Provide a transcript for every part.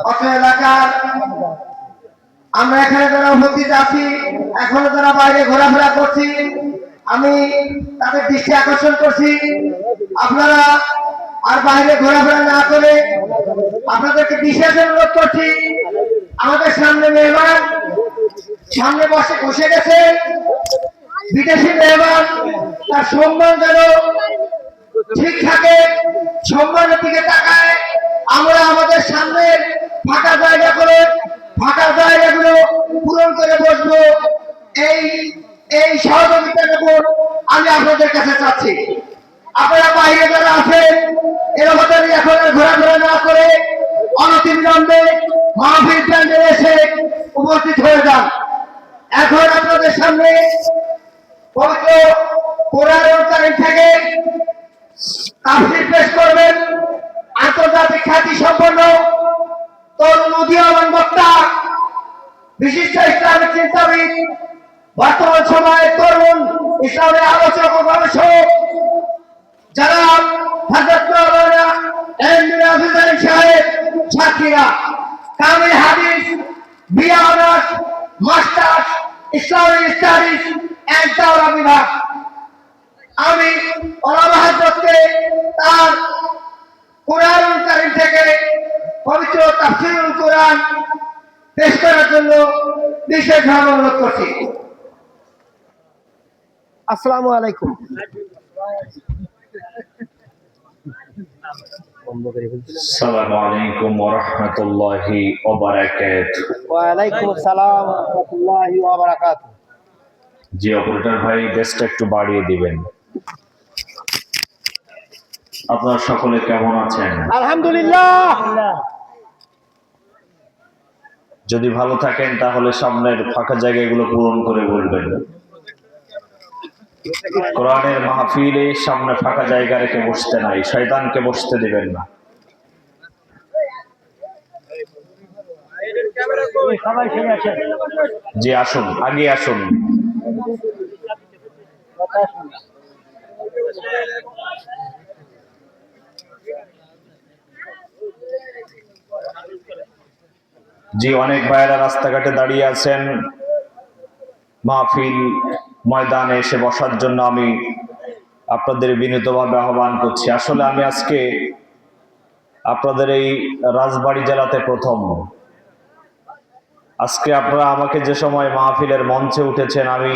অত্র এলাকার আমরা এখানে যারা উপস্থিত আছি, এখনো যারা বাইরে ঘোরাফেরা করছি, আমি তাদের দৃষ্টি আকর্ষণ করছি, আপনারা আর বাইরে ঘোরাফেরা না করে আপনাদেরকে বিশেষ অনুরোধ করছি, আমাদের সামনে মেহমান সামনে বসে গেছে, বিদেশি মেহমান, তার সম্মান যেন ঠিক থাকে, সম্মানের দিকে তাকায়। আমরা আমাদের সামনে ফাঁকা জায়গাগুলো পূরণ করে বসবো, এই সহযোগিতা নেব আমি আপনাদের কাছে চাচ্ছি। আপনারা বাইরে যারা আছেন এরকম এখন ঘোরাফেরা না করে অনতিবিলম্বে মাহফিল প্যান্ডেলে এসে উপস্থিত হয়ে যান। এখন আপনাদের সামনে পবিত্র কোরআনুল কারীম থেকে তাফসীর পেশ করবেন আন্তর্জাতিক খ্যাতি সম্পন্ন তরুণ উদীয়মান বক্তা, বিশিষ্ট ইসলামিক চিন্তাবিদ, বর্তমান সময়ের তরুণ ইসলামের আলোচক ও গবেষক যারা হযরত মাওলানা এমডি হাফিজ সাহেব ছাত্রীরা কামিল হাদিস, BA honours, masters, Islamic studies and দাওরা বিভাগ। আমি ওলামা হযরতকে তার কোরআনুল কারীম থেকে পবিত্র তাফসীরুল কোরআন পেশ করার জন্য বিশেষভাবে অনুরোধ করছি। আসসালামু আলাইকুম। আসসালামু আলাইকুম ওয়া রাহমাতুল্লাহি ওয়া বারাকাতুহু। ওয়া আলাইকুম আসসালাম ওয়া রাহমাতুল্লাহি ওয়া বারাকাতুহু। জি অপারেটর ভাই, বেসটা একটু বাড়িয়ে দিবেন। আপনারা সকলে কেমন আছেন? আলহামদুলিল্লাহ। যদি ভালো থাকেন তাহলে সামনের ফাঁকা জায়গাগুলো পূরণ করে বলবেন। কোরআনের মাহফিলে সামনে ফাঁকা জায়গা রেখে বসতে নাই, শয়তানকে বসতে দিবেন না। জি আসুন, আগে আসুন। জি অনেক ভাইয়েরা রাস্তাঘাটে দাঁড়িয়ে আছেন, মাহফিল ময়দানে এসে বসার জন্য আমি আপনাদের বিনীতভাবে আহ্বান করছি। আসলে আমি আজকে আপনাদের এই রাজবাড়ী জেলাতে প্রথম। আজকে আপনারা আমাকে যে সময় মাহফিলের মঞ্চে উঠেছেন, আমি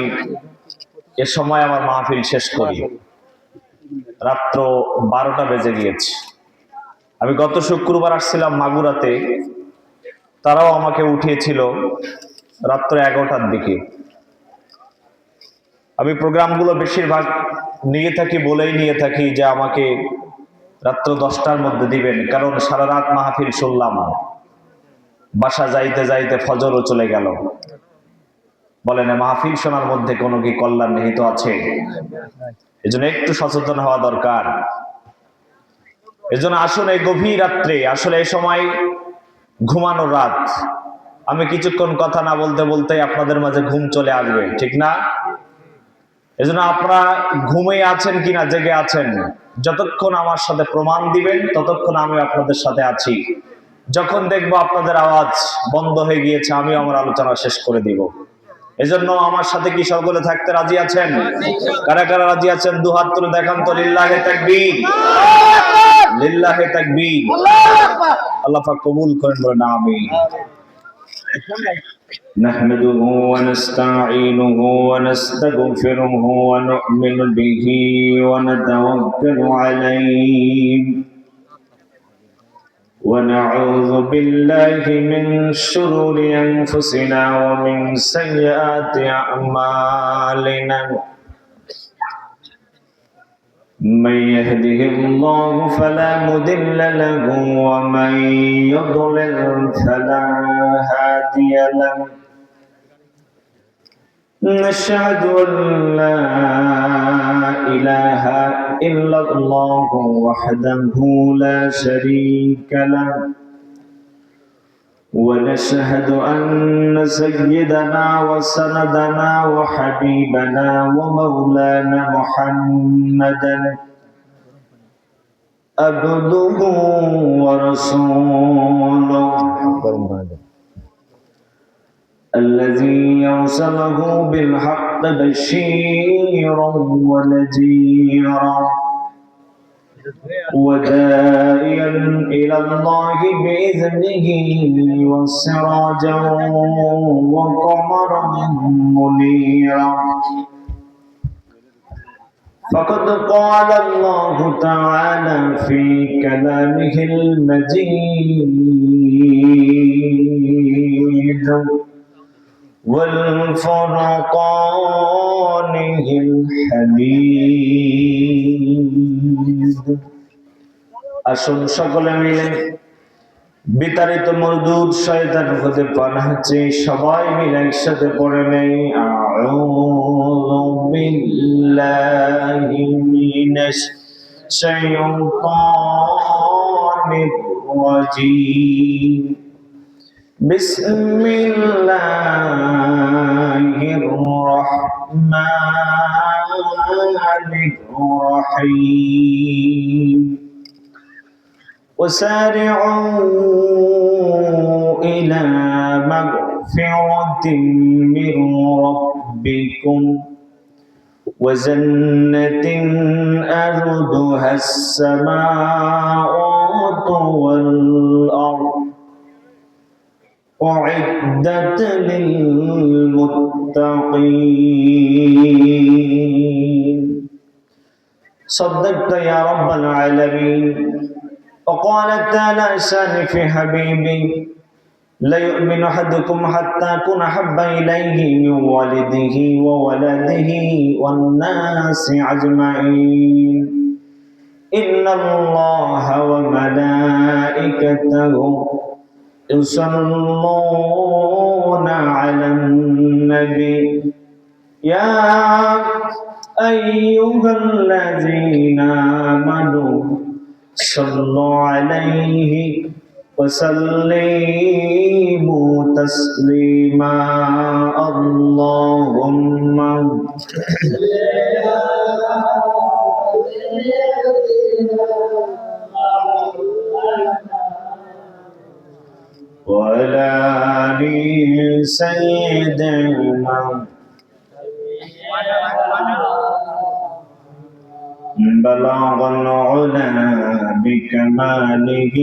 এ সময় আমার মাহফিল শেষ করি, রাত্র 12টা বেজে গিয়েছে। আমি গত শুক্রবার আসছিলাম মাগুরাতে, তারাও আমাকে উঠিয়েছিল রাত্র 11টার দিকে। আমি প্রোগ্রামগুলো বেশিরভাগ বলেই নিয়ে থাকি যে আমাকে রাত্র 10টার মধ্যে দিবেন, কারণ সারা রাত মাহফিল শুনলাম, বাসা যাইতে যাইতে ফজরও চলে গেল। বলেন মাহফিল শোনার মধ্যে কোনো কি কল্যাণ নিহিত আছে? এজন্য একটু সচেতন হওয়া দরকার। এজন্য আসুন এই গভীর রাত্রে, আসলে এই সময় ঘুমানোর রাত, আমি কিছুক্ষণ কথা না বলতে বলতে আপনাদের মাঝে ঘুম চলে আসবে, ঠিক না? এজন্য আপনারা ঘুমিয়ে আছেন কিনা জেগে আছেন, যতক্ষণ আমার সাথে প্রমাণ দিবেন ততক্ষণ আমি আপনাদের সাথে আছি। যখন দেখবো আপনাদের আওয়াজ বন্ধ হয়ে গিয়েছে, আমি আমার আলোচনা শেষ করে দিব। এজন্য আমার সাথে কি সকলে থাকতে রাজি আছেন? কারা কারা রাজি আছেন দুহাত তুলে দেখান তো। লিল্লাহে তাকবীর, লিল্লাহে তাকবীর। আল্লাহ পাক কবুল করেন, বলেন আমিন। نحمده ونستعينه ونستغفره ونؤمن به ونتوكل عليه ونعوذ بالله من شرور أنفسنا ومن سيئات أعمالنا من يهده الله فلا مضل له ومن يضلل فلا هادي له نشهد أن لا إله إلا الله وحده لا شريك له ونشهد أن سيدنا وسندنا وحبيبنا ومولانا محمدا عبده ورسوله الذي أرسله بالحق بشيرا ونذيرا وداعيا إلى الله بإذنه وسراجا وقمرا منيرا فقد قال الله تعالى في كلامه المجيد والفرقانه الحميد আসুন সকলে মিলে বিতাড়িত মরদুদ শয়তান হতে পানাহ চেয়ে সবাই মিলে একসাথে পড়ে নেই আউযু বিল্লাহি মিনাশ শাইতানির রাজীম বিসমিল্লাহির রহমানির রহিম وسارعوا إلى مغفرة من ربكم وجنة أرضها السماوات والأرض أعدت للمتقين صدقت يا رب العالمين وقال تعالى شان في حبيبي لا يؤمن أحدكم حتى أكون أحب إليه من والده وولده والناس أجمعين إن الله وملائكته يصلون على النبي يا أيها الذين آمنوا صلوا عليه وسلموا تسليما اللهم وعلى آل سيدنا بلغ العلا بكماله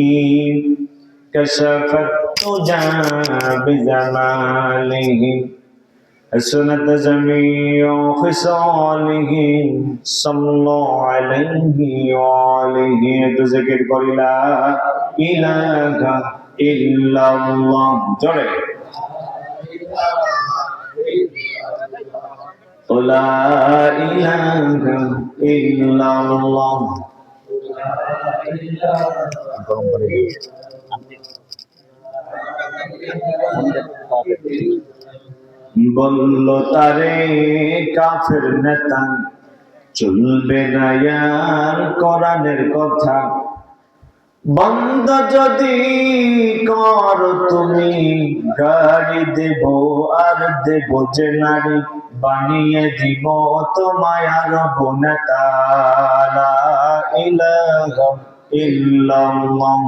كشف الدجى بجماله حسنت جميع خصاله صلى الله عليه وآله تذكر قل لا إله إلا الله جري لا إله إلا الله বলল তারে কাফের নেতা চলবে না আর কোরআনের কথা বন্ধ যদি কর তুমি গাড়ি দেব আর দেব যে নারী বানিয়ে দিব তোমায় আর বনেতা লা ইলাহা ইল্লাল্লাহ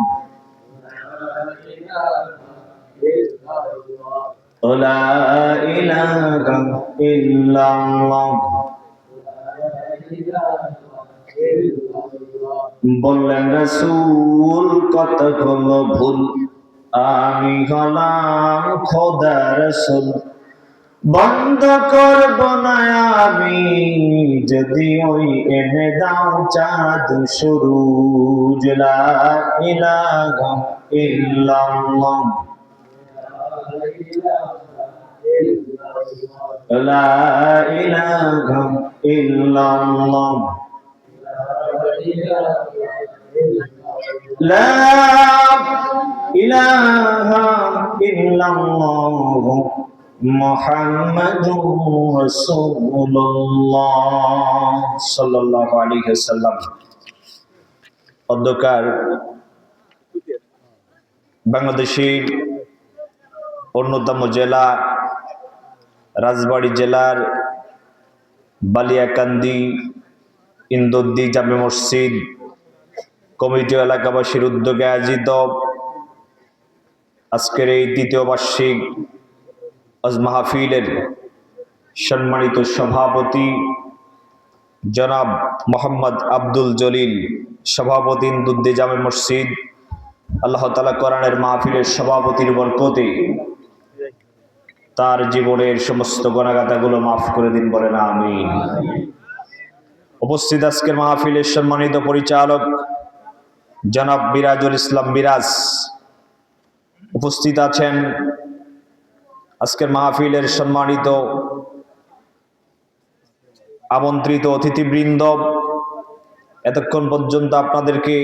লা ইলাহা ইল্লাল্লাহ বললেন রাসূল কত হলো ভুল আমি হলাম খোদার রাসূল বন্ধ করব না আমি যদি ওই এনে দাও চাঁদ সুরুজ লা ইলাহা ইল্লাল্লাহ লা ইলাহা ইল্লাল্লাহ لا إله إلا الله محمد رسول الله صلى الله عليه وسلم অধ্যকার বাংলাদেশের অন্যতম জেলা রাজবাড়ী জেলার বালিয়াকান্দি ইন্দোদ্দি জামে মসজিদ কমিটি এলাকাবাসীর উদ্যোগে আয়োজিত আজকের এই তৃতীয় বার্ষিক আজ মাহফিলের সম্মানিত সভাপতি জনাব মোহাম্মদ আব্দুল জলিল, সভাপতি ইন্দুদ্দি জামে মসজিদ, আল্লাহ তাআলা কোরআনের মাহফিলের সভাপতির বরকতে তার জীবনের সমস্ত গুনাহগাতাগুলো মাফ করে দিন, বলেন আমিন। উপস্থিত আজকের মাহফিলের সম্মানিত পরিচালক জনাব মিরাজুল ইসলাম মিরাজ, উপস্থিত আছেন আজকের মাহফিলের সম্মানিত আমন্ত্রিত অতিথিবৃন্দ। এতক্ষণ পর্যন্ত আপনাদেরকে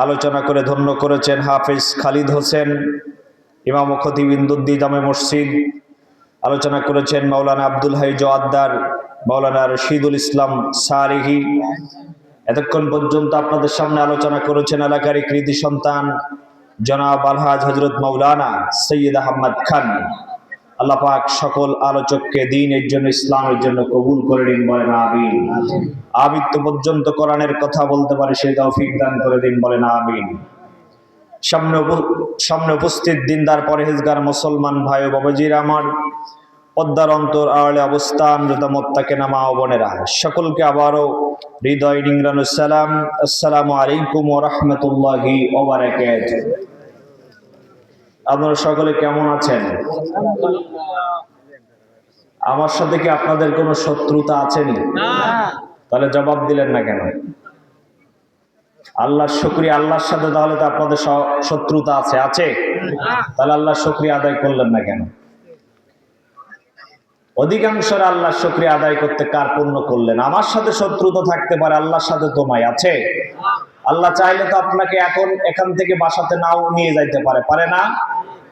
আলোচনা করে ধন্য করেছেন হাফেজ খালিদ হোসেন, ইমাম ও খতিব ইন্দুদ্দি জামে মসজিদ। আলোচনা করেছেন মাওলানা আব্দুল হাই জোয়াদ্দার, মাওলানা রশিদুল ইসলাম সারিহি। এতক্ষণ পর্যন্ত আপনাদের সামনে আলোচনা করেছেন এলাকারই কৃতি সন্তান জনাব আলহাজ হজরত মাওলানা সৈয়দ আহমদ খান। আল্লাহ পাক সকল আলোচককে দ্বীনের জন্য, ইসলামের জন্য কবুল করে দিন, বলেন আমিন। আমৃত্যু পর্যন্ত কোরআনের কথা বলতে পারে সেই তৌফিক দান করে দিন, বলেন আমিন। সামনে উপস্থিত দিনদার পরহেজগার মুসলমান ভাই ও বাবাজিরা আমার, পদ্মার অন্তর আড়ালে অবস্থানরত মুত্তাকিনা মা ও বোনেরা, সকলকে আবারও হৃদয় নিংড়ানো সালাম। আসসালামু আলাইকুম ওয়া রাহমাতুল্লাহি ওয়া বারাকাতুহু। আপনারা সকলে কেমন আছেন? আমার সাথে কি আপনাদের কোনো শত্রুতা আছেনি? তাহলে জবাব দিলেন না কেন? আল্লাহর শুকরিয়া, আল্লাহর সাথে তাহলে তো আপনাদের শত্রুতা আছে? তাহলে আল্লাহর শুকরিয়া আদায় করলেন না কেন? অধিকাংশরা আল্লাহর শুকরিয়া আদায় করতে কার পূর্ণ করলেন? আমার সাথে শত্রুতা থাকতে পারে, আল্লাহর সাথে তোমায় আছে। আল্লাহ চাইলে তো আপনাকে এখান থেকে বাসাতে নাও নিয়ে যাইতে পারে না?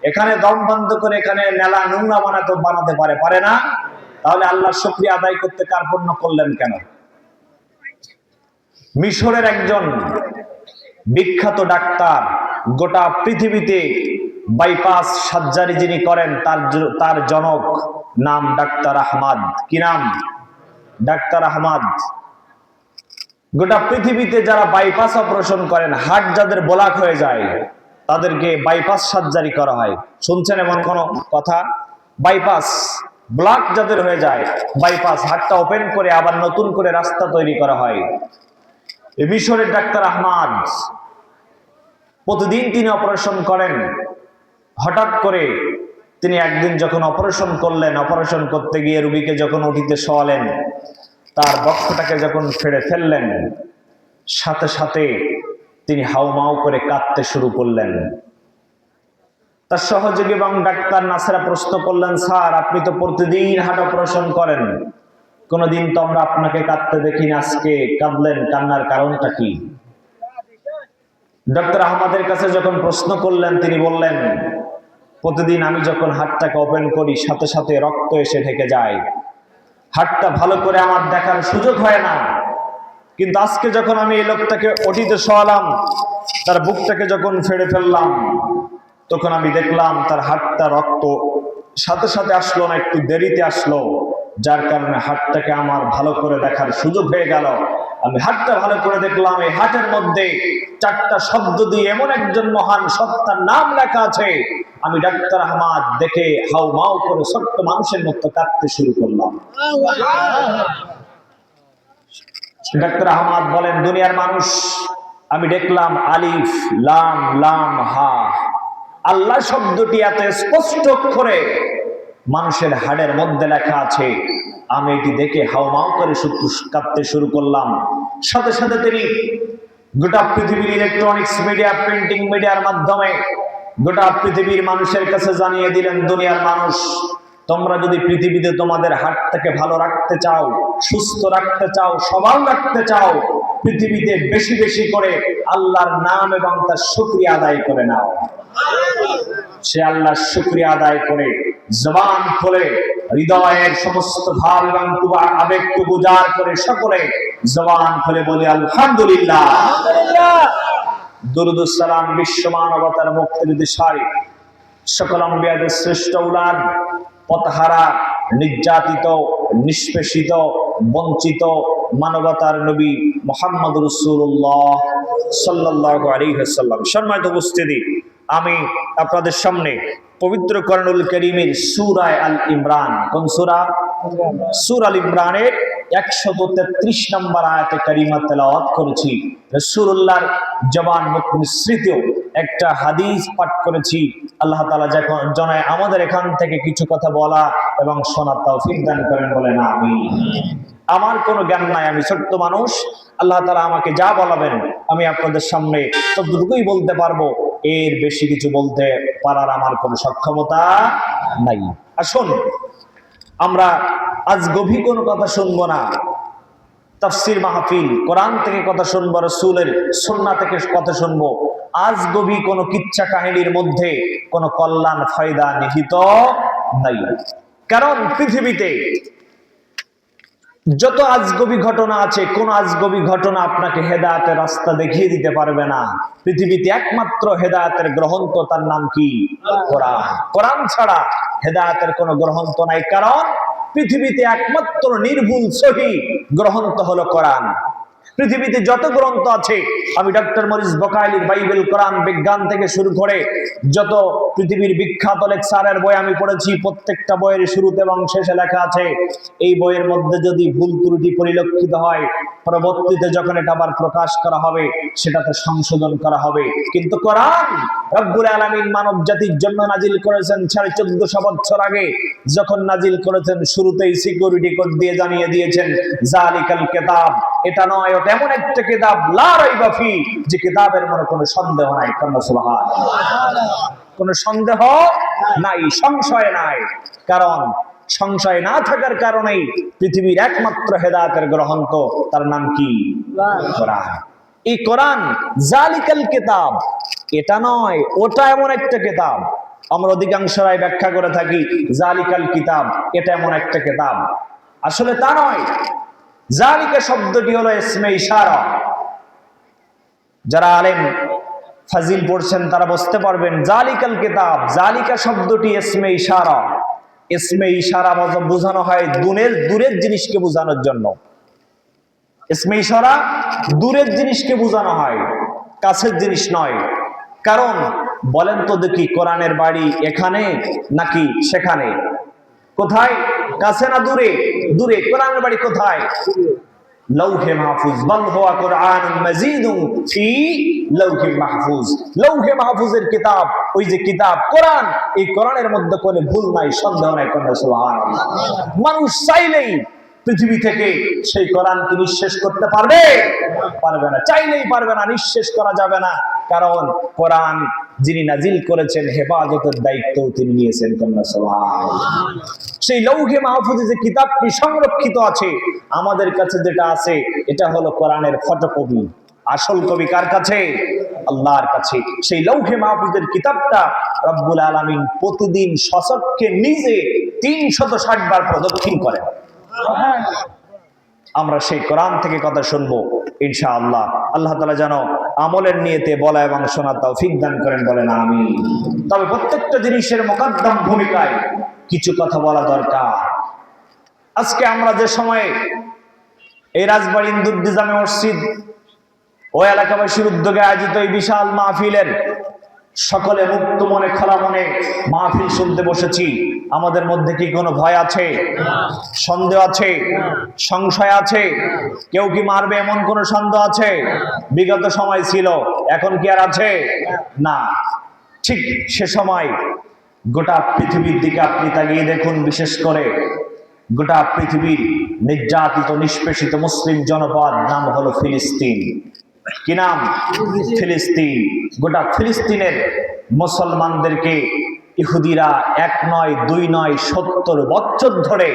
এখানে দম বন্ধ করে এখানে নেলা নোংরা বানাতে পারে না? তাহলে আল্লাহর শুকরিয়া আদায় করতে কার পূর্ণ করলেন কেন? মিশরের একজন বিখ্যাত ডাক্তার, গোটা পৃথিবীতে বাইপাস সার্জারি যিনি করেন তার জনক নাম ডাক্তার আহমদ। কি নাম? ডাক্তার আহমদ। গোটা পৃথিবীতে যারা বাইপাস অপারেশন করেন, হার্ট যাদের ব্লক হয়ে যায় তাদেরকে বাইপাস সার্জারি করা হয়। শুনছেন এমন কোন কথা? বাইপাস ব্লক যাদের হয়ে যায়, বাইপাস হার্টটা ওপেন করে আবার নতুন করে রাস্তা তৈরি করা হয়। এই মিশরের ডাক্তার আহমদ প্রতিদিন তিনি অপারেশন করেন। হঠাৎ করে তিনি একদিন যখন অপারেশন করলেন, অপারেশন করতে গিয়ে রোগীকে যখন উঠিতে শোয়ালেন, তার বক্ষটাকে যখন ফেড়ে ফেললেন, সাথে সাথে তিনি হাউমাউ করে কাঁদতে শুরু করলেন। তার সহযোগী এবং ডাক্তার নার্সরা প্রশ্ন করলেন, স্যার আপনি তো প্রতিদিন হার্ট অপারেশন করেন, কোনদিন তো আমরা আপনাকে কাঁদতে দেখি না, আজকে কাঁদলেন, কান্নার কারণটা কি? ডক্টর আহমদের কাছে যখন প্রশ্ন করলেন, তিনি বললেন, প্রতিদিন আমি যখন হার্টটাকে ওপেন করি সাথে সাথে রক্ত এসে ঢেকে যায়, হার্টটা ভালো করে আমার দেখার সুযোগ হয় না। কিন্তু আজকে যখন আমি এই লোকটাকে ওটিতে শোয়ালাম, তার বুকটাকে যখন ফেড়ে ফেললাম, তখন আমি দেখলাম তার হার্টটা রক্ত সাথে সাথে আসলো না, একটু দেরিতে আসলো, যার কারণে হার্টটাকে আমার ভালো করে দেখার সুযোগ হয়ে গেল। আমি হার্টটা ভালো করে দেখলাম, এই হার্টের মধ্যে 4টা শব্দ দিয়ে এমন একজন মহান সত্তার নাম লেখা আছে। আমি ডাক্তার আহমদ দেখে হাউমাউ করে ছোট্ট মানুষের মতো কাঁদতে শুরু করলাম। ডাক্তার আহমদ বলেন, দুনিয়ার মানুষ আমি দেখলাম আলিফ লাম লাম হা, আল্লাহ শব্দটি এত স্পষ্ট করে মানুষের হাড়ের মধ্যে লেখা আছে। আমি এটি দেখে হাউমাউ করে কাঁদতে শুরু করলাম। সাথে সাথে তিনি গোটা পৃথিবীর ইলেকট্রনিক্স মিডিয়া, প্রিন্টিং মিডিয়ার মাধ্যমে গোটা পৃথিবীর মানুষের কাছে জানিয়ে দিলেন, দুনিয়ার মানুষ তোমরা যদি পৃথিবীতে তোমাদের হার্টটাকে ভালো রাখতে চাও, সুস্থ রাখতে চাও, সবল রাখতে চাও, পৃথিবীতে বেশি বেশি করে আল্লাহর নাম এবং তার শুকরিয়া আদায় করে নাও। সে আল্লাহর শুকরিয়া আদায় করে জবান খুলে হৃদয়ের সমস্ত ভাব এবং আবেগটুকু উজাড় করে সকলে জবান খুলে বলি আলহামদুলিল্লাহ। দুরুদ সালাম বিশ্ব মানবতার মুক্তির দিশারি সকল আম্বিয়াদের শ্রেষ্ঠ উলাদ, পথহারা, নির্যাতিত, নিষ্পেষিত, বঞ্চিত মানবতার নবী মুহাম্মদ রাসূলুল্লাহ সাল্লাল্লাহু আলাইহি ওয়াসাল্লাম। সম্মানিত উপস্থিতি, আমি আপনাদের সামনে পবিত্র কোরআনুল কারীমের সূরা আল ইমরান, কোন সূরা? সূরা আল ইমরানের 133 নম্বর আয়াতে কারিমা তেলাওয়াত করেছি। রাসূলুল্লাহর জবান মুখ নিঃসৃত একটা হাদিস পাঠ করেছি। আল্লাহ তাআলা যখন জানায় আমাদের এখান থেকে কিছু কথা বলা এবং শোনার তৌফিক দান করেন, বলেন আমিন। আমার কোনো জ্ঞান নাই, আমি ছোট্ট মানুষ। আল্লাহ তাআলা আমাকে যা বলাবেন আমি আপনাদের সামনে ততটুকুই বলতে পারবো, এর বেশি কিছু বলতে পারার আমার কোনো সক্ষমতা নাই। আসুন আমরা আজ গভীর কোনো কথা শুনবো না, তাফসীর মাহফিল, কোরআন থেকে কথা শুনবো, রাসূলের সুন্নাহ থেকে কথা শুনবো। আজ গভীর কোনো কিচ্ছা কাহিনীর মধ্যে কোনো কল্যাণ ফায়দা নিহিত নাই। কারণ পৃথিবীতে যত আজগবি ঘটনা আছে, কোন আজগবি ঘটনা আপনাকে হেদায়েতের রাস্তা দেখিয়ে দিতে পারবে না। পৃথিবীতে একমাত্র হেদায়েতের গ্রন্থ, তার নাম কি? কোরআন। কোরআন ছাড়া হেদায়েতের কোনো গ্রন্থ নাই, কারণ পৃথিবীতে একমাত্র নির্ভুল সহি গ্রন্থ হলো কোরআন। পৃথিবীতে যত গ্রন্থ আছে, আমি ডক্টর মরিস বকাইলির বাইবেল, কোরআন, বিজ্ঞান থেকে শুরু করে যত পৃথিবীর বিখ্যাত লেকচারের বই আমি পড়েছি, প্রত্যেকটা বইয়ের শুরুতে এবং শেষে লেখা আছে এই বইয়ের মধ্যে যদি ভুল ত্রুটি পরিলক্ষিত হয়, পরবর্তীতে যখন এটা আবার প্রকাশ করা হবে সেটাতে সংশোধন করা হবে। কিন্তু কোরআন রব্বুল আলামিন মানব জাতির জন্য নাজিল করেছেন 1450 বছর আগে। যখন নাজিল করেছেন শুরুতেই সিকিউরিটি কোড দিয়ে জানিয়ে দিয়েছেন জালিকাল কিতাব, এটা নয় ওটা এমন একটা কিতাব লা রাইবা ফি, যে কিতাবের মনে কোনো সন্দেহ নাই। সুবহানাল্লাহ। কোনো সন্দেহ নাই, সংশয় নাই। কারণ সংশয় না থাকার কারণেই পৃথিবীর একমাত্র হেদায়েতের গ্রন্থ, তার নাম কি? কোরআন। এই কোরআন জালিকাল কিতাব, এটা নয় ওটা এমন একটা কিতাব। আমরা অধিকাংশরাই ব্যাখ্যা করে থাকি জালিকাল কিতাব, এটা এমন একটা কিতাব। আসলে তা নয়। জালিকা শব্দটি হলো ইসমে ইশারা। যারা আলেম ফাজিল পড়ছেন তারা বুঝতে পারবেন জালিকাল কিতাব, জালিকা শব্দটি ইসমে ইশারা। ইসমে ইশারা বোঝানো হয় দূরের জিনিসকে বোঝানোর জন্য। ইসমে ইশারা দূরের জিনিসকে বোঝানো হয়, কাছের জিনিস নয়। কারণ বলেন তো দেখি, কোরআনের বাড়ি এখানে নাকি সেখানে? কোথায়? কাছে না দূরে? দূরে। কোরআনের বাড়ি কোথায়? লৌহে মাহফুজ। বাল হুয়া কুরআনুন মাজিদুন ফি লৌহে মাহফুজ। লৌহে মাহফুজের কিতাব, ওই যে কিতাব কোরআন, এই কোরআনের মধ্যে কোনো ভুল নাই, সন্দেহ নাই। সুবহানাল্লাহ। মানুষ চাইলেই পৃথিবী থেকে সেই কোরআনকে নিঃশেষ করতে পারবে? পারবে না। চাইলেই পারবে না, নিঃশেষ করা যাবে না। কারণ কোরআন যিনি নাজিল করেছেন, হেফাজতের দায়িত্ব তিনি নিয়েছেন। সুবহানাল্লাহ। সেই লৌহে মাহফুজে যে কিতাবটি সংরক্ষিত আছে, আমাদের কাছে যেটা আছে এটা হলো কোরআনের ফটোকপি। আসল কবি কার কাছে? আল্লাহর কাছে। সেই লৌহে মাহফুজের কিতাবটা রব্বুল আলামিন প্রতিদিন সচক্ষে নিজে 360 বার প্রদক্ষিণ করেন। আমরা সেই কোরআন থেকে কথা শুনবো ইনশাআল্লাহ। আল্লাহ তাআলা যেন আমলের নিয়তে বলা এবং শোনার তৌফিক দান করেন, বলেন আমিন। তবে প্রত্যেকটা জিনিসের মুকদ্দম ভূমিকায় কিছু কথা বলা দরকার। আজকে আমরা যে সময়ে এই রাজবাড়ী ইন্দুদ্দি জামে মসজিদ ও এলাকাবাসীর উদ্যোগে আয়োজিত এই বিশাল মাহফিলের সকলে মুক্ত মনে, খোলা মনে মাহফিল শুনতে বসেছি। আমাদের মধ্যে কি কোনো ভয় আছে? সন্দেহ আছে? সংশয় আছে? কেউ কি মারবে এমন কোনো সন্দেহ আছে? বিগত সময় ছিল, এখন কি আর আছে? না। ঠিক সে সময় গোটা পৃথিবীর দিকে আপনি তাকিয়ে দেখুন, বিশেষ করে গোটা পৃথিবীর নির্যাতিত নিষ্পেষিত মুসলিম জনপদ নাম হলো ফিলিস্তিন। কি নাম? ফিলিস্তিন। গোটা ফিলিস্তিনের মুসলমানদেরকে ইহুদিরা 1 নয় 2 নয় 70 বছর ধরে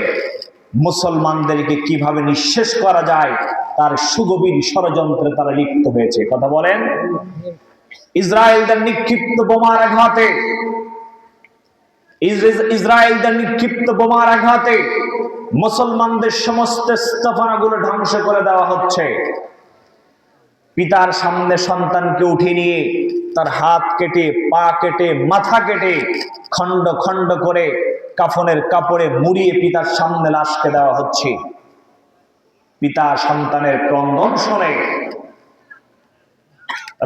মুসলমানদেরকে কিভাবে নিঃশেষ করা যায় তার সুগভীর ষড়যন্ত্রে তারা লিপ্ত হয়েছে। কথা বলেন। ইসরায়েলদের নিক্ষিপ্ত বোমার আঘাতে, ইসরায়েলদের নিক্ষিপ্ত বোমার আঘাতে মুসলমানদের সমস্ত স্থাপনাগুলো ধ্বংস করে দেওয়া হচ্ছে। পিতার সামনে সন্তানকে উঠিয়ে নিয়ে তার হাত কেটে, পা কেটে, মাথা কেটে খণ্ড খণ্ড করে কাফনের কাপড়ে মুড়িয়ে পিতার সামনে লাশকে দেওয়া হচ্ছে। পিতা সন্তানের ক্রন্দন শুনে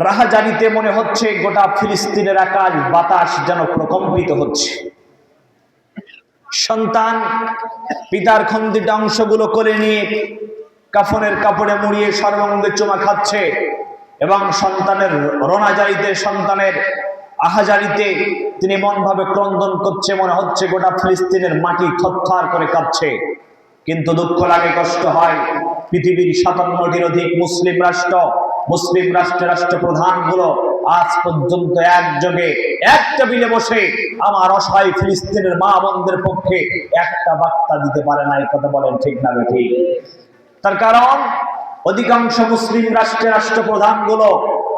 রাহাজানিতে মনে হচ্ছে গোটা ফিলিস্তিনের আকাশ বাতাস যেন প্রকম্পিত হচ্ছে। সন্তান পিতার খন্দিত অংশগুলো কোলে নিয়ে কাফনের কাপড়ে মুড়িয়ে সর্বাঙ্গে চুমা খাচ্ছে এবং সন্তানের রোনাজারিতে, সন্তানের আহাজারিতে তিনি মনভাবে ক্রন্দন করছে। মনে হচ্ছে গোটা ফিলিস্তিনের মাটি থরথর করে কাঁপছে। কিন্তু দুঃখ লাগে, কষ্ট হয়, পৃথিবীর 57টির অধিক মুসলিম রাষ্ট্রের রাষ্ট্রপ্রধানগুলো আজ পর্যন্ত একযোগে এক টেবিলে বসে আমার অসহায় ফিলিস্তিনের মা বোনদের পক্ষে একটা বার্তা দিতে পারে না। এই কথা বলেন ঠিক না বেঠিক? তার কারণ অধিকাংশ মুসলিম রাষ্ট্রের রাষ্ট্রপ্রধানগুলো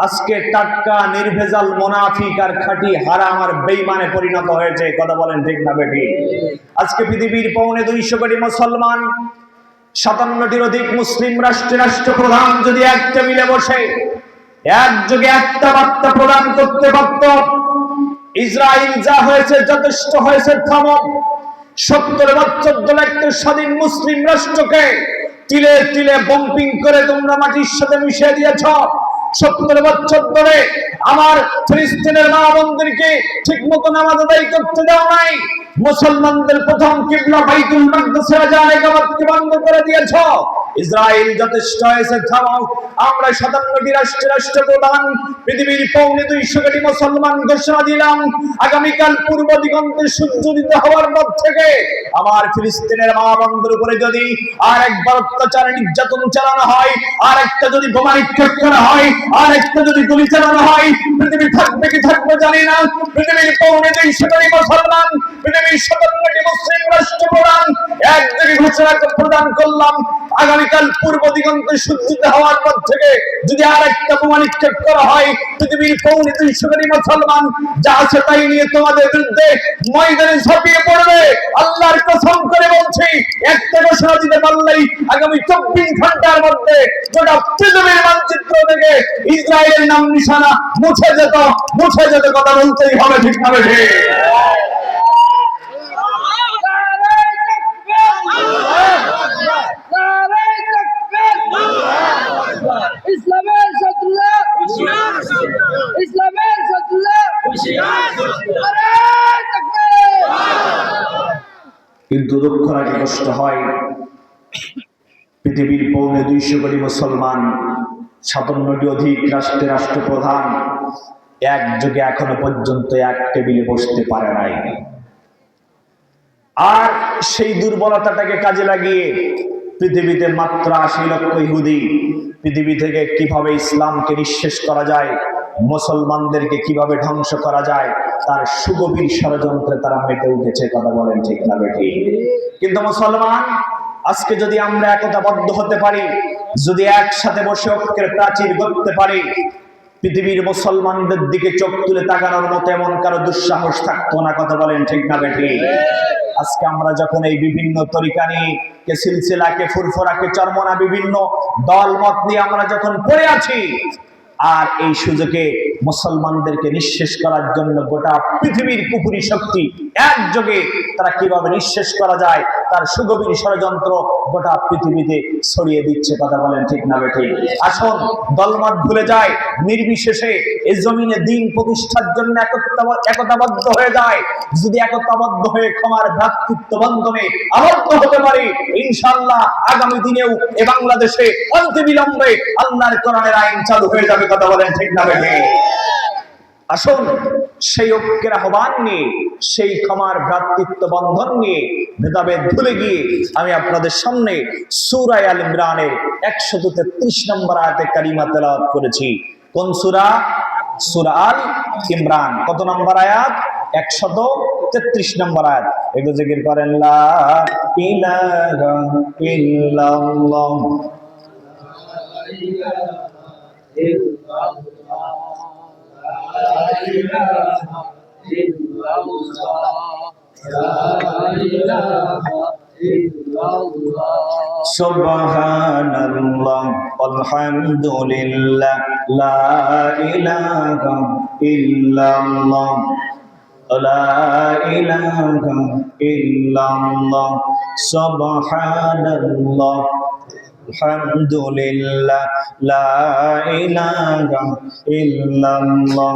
আজকে টাটকা নির্ভেজাল মুনাফিক আর খাঁটি হারাম আর বেঈমানে পরিণত হয়েছে। কথা বলেন ঠিক না বেঠিক? আজকে পৃথিবীর 250 কোটি মুসলমান, 57টির অধিক মুসলিম রাষ্ট্রের রাষ্ট্রপ্রধান যদি এক টেবিলে বসে একযোগে একটা বার্তা প্রদান করতে পারত, ইসরায়েল যা হয়েছে যথেষ্ট হয়েছে, থামো। 70 বছর ধরে একটা স্বাধীন মুসলিম রাষ্ট্রকে তিলে তিলে বম্পিং করে তোমরা মাটির সাথে মিশিয়ে দিয়েছ। 70 বছর ধরে আমার ফিলিস্তিনের মা বোনদেরকে ঠিক মতো নামাজ আদায় করতে দাও নাই। মুসলমানদের প্রথম কিবলা বাইতুল মাকদিসের আযান ইকামতকে বন্ধ করে দিয়েছ। ইসরায়েল যথেষ্ট হয়েছে, থামাও। আমরা 57টি রাষ্ট্রের রাষ্ট্রপ্রধান, পৃথিবীর 250 কোটি মুসলমান ঘোষণা দিলাম, আগামীকাল পূর্ব দিগন্তে সূর্যোদিত হওয়ার পর থেকে আমার ফিলিস্তিনের মা বোনদের উপরে যদি আর একবার অত্যাচার নির্যাতন চালানো হয়, আর একটা যদি বোমা নিক্ষেপ করা হয়, আর একটা যদি গুলি চালানো হয়, পৃথিবী থাকবে কি থাকবে জানি না। পৃথিবীর 250 কোটি মুসলমান, পৃথিবীর 57টি মুসলিম রাষ্ট্রপ্রধান একযোগে ঘোষণা প্রদান করলাম, আগামীকাল পূর্ব দিগন্তে সূর্যোদয় হওয়ার পর থেকে যদি আর একটা বোমা নিক্ষেপ করা হয়, পৃথিবীর 250 কোটি মুসলমান যা আছে তাই নিয়ে তোমাদের বিরুদ্ধে ময়দানে ঝাঁপিয়ে পড়বে। আল্লাহর কসম করে বলছি, একটা ঘোষণা দিতে পারলেই আগামী 24 ঘন্টার মধ্যে গোটা পৃথিবীর মানচিত্র থেকে ইসরায়েলের নাম নিশানা মুছে যেত। কথা বলতেই হবে, ঠিক না বেঠিক? ইসলামের শত্রুরা ইসলামের শত্রুরা কিন্তু দুঃখ লাগে, কষ্ট হয়, পৃথিবীর 250 কোটি মুসলমান, 57টি অধিক রাষ্ট্রের রাষ্ট্রপ্রধান একযোগে এখনো পর্যন্ত এক টেবিলে বসতে পারে নাই। আর সেই দুর্বলতাটাকে কাজে লাগিয়ে পৃথিবীতে মাত্র 80 লক্ষ ইহুদি পৃথিবী থেকে কিভাবে ইসলামকে নিঃশেষ করা যায়, মুসলমানদেরকে কিভাবে ধ্বংস করা যায়, তার সুগভীর ষড়যন্ত্রে তারা মেতে উঠেছে। কথা বলেন ঠিক না বেঠিক? কিন্তু মুসলমান আজকে যদি আমরা একতাবদ্ধ হতে পারি, যদি একসাথে বসে ঐক্যের প্রাচীর গড়তে পারি, পৃথিবীর মুসলমানদের দিকে চোখ তুলে তাকানোর মতো এমন কারো দুঃসাহস থাকতো না। কথা বলেন ঠিক না বেঠিক? আজকে আমরা যখন এই বিভিন্ন তরিকা নিয়ে কে সিলসিলাকে ফুরফুরাকে চরমনা বিভিন্ন দল মত নিয়ে আমরা যখন পড়ে আছি, আর এই সুযোগে মুসলমানদেরকে নিঃশেষ করার জন্য গোটা পৃথিবীর কুফরি শক্তি একযোগে তারা কিভাবে নিঃশেষ করা যায় তার সুগভীর ষড়যন্ত্র গোটা পৃথিবীতে ছড়িয়ে দিচ্ছে। কথা বলেন ঠিক না বেঠিক? আসুন দলমত ভুলে যায়, নির্বিশেষে এই জমিনে দিন প্রতিষ্ঠার জন্য একতাবদ্ধ হয়ে যায়। যদি একতাবদ্ধ হয়ে ক্ষমার ভ্রাতৃত্ব বন্ধনে আবদ্ধ হতে পারি, ইনশাআল্লাহ আগামী দিনেও এ বাংলাদেশে অনতিবিলম্বে আল্লাহর কোরআনের আইন চালু হয়ে যাবে। কথা বলেন ঠিক না বেঠিক? আসুন সেই ঐক্যের আহ্বান নিয়ে, সেই ক্ষমার ভ্রাতৃত্ব বন্ধন নিয়ে ভেদাভেদ ভুলে গিয়ে আমি আপনাদের সামনে সূরা আল ইমরানের 133 নম্বর আয়াতে কারিমা তেলাওয়াত করেছি। কোন সূরা? সূরা আল ইমরান। কত নম্বর আয়াত? 133 নম্বর আয়াত। একটু জিকির করেন, লা ইলাহা ইল্লাল্লাহ সুবহানাল্লাহ আলহামদুলিল্লাহ লা ইলাহা ইল্লাল্লাহ লা ইলাহা ইল্লাল্লাহ সুবহানাল্লাহ আলহামদুলিল্লাহ, লা ইলাহা ইল্লাল্লাহ,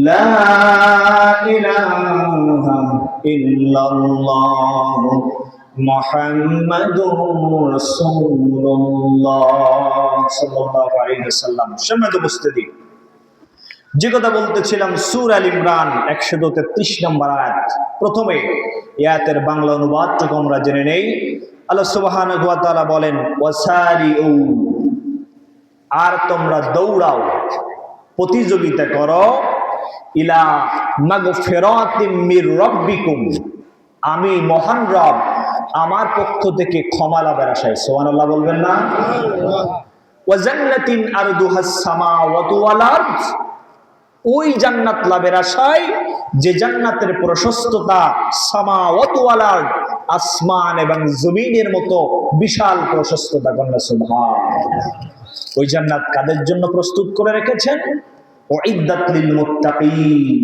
লা ইলাহা ইল্লাল্লাহ, মুহাম্মাদুর রাসূলুল্লাহ সাল্লাল্লাহু আলাইহি ওয়াসাল্লাম। সম্মানিত উপস্থিতি, যে কথা বলতেছিলাম, সূরা আল ইমরান 133 নম্বর আয়াত। প্রথমে এই আয়াতের বাংলা অনুবাদটুকু আমরা জেনে নেই। আল্লাহ সুবহানাহু ওয়া তাআলা বলেন, ওয়াসারিউ, আর তোমরা দৌড়াও, প্রতিযোগিতা করো, ইলা মাগফিরাতিম মির রাব্বিকুম, আমি মহান রব আমার পক্ষ থেকে ক্ষমা লাভের আশায়। সুবহানাল্লাহ বলবেন না? ওয়া জান্নাতিন আরদুহাস সামাওয়াতু ওয়াল আরদ, ওই জান্নাত লাভের আশায় যে জান্নাতের প্রশস্ততা সামাওয়াতু ওয়াল আরদ, আসমান এবং জমিনের মতো বিশাল প্রশস্ততা। কন্যা সুবহানাল্লাহ। ওই জান্নাত কাদের জন্য প্রস্তুত করে রেখেছেন? উইদ্দাত লিল মুত্তাকিন,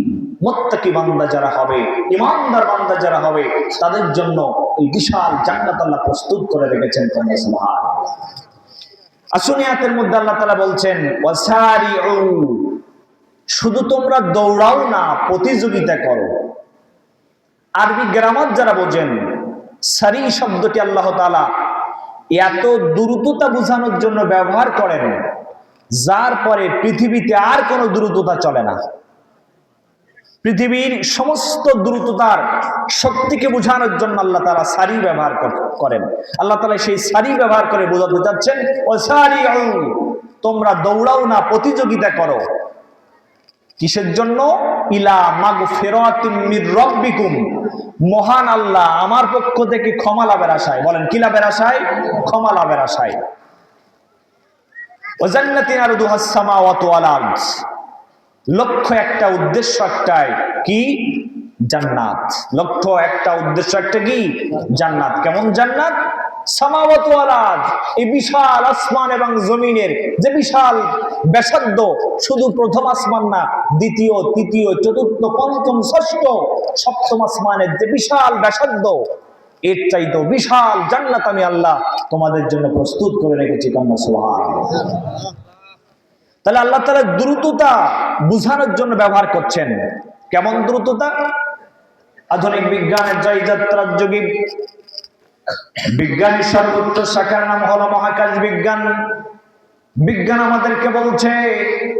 মুত্তাকি বান্দা যারা হবে, ঈমানদার বান্দা যারা হবে, তাদের জন্য এই বিশাল জান্নাত আল্লাহ প্রস্তুত করে রেখেছেন। কন্যা সুবহানাল্লাহ। আসুন, আয়াতের মধ্যে আল্লাহ তাআলা বলছেন, ওয়াসারিউ, শুধু তোমরা দৌড়াও না, প্রতিযোগিতা করো। আরবি গ্রামার যারা বোঝেন, সারি শব্দটি আল্লাহ তাআলা এত দ্রুততা বোঝানোর জন্য ব্যবহার করেন, যার পরে পৃথিবীতে আর কোনো দ্রুততা চলে না। পৃথিবীর সমস্ত দ্রুততার শক্তিকে বোঝানোর জন্য আল্লাহ তাআলা সারি ব্যবহার করেন। আল্লাহ তাআলা সেই সারি ব্যবহার করে বোঝাতে যাচ্ছেন, ওয়াসারিউ, তোমরা দৌড়াও না, প্রতিযোগিতা করো। কিসের জন্য? ইলা মাগফিরাতিম মির রাব্বিকুম, মহান আল্লাহ আমার পক্ষ থেকে ক্ষমা লাভের আশায়। বলেন, কি লাভের আশায়? ক্ষমা লাভের আশায়। ওয়া জান্নাতিন আরদুহাস সামাওয়াতু ওয়াল আরদ, লক্ষ্য একটা, উদ্দেশ্য একটাই, কি? জান্নাত। লক্ষ্য একটা, উদ্দেশ্য একটা, কি? জান্নাত। কেমন জান্নাত? সামাওয়াতু ওয়াল আরদ, এই বিশাল আসমান এবং জমিনের যে বিশাল ব্যাসার্ধ, শুধু প্রথম আসমান না, দ্বিতীয়, তৃতীয়, চতুর্থ, পঞ্চম, ষষ্ঠ, সপ্তম আসমানের যে বিশাল ব্যাসার্ধ, এর চাইতে বিশাল জান্নাত আমি আল্লাহ তোমাদের জন্য প্রস্তুত করে রেখেছি। কন্যা সুবহানাল্লাহ। তাহলে আল্লাহ তাআলা দ্রুততা বুঝানোর জন্য ব্যবহার করছেন। কেমন দ্রুততা? আধুনিক বিজ্ঞানের জয়যাত্রার যুগে বিজ্ঞানের সর্বোচ্চ শাখার নাম হলো মহাকাশ বিজ্ঞান। বিজ্ঞান আমাদেরকে বলছে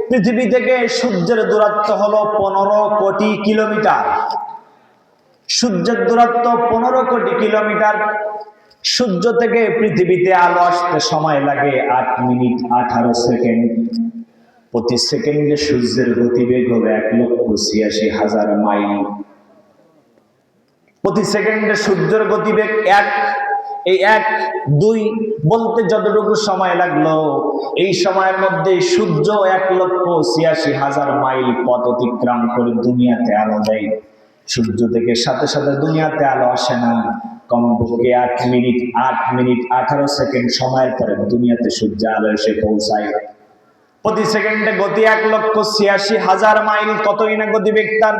পৃথিবী থেকে সূর্যের দূরত্ব হলো 15 কোটি কিলোমিটার। সূর্যের দূরত্ব 15 কোটি কিলোমিটার। সূর্য থেকে পৃথিবীতে আলো আসতে সময় লাগে 8 মিনিট 18 সেকেন্ড। প্রতি সেকেন্ডে সূর্যের গতিবেগ হলো 1,86,000 মাইল। প্রতি সেকেন্ডে সূর্যের গতিবেগ 1, এই 1, 2 বলতে যতটুকু সময় লাগলো, এই সময়ের মধ্যে সূর্য 1,86,000 মাইল পথ অতিক্রম করে দুনিয়াতে আলো দেয়। সূর্য থেকে সাথে সাথে দুনিয়াতে আলো আসে না, কমপক্ষে 8 মিনিট 18 সেকেন্ড সময়ের পরে দুনিয়াতে সূর্য আলো এসে পৌঁছায়। প্রতি সেকেন্ডে গতি 1,86,000 মাইল। কতই না গতিবেগ তার।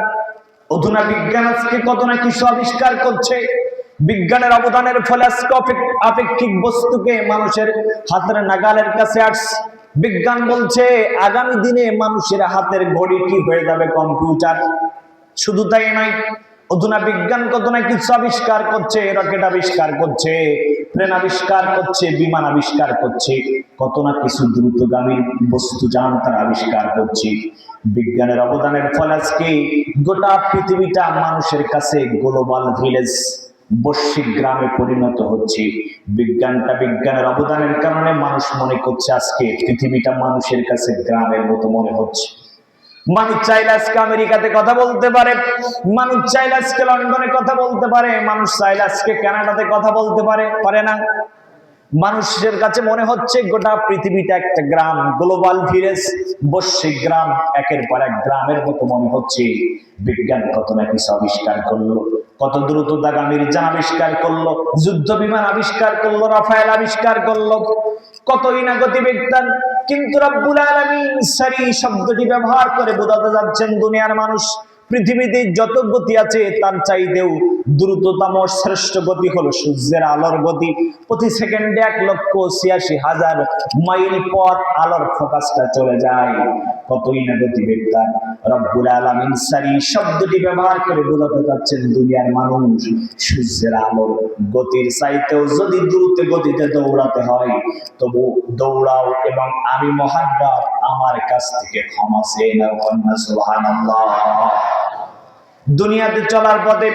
অধুনা বিজ্ঞান আজকে কত না কিছু আবিষ্কার করছে। বিজ্ঞানের অবদানের ফলে আপেক্ষিক বস্তুকে মানুষের হাতের নাগালের কাছে আসছে। বিজ্ঞান বলছে আগামী দিনে মানুষের হাতের ঘড়ি কি হয়ে যাবে? কম্পিউটার। শুধু তাই নয়, অধুনা বিজ্ঞান কত না কিছু আবিষ্কার করছে। রকেট আবিষ্কার করছে, প্লেন আবিষ্কার করছে, বিমান আবিষ্কার করছে, কত না কিছু দ্রুতগামী বস্তু যান তারা আবিষ্কার করছে। বিজ্ঞানের অবদানের ফলে আজকে গোটা পৃথিবীটা মানুষের কাছে গ্লোবাল ভিলেজ, বৈশ্বিক গ্রামে পরিণত হচ্ছে। বিজ্ঞানের অবদানের কারণে মানুষ মনে করছে আজকে পৃথিবীটা মানুষের কাছে গ্রামের মতো মনে হচ্ছে। মানুষ চাইলে আজকে আমেরিকাতে কথা বলতে পারে, মানুষ চাইলে আজকে লন্ডনে কথা বলতে পারে, মানুষ চাইলে আজকে কানাডাতে কথা বলতে পারে না। মানুষের কাছে মনে হচ্ছে গোটা পৃথিবীটা একটা গ্রাম, গ্লোবাল ভিলেজ, বৈশ্বিক গ্রাম, একের পর এক গ্রামের মতো মনে হচ্ছে। বিজ্ঞান কত না কিছু আবিষ্কার করলো, কত দ্রুতগামী যান আবিষ্কার করলো, যুদ্ধ বিমান আবিষ্কার করলো, রাফায়েল আবিষ্কার করলো, কতই না গতিবিজ্ঞান। কিন্তু রব্বুল আলামিন সারি শব্দটি ব্যবহার করে বোঝাতে যাচ্ছেন দুনিয়ার মানুষ, পৃথিবীতে যত গতি আছে তার চাইতেও দ্রুততম শ্রেষ্ঠ গতি হলো সূর্যের আলোর গতি। প্রতি সেকেন্ডে 1,86,000 মাইল পথ আলোর ফোকাসটা চলে যায়। কতই না গতিবেগ তার। রব্বুল আলামিন সারি শব্দটি ব্যবহার করে বোঝাতে চাচ্ছেন দুনিয়ার মানুষ, সূর্যের আলোর গতির চাইতেও যদি দ্রুত গতিতে দৌড়াতে হয় তবু দৌড়াও, এবং আমি মহান রব আমার কাছ থেকে ক্ষমা চেয়ে নাও। সুবহানাল্লাহ। দুনিয়াতে চলার পথে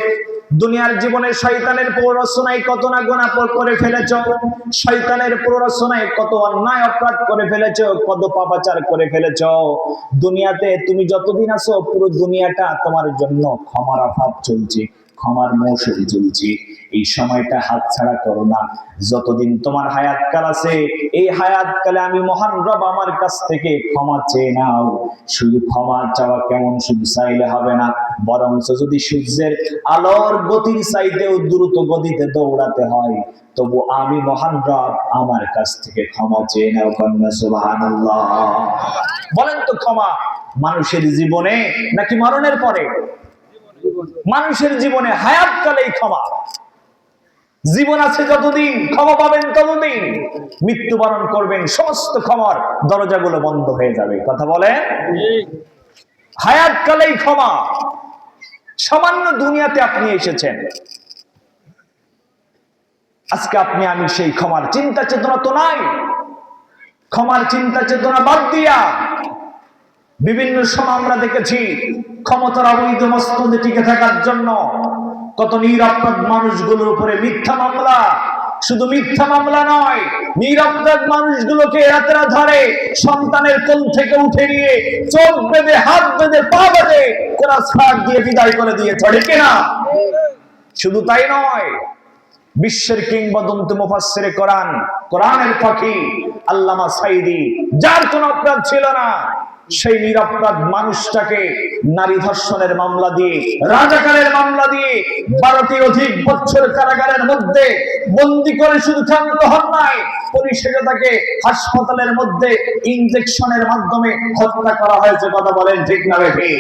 দুনিয়ার জীবনে শয়তানের প্ররোচনায় কত না গুনাহ করে ফেলেছ, শয়তানের প্ররোচনায় কত অন্যায় অপরাধ করে ফেলেছ, কত পাপাচার করে ফেলেছ। দুনিয়াতে তুমি যতদিন আছো পুরো দুনিয়াটা তোমার জন্য ক্ষমার অভাব চলছে, ক্ষমার মৌসুম চলছে। এই সময়টা হাতছাড়া করো না। যতদিন তোমার হায়াতকাল আছে এই হায়াতকালে আমি মহান রব আমার কাছ থেকে ক্ষমা চেয়ে নাও। শুধু ক্ষমা চাওয়া কেমন, শুধু চাইলে হবে না, বরঞ্চ যদি সূর্যের আলোর গতির চাইতেও দ্রুত গতিতে দৌড়াতে হয় তবু আমি মহান রব আমার কাছ থেকে ক্ষমা চেয়ে নাও। কন্যা সুবহানাল্লাহ। বলেন তো ক্ষমা মানুষের জীবনে নাকি মরণের পরে? মানুষের জীবনে হায়াতকালেই ক্ষমা। জীবন আছে যতদিন ক্ষমা পাবেন ততদিন, মৃত্যুবরণ করবেন সমস্ত ক্ষমার দরজাগুলো বন্ধ হয়ে যাবে। কথা বলেন? হায়াতকালেই ক্ষমা। সামান্য দুনিয়াতে আপনি এসেছেন, আজকে আপনি আমি সেই ক্ষমার চিন্তা চেতনা তো নাই। ক্ষমার চিন্তা চেতনা বাদ দিয়া বিভিন্ন সময় আমরা দেখেছি ক্ষমতার অবৈধ মস্তদে টিকে থাকার জন্য কত নিরপরাধ মানুষগুলোর উপরে মিথ্যা মামলা, শুধু মিথ্যা মামলা নয়, নিরপরাধ মানুষগুলোকে রাতের আধারে সন্তানের কোল থেকে উঠে নিয়ে চোখ বেঁধে, হাত বেঁধে, পা বেঁধে কোরা ছাড় দিয়ে বিদায় করে দিয়েছে, ঠিক না? শুধু তাই নয়, বিশ্বের কিংবদন্তি মুফাসসিরে কোরআন, কোরআনের পাখি আল্লামা সাঈদী, যার কোনো অপরাধ ছিল না, সেই নিরপরাধ মানুষটাকে নারী ধর্ষণের মামলা দিয়ে, রাজাকারের মামলা দিয়ে 12টি অধিক বছর কারাগারের মধ্যে বন্দী করে শুধু ক্ষান্ত হন নাই, পরিশেষে তাকে হাসপাতালের মধ্যে ইনজেকশনের মাধ্যমে হত্যা করা হয়েছে। কথা বলেন ঠিক না বেঠিক?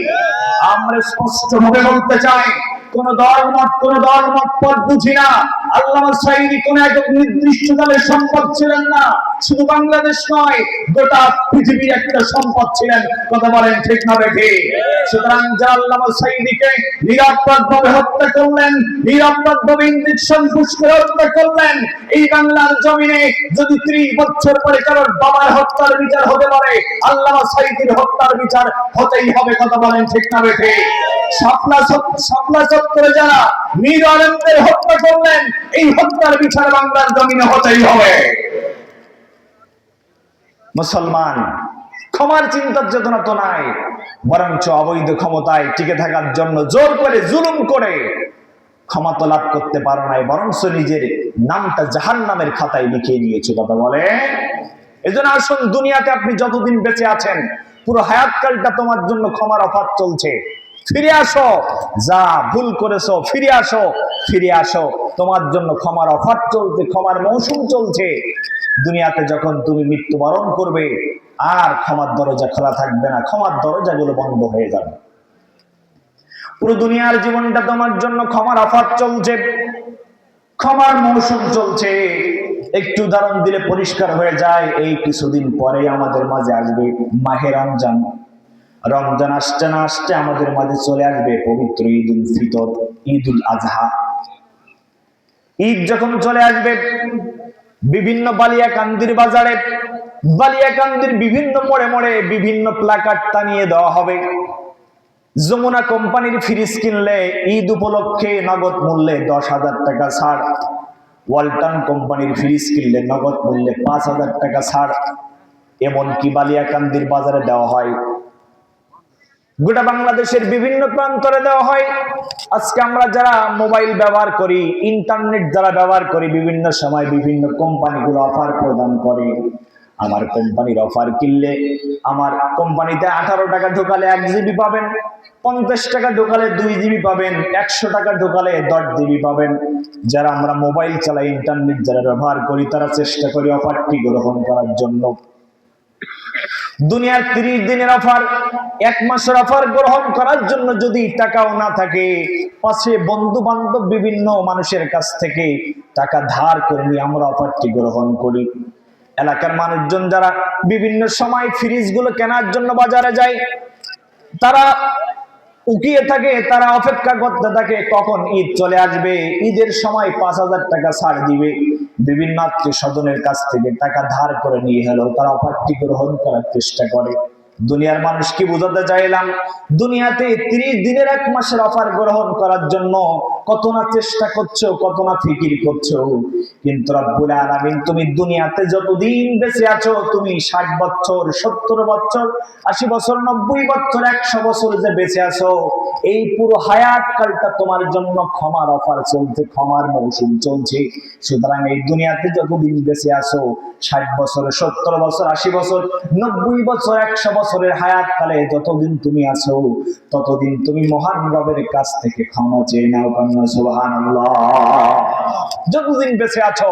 আমরা স্পষ্টভাবে বলতে চাই, কোন দলমত পথ বুঝি না। আল্লামা সাঈদী কোন এক নির্দিষ্ট দলের সম্পদ ছিলেন না, শুধু বাংলাদেশ নয় গোটা পৃথিবীর একটা সম্পদ ছিলেন। কথা বলেন ঠিক না বেঠিক? সুতরাং যারা আল্লামা সাঈদীকে নিরপরাধভাবে হত্যা করলেন, নিরপরাধভাবে ইনজেকশন পুশ করে হত্যা করলেন, এই বাংলার জমিনে যদি 30 বছর পরে কারোর বাবার হত্যার বিচার হতে পারে, আল্লামা সাঈদীর হত্যার বিচার হতেই হবে। কথা বলেন ঠিক না বেঠিক? শাপলা চত্বরে যারা মীর আলমদের হত্যা করলেন, এই হত্যার বিচার বাংলার জমিনে হতেই হবে। মুসলমান, ক্ষমার চিন্তার চেতনা তো নাই, বরঞ্চ অবৈধ ক্ষমতায় টিকে থাকার জন্য জোর করে জুলুম করে ক্ষমা তো লাভ করতে পারো নাই, বরঞ্চ নিজের নামটা জাহান্নামের খাতায় লিখিয়ে নিয়েছে। কথা বলে? এজন্য আসুন, দুনিয়াতে আপনি যতদিন বেঁচে আছেন পুরো হায়াতকালটা তোমার জন্য ক্ষমার অফার চলছে। ফিরে আসো, যা ভুল করেছো ফিরে আসো, ফিরে আসো, তোমার জন্য ক্ষমার অফার চলছে, ক্ষমার মৌসুম চলছে। দুনিয়াতে যখন তুমি মৃত্যুবরণ করবে আর ক্ষমার দরজা খোলা থাকবে না, ক্ষমার দরজাগুলো বন্ধ হয়ে যাবে। পুরো দুনিয়ার জীবনটা তোমার জন্য ক্ষমার অফার চলছে, ক্ষমার মৌসুম চলছে। একটু উদাহরণ দিলে পরিষ্কার হয়ে যায়। এই কিছুদিন পরে আমাদের মাঝে আসবে মাহে রমজান। রমজান আসতে না আসতে আমাদের মাঝে চলে আসবে পবিত্র ঈদ উল ফিতর, ঈদ উল আজহা। ঈদ যখন চলে আসবে, বিভিন্ন বালিয়াকান্দির বাজারে, বালিয়াকান্দির বিভিন্ন মোড়ে মোড়ে বিভিন্ন প্ল্যাকার্ড টানিয়ে দেওয়া হবে। যমুনা কোম্পানির ফ্রিজ কিনলে ঈদ উপলক্ষে নগদ মূল্যে 10,000 টাকা ছাড়, ওয়ালটন কোম্পানির ফ্রিজ কিনলে নগদ মূল্যে 5,000 টাকা ছাড়। এমনকি বালিয়াকান্দির বাজারে দেওয়া হয়, গোটা বাংলাদেশের বিভিন্ন প্রান্তরে দেওয়া হয়। আজকে আমরা যারা মোবাইল ব্যবহার করি, ইন্টারনেট যারা ব্যবহার করি, বিভিন্ন সময় বিভিন্ন কোম্পানিগুলো অফার প্রদান করে। আমার কোম্পানির অফার কিনলে, আমার কোম্পানিতে 18 টাকা ঢোকালে 1 জিবি পাবেন, 50 টাকা ঢোকালে 2 জিবি পাবেন, 100 টাকা ঢোকালে 10 জিবি পাবেন। যারা আমরা মোবাইল চালাই, ইন্টারনেট যারা ব্যবহার করি, তারা চেষ্টা করি অফারটি গ্রহণ করার জন্য। দুনিয়ার 30 দিনের অফার, 1 মাসের অফার গ্রহণ করার জন্য যদি টাকাও না থাকে, পাশে বন্ধু বান্ধব বিভিন্ন মানুষের কাছ থেকে টাকা ধার করে নিয়ে আমরা অফারটি গ্রহণ করি। এলাকার মানুষজন যারা বিভিন্ন সময় ফ্রিজগুলো কেনার জন্য বাজারে যায়, তারা উকিয়ে থাকে, তারা অপেক্ষা করতে থাকে কখন ঈদ চলে আসবে, ঈদের সময় 5000 টাকা ছাড় দিবে। বিভিন্ন আত্মীয় স্বজনের কাছ থেকে টাকা ধার করে নিয়ে হলো তারা অফারটি গ্রহণ করার চেষ্টা করে। দুনিয়ার মানুষ কি বোঝাতে চাইলাম, দুনিয়াতে 30 দিনের 1 মাসের অফার গ্রহণ করার জন্য কত না চেষ্টা করছো, কত না ফিকির করছো, কিন্তু রব্বুল আলামিন তুমি দুনিয়াতে যতদিন বেঁচে আছো, তুমি 60 বছর, 70 বছর, 80 বছর, 90 বছর, 100 বছর যে বেঁচে আছো, এই পুরো হায়াত কালটা তোমার জন্য ক্ষমার অফার চলছে, ক্ষমার মৌসুম চলছে। সুতরাং এই দুনিয়াতে যতদিন বেঁচে আছো, 60 বছর, 70 বছর, 80 বছর, 90 বছর, 100 বছরের হায়াত কালে যতদিন তুমি আছো, ততদিন তুমি মহান রবের কাছ থেকে ক্ষমা চেয়ে নাও। কান্না সুবহানাল্লাহ। যতদিন বেঁচে আছো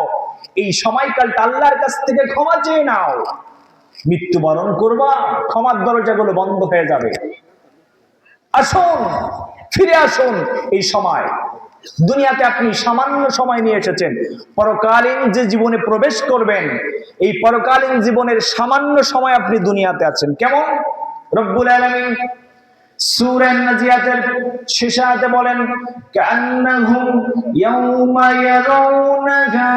এই সময়কালটা আল্লাহর কাছ থেকে ক্ষমা চেয়ে নাও। মৃত্যুবরণ করবা, ক্ষমার দরজাগুলো বন্ধ হয়ে যাবে। আসুন, ফিরে আসুন। এই সময় দুনিয়াতে আপনি সামান্য সময় নিয়ে এসেছেন, পরকালীন যে জীবনে প্রবেশ করবেন, এই পরকালীন জীবনের সামান্য সময় আপনি দুনিয়াতে আছেন। কেমন? রব্বুল আলামিন সূরা নাজিয়াতের শেষ আয়াতে বলেন, কান্নাহুম ইয়াউমা ইয়ারাউনাহা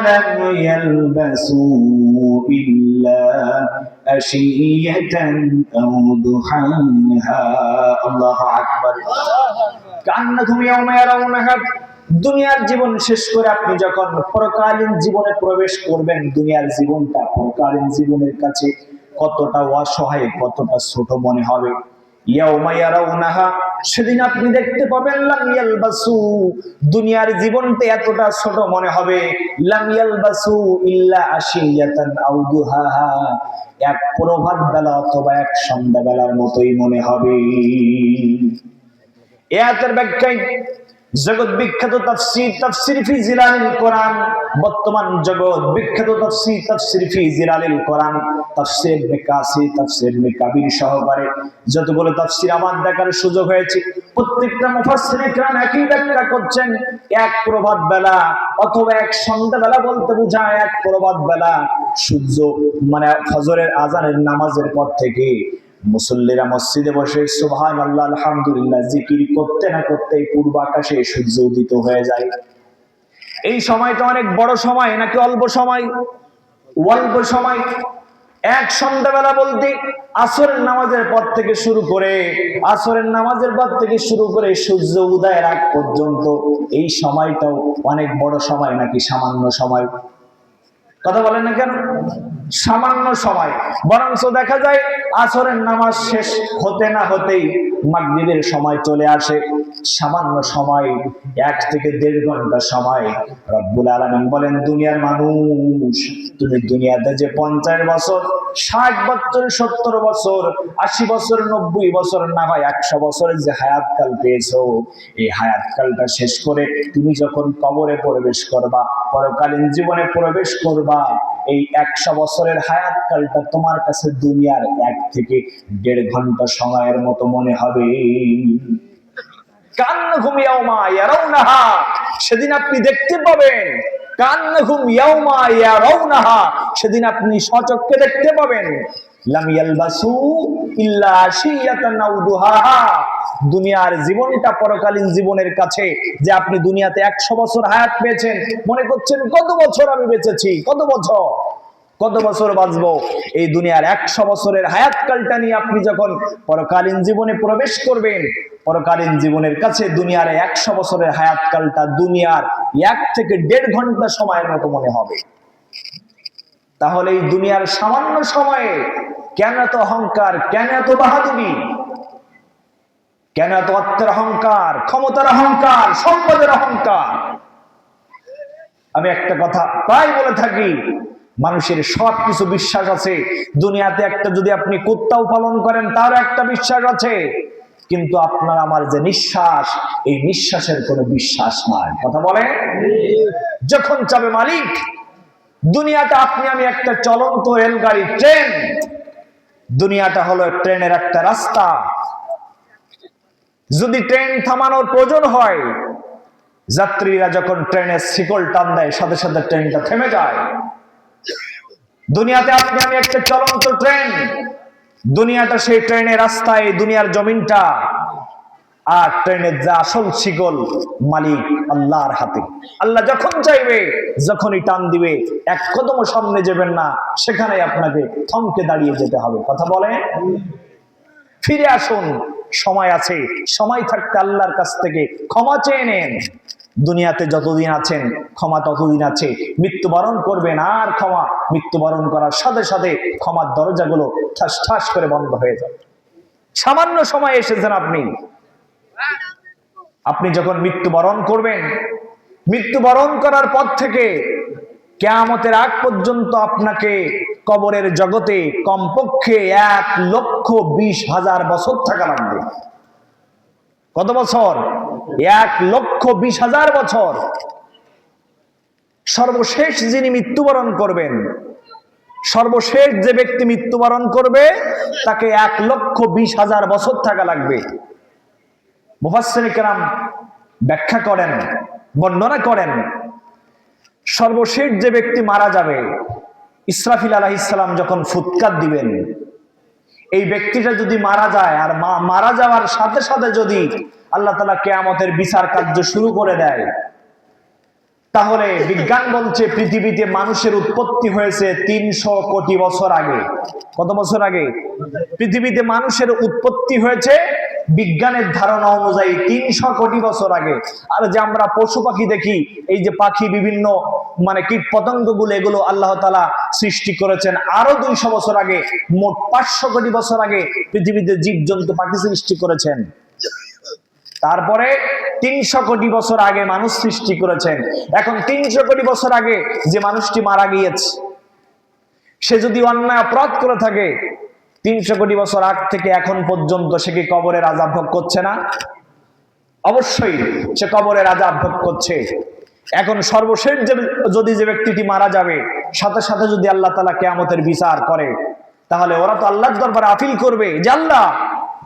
লাম ইয়ালবাসু ইল্লা আশিয়াতান আও দুহানহা। আল্লাহু আকবার। কান্নাহুম ইয়াউমা ইয়ারাউনাহা, দুনিয়ার জীবন শেষ করে আপনি যখন পরকালীন জীবনে প্রবেশ করবেন, দুনিয়ার জীবনটা পরকালীন জীবনের কাছে কতটা অসহায়, কতটা ছোট মনে হবে। ইয়াউমা ইয়ারাউনাহা, সেদিন আপনি দেখতে পাবেন লাম ইয়ালবাসু, দুনিয়ার জীবনটা এতটা ছোট মনে হবে। লাম ইয়ালবাসু ইল্লা আশিয়াতান আও দুহাহা, এক প্রভাত বেলা অথবা এক সন্ধ্যা বেলার মতোই মনে হবে। এই আয়াতের ব্যাখ্যায় জগৎ বিখ্যাত তাফসীর ফি জিলালিল কোরআন, বর্তমান জগৎ বিখ্যাত তাফসীর ফি জিলালিল কোরআন, তাফসীর ইবনে কাসির, তাফসীর ইবনে কাবির সহকারে যতগুলো তাফসীর আমার দেখার সুযোগ হয়েছে, প্রত্যেকটা মুফাসসিরে কেরাম একই ব্যাখ্যা করছেন। এক প্রভাত বেলা অথবা এক সন্ধ্যা বেলা বলতে বোঝায় এক প্রভাত বেলা, সূর্য মানে ফজরের আযানের নামাজের পর থেকে মুসল্লিরা মসজিদে বসে সুবহানাল্লাহ আলহামদুলিল্লাহ জিকির করতে না করতে পূর্ব আকাশে সূর্য উদিত হয়ে যায়। এই সময়টা অনেক বড় সময় নাকি অল্প সময়? অল্প সময়। এক সন্ধ্যাবেলা বলতে আসরের নামাজের পর থেকে শুরু করে সূর্য উদয়ের আগ পর্যন্ত এই সময়টাও অনেক বড় সময় নাকি সামান্য সময়? কথা বলেন না কেন? সামান্য সময়। বরঞ্চ দেখা যায় আসরের নামাজ শেষ হতে না হতেই মাগরিবের সময় চলে আসে। সামান্য সময়, 1 থেকে 1.5 ঘন্টা সময়। রব্বুল আলামিন বলেন, দুনিয়ার মানুষ, তুমি দুনিয়াতে যে 50 বছর, 60 বছর, 70 বছর, 80 বছর, 90 বছর, না হয় 100 বছরের যে হায়াতকাল পেয়েছো, এই হায়াতকালটা শেষ করে তুমি যখন কবরে প্রবেশ করবা, পরকালীন জীবনে প্রবেশ করবা, এই 100 বছরের হায়াতকালটা তোমার কাছে দুনিয়ার 1 থেকে 1.5 ঘন্টা সময়ের মতো মনে হবে। কান্নাহুম ইয়াউমা ইয়ারাউনাহা, সেদিন আপনি দেখতে পাবেন। কান্নাহুম ইয়াউমা ইয়ারাউনাহা, সেদিন আপনি স্বচক্ষে দেখতে পাবেন। লাম ইয়ালবাসু ইল্লা আশিয়াতান আও দুহাহা, দুনিয়ার জীবনটা পরকালীন জীবনের কাছে যে আপনি দুনিয়াতে 100 বছর হায়াত পেয়েছেন, মনে করছেন কত বছর আমি বেঁচেছি, কত বছর বাঁচবো। এই দুনিয়ার 100 বছরের হায়াতকালটা নিয়ে আপনি যখন পরকালীন জীবনে প্রবেশ করবেন, পরকালীন জীবনের কাছে দুনিয়ার 100 বছরের হায়াতকালটা দুনিয়ার 1 থেকে 1.5 ঘন্টা সময়ের মতো মনে হবে। তাহলে এই দুনিয়ার সামান্য সময়ে কেন এত অহংকার, কেন এত বাহাদুরি, কেন এত অর্থের অহংকার, ক্ষমতার অহংকার, সম্পদের অহংকার? আমি একটা কথা প্রায় বলে থাকি, মানুষের সব কিছু বিশ্বাস আছে। দুনিয়াতে একটা যদি আপনি কুত্তাও পালন করেন তার একটা বিশ্বাস আছে, কিন্তু আপনার আমার যে নিঃশ্বাস, এই নিঃশ্বাসের কোনো বিশ্বাস নাই। কথা বলে? যখন চাবে মালিক, দুনিয়াতে আপনি আমি একটা চলন্ত রেলগাড়ি, ট্রেন, দুনিয়াটা হলো ট্রেনের একটা রাস্তা। যদি ট্রেন থামানোর প্রয়োজন হয়, যাত্রীরা যখন ট্রেনের শিকল টান দেয় সাথে সাথে ট্রেনটা থেমে যায়। দুনিয়াতে আপনি আমি একটা চলন্ত ট্রেন। দুনিয়াটা সেই ট্রেনের রাস্তায়, দুনিয়ার জমিনটা। আর ট্রেনের যে আসল শিকল মালিক আল্লাহর হাতে। আল্লাহ যখন চাইবে, যখনই টান দিবে, এক কদম সামনে যাবেন না, সেখানে আপনাকে থমকে দাঁড়িয়ে যেতে হবে। কথা বলেন? ফিরে আসুন, সময় আছে। সময় থাকতে আল্লাহর কাছ থেকে ক্ষমা চেয়ে নেন। দুনিয়াতে যতদিন আছেন ক্ষমা ততদিন আছে। মৃত্যুবরণ করবেন আর ক্ষমা, মৃত্যুবরণ করার সাথে সাথে ক্ষমার দরজাগুলো ঠাস ঠাস করে বন্ধ হয়ে যাবে। সামান্য সময় এসেছেন আপনি যখন মৃত্যুবরণ করবেন, মৃত্যুবরণ করার পর থেকে কিয়ামতের আগ পর্যন্ত আপনাকে কবরের জগতে কমপক্ষে 1,20,000 বছর থাকা লাগবে। কত বছর? 1,20,000 বছর। সর্বশেষ যিনি মৃত্যুবরণ করবেন, সর্বশেষ যে ব্যক্তি মৃত্যুবরণ করবে, তাকে 1,20,000 বছর থাকা লাগবে। মুফাসসির কেরাম ব্যাখ্যা করেন, বর্ণনা করেন, সর্বশেষ যে ব্যক্তি মারা যাবে, ইসরাফিল আলাইহিস সালাম যখন ফুৎকার দিবেন, এই ব্যক্তিটা যদি মারা যায় আর মারা যাওয়ার সাথে সাথে যদি আল্লাহ তাআলা কিয়ামতের বিচার কার্য শুরু করে দেয়, তাহলে বিজ্ঞান বলছে পৃথিবীতে মানুষের উৎপত্তি হয়েছে 300 কোটি বছর আগে। কত বছর আগে? পৃথিবীতে মানুষের উৎপত্তি হয়েছে বিজ্ঞানের ধারণা অনুযায়ী 300 কোটি বছর আগে। আর যে আমরা পশু পাখি দেখি, এই যে পাখি, বিভিন্ন কীট পতঙ্গগুলো, এগুলো আল্লাহ তাআলা সৃষ্টি করেছেন আরো 200 বছর আগে। মোট 500 কোটি বছর আগে পৃথিবীতে জীবজন্তু, পাখি সৃষ্টি করেছেন। তারপরে 300 কোটি বছর আগে মানুষ সৃষ্টি করেছেন। এখন 300 কোটি বছর আগে যে মানুষটি মারা গিয়েছে, সে যদি অন্যায় অপরাধ করে থাকে, 300 কোটি বছর আগ থেকে এখন পর্যন্ত সে কি কবরের আযাব ভোগ করছে না? অবশ্যই সে কবরের আযাব ভোগ করছে। এখন সর্বশেষ যদি যে ব্যক্তিটি মারা যাবে, সাথে সাথে যদি আল্লাহ তাআলা কিয়ামতের বিচার করে, তাহলে ওরা তো আল্লাহর দরবারে আপিল করবে যে আল্লাহ,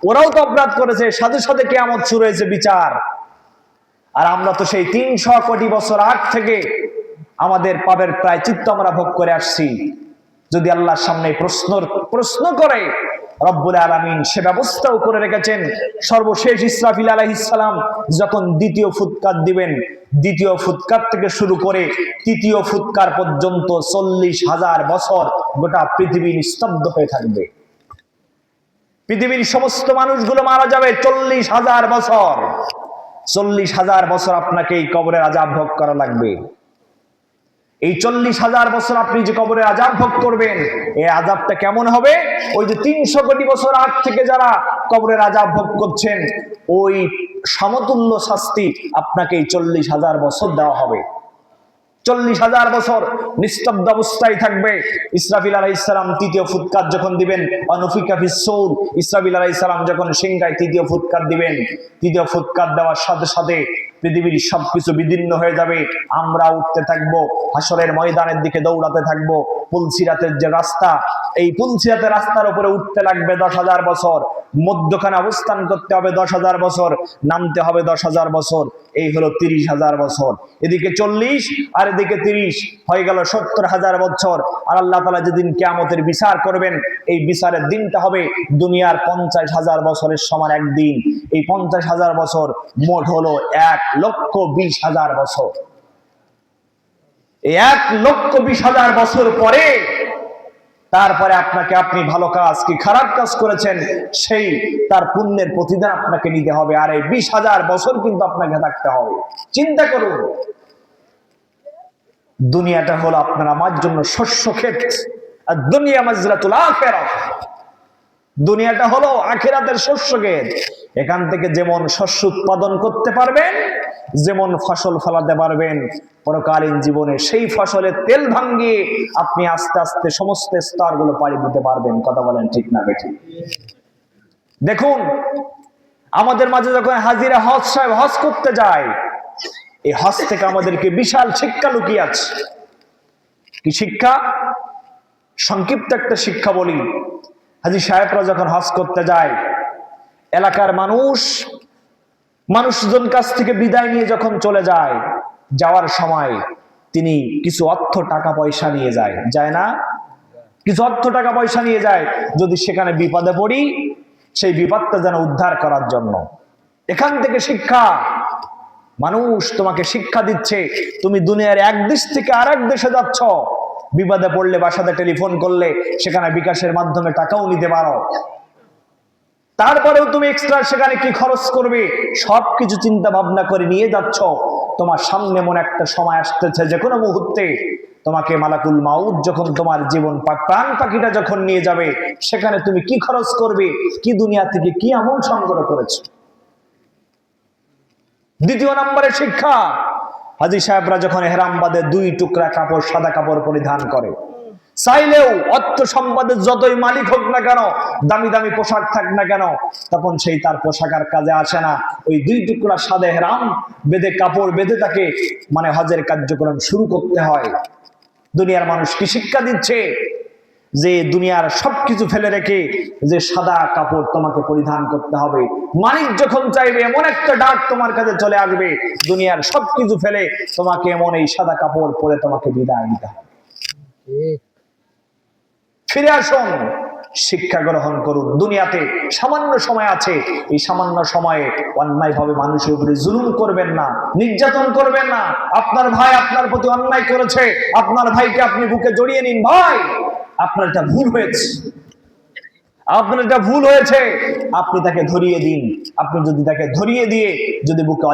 ওরাও তো অপরাধ করেছে, সাথে সাথে কিয়ামত শুরু হয়েছে, বিচার। আর আমরা তো সেই 300 কোটি বছর আগ থেকে আমাদের পাপের প্রায়শ্চিত্ত আমরা ভোগ করে আসছি। যদি আল্লাহর সামনে প্রশ্ন করে, রব্বুল আলামিন সে ব্যবস্থাও করে রেখেছেন। সর্বশেষ ইসরাফিল আলাইহিস সালাম যখন দ্বিতীয় ফুৎকার দিবেন, দ্বিতীয় ফুৎকার থেকে শুরু করে তৃতীয় ফুৎকার পর্যন্ত 40,000 বছর গোটা পৃথিবী নিস্তব্ধ হয়ে থাকবে। পৃথিবীর সমস্ত মানুষগুলো মারা যাবে 40,000 বছর। 40,000 বছর আপনাকে এই কবরের আযাব ভোগ করা লাগবে। এই 40,000 বছর আপনি যে কবরের আযাব ভোগ করবেন, এই আযাবটা কেমন হবে? ওই যে 300 কোটি বছর আগ থেকে যারা কবরের আযাব ভোগ করছেন, ওই সমতুল্য শাস্তি আপনাকে এই 40,000 বছর দেওয়া হবে। 40,000 বছর নিস্তব্ধ অবস্থায় থাকবে। ইসরাফিল আলাইহিস সালাম তৃতীয় ফুৎকার যখন দিবেন, অনুফিকা ফিস সূর, ইসরাফিল আলাইহিস সালাম যখন সিংহায় তৃতীয় ফুৎকার দিবেন, তৃতীয় ফুৎকার দেওয়ার সাথে সাথে পৃথিবীর সবকিছু বিদীর্ণ হয়ে যাবে। আমরা উঠতে থাকবো, হাসরের ময়দানের দিকে দৌড়াতে থাকবো। পুলসিরাতের যে রাস্তা, এই পুলসিরাতের রাস্তার উপরে উঠতে লাগবে 10,000 বছর, মধ্যখানে অবস্থান করতে হবে 10,000 বছর, নামতে হবে 10,000 বছর। এই হলো 30,000 বছর। এদিকে 40 আর এদিকে 30, হয়ে গেল 70,000 বছর। আর আল্লাহ তাআলা যেদিন কিয়ামতের বিচার করবেন, এই বিচারের দিনটা হবে দুনিয়ার 50,000 বছরের সমান একদিন। এই 50,000 বছর মোট হলো 1,20,000 বছর। 1,20,000 বছর পরে তারপরে আপনি ভালো কাজ কি খারাপ কাজ করেছেন, সেই তার পুণ্যের প্রতিদান আপনাকে নিতে হবে। আর এই 20,000 বছর কিন্তু আপনাকে থাকতে হবে। চিন্তা করুন, দুনিয়াটা হলো আপনার আমার জন্য শস্য ক্ষেত, আর দুনিয়া মাজরাতুল আখিরাহ। দুনিয়াটা হলো আখিরাতের শস্য ক্ষেত। এখান থেকে যেমন শস্য উৎপাদন করতে পারবেন, যেমন ফসল ফলাতে পারবেন, পরকালীন জীবনে সেই ফসলের তেল ভাঙিয়ে আপনি আস্তে আস্তে সমস্ত স্তরগুলো পাড়ি দিতে পারবেন। কথা বলেন ঠিক না বেঠিক? দেখুন, আমাদের মাঝে যখন হাজিরা হজ সাহেব হজ করতে যায়, এই হজ থেকে আমাদেরকে বিশাল শিক্ষা লুকিয়ে আছে। কি শিক্ষা? সংক্ষিপ্ত একটা শিক্ষা বলি। হাজী সাহেবরা যখন হজ করতে যায়, এলাকার মানুষজন কাছ থেকে বিদায় নিয়ে যখন চলে যায়, যাওয়ার সময় তিনি কিছু অর্থ টাকা পয়সা নিয়ে যায় না? কিছু অর্থ টাকা পয়সা নিয়ে যায়, যদি সেখানে বিপদে পড়ি সেই বিপদটা যেন উদ্ধার করার জন্য। এখান থেকে শিক্ষা, মানুষ তোমাকে শিক্ষা দিচ্ছে, তুমি দুনিয়ার এক দেশ থেকে আরেক দেশে যাচ্ছ, বিপদে পড়লে বাসাতে টেলিফোন করলে সেখানে বিকাশের মাধ্যমে টাকাও নিতে পারো। তারপরেও তুমি এক্সট্রা সেখানে কি খরচ করবে সবকিছু চিন্তা ভাবনা করে নিয়ে যাচ্ছ। তোমার সামনে মনে একটা সময় আসতেছে, যে কোনো মুহূর্তে তোমাকে মালাকুল মাউত যখন তোমার জীবন প্রাণ পাখিটা যখন নিয়ে যাবে, সেখানে তুমি কি খরচ করবে, কি দুনিয়া থেকে কি আমল সংগ্রহ করেছো। দ্বিতীয় নম্বরে শিক্ষা, হাজী সাহেবরা যখন এহরাম বাঁধে 2 টুকরা কাপড়, সাদা কাপড় পরিধান করে, চাইলেও অর্থ সম্পদের যতই মালিক হোক না কেন, দামি দামি পোশাক থাক না কেন, তখন সেই তার পোশাকের কাজে আসে না। ওই 2 টুকরা সাদা এহরাম বেঁধে, কাপড় বেঁধে তাকে হজের কার্যক্রম শুরু করতে হয়। দুনিয়ার মানুষ কি শিক্ষা দিচ্ছে, যে দুনিয়ার সবকিছু ফেলে রেখে যে সাদা কাপড় তোমাকে পরিধান করতে হবে। মালিক যখন চাইবে এমন একটা ডাক তোমার কাছে চলে আসবে, দুনিয়ার সবকিছু ফেলে তোমাকে এমন এই সাদা কাপড় পরে তোমাকে বিদায় নিতে হবে। ফিরে আসুন, শিক্ষা গ্রহণ করুন। দুনিয়াতে সামান্য সময় আছে, এই সামান্য সময়ে অন্যায় ভাবে মানুষের উপরে জুলুম করবেন না, নির্যাতন করবেন না। আপনার ভাই আপনার প্রতি অন্যায় করেছে, আপনার ভাইকে আপনি বুকে জড়িয়ে নিন, ভাই আপনার এটা ভুল হয়েছে, আপনার এটা ভুল হয়েছে, আপনি তাকে ধরিয়ে দিন। আপনি যদি তাকে ধরিয়ে দিয়ে যদি বুকে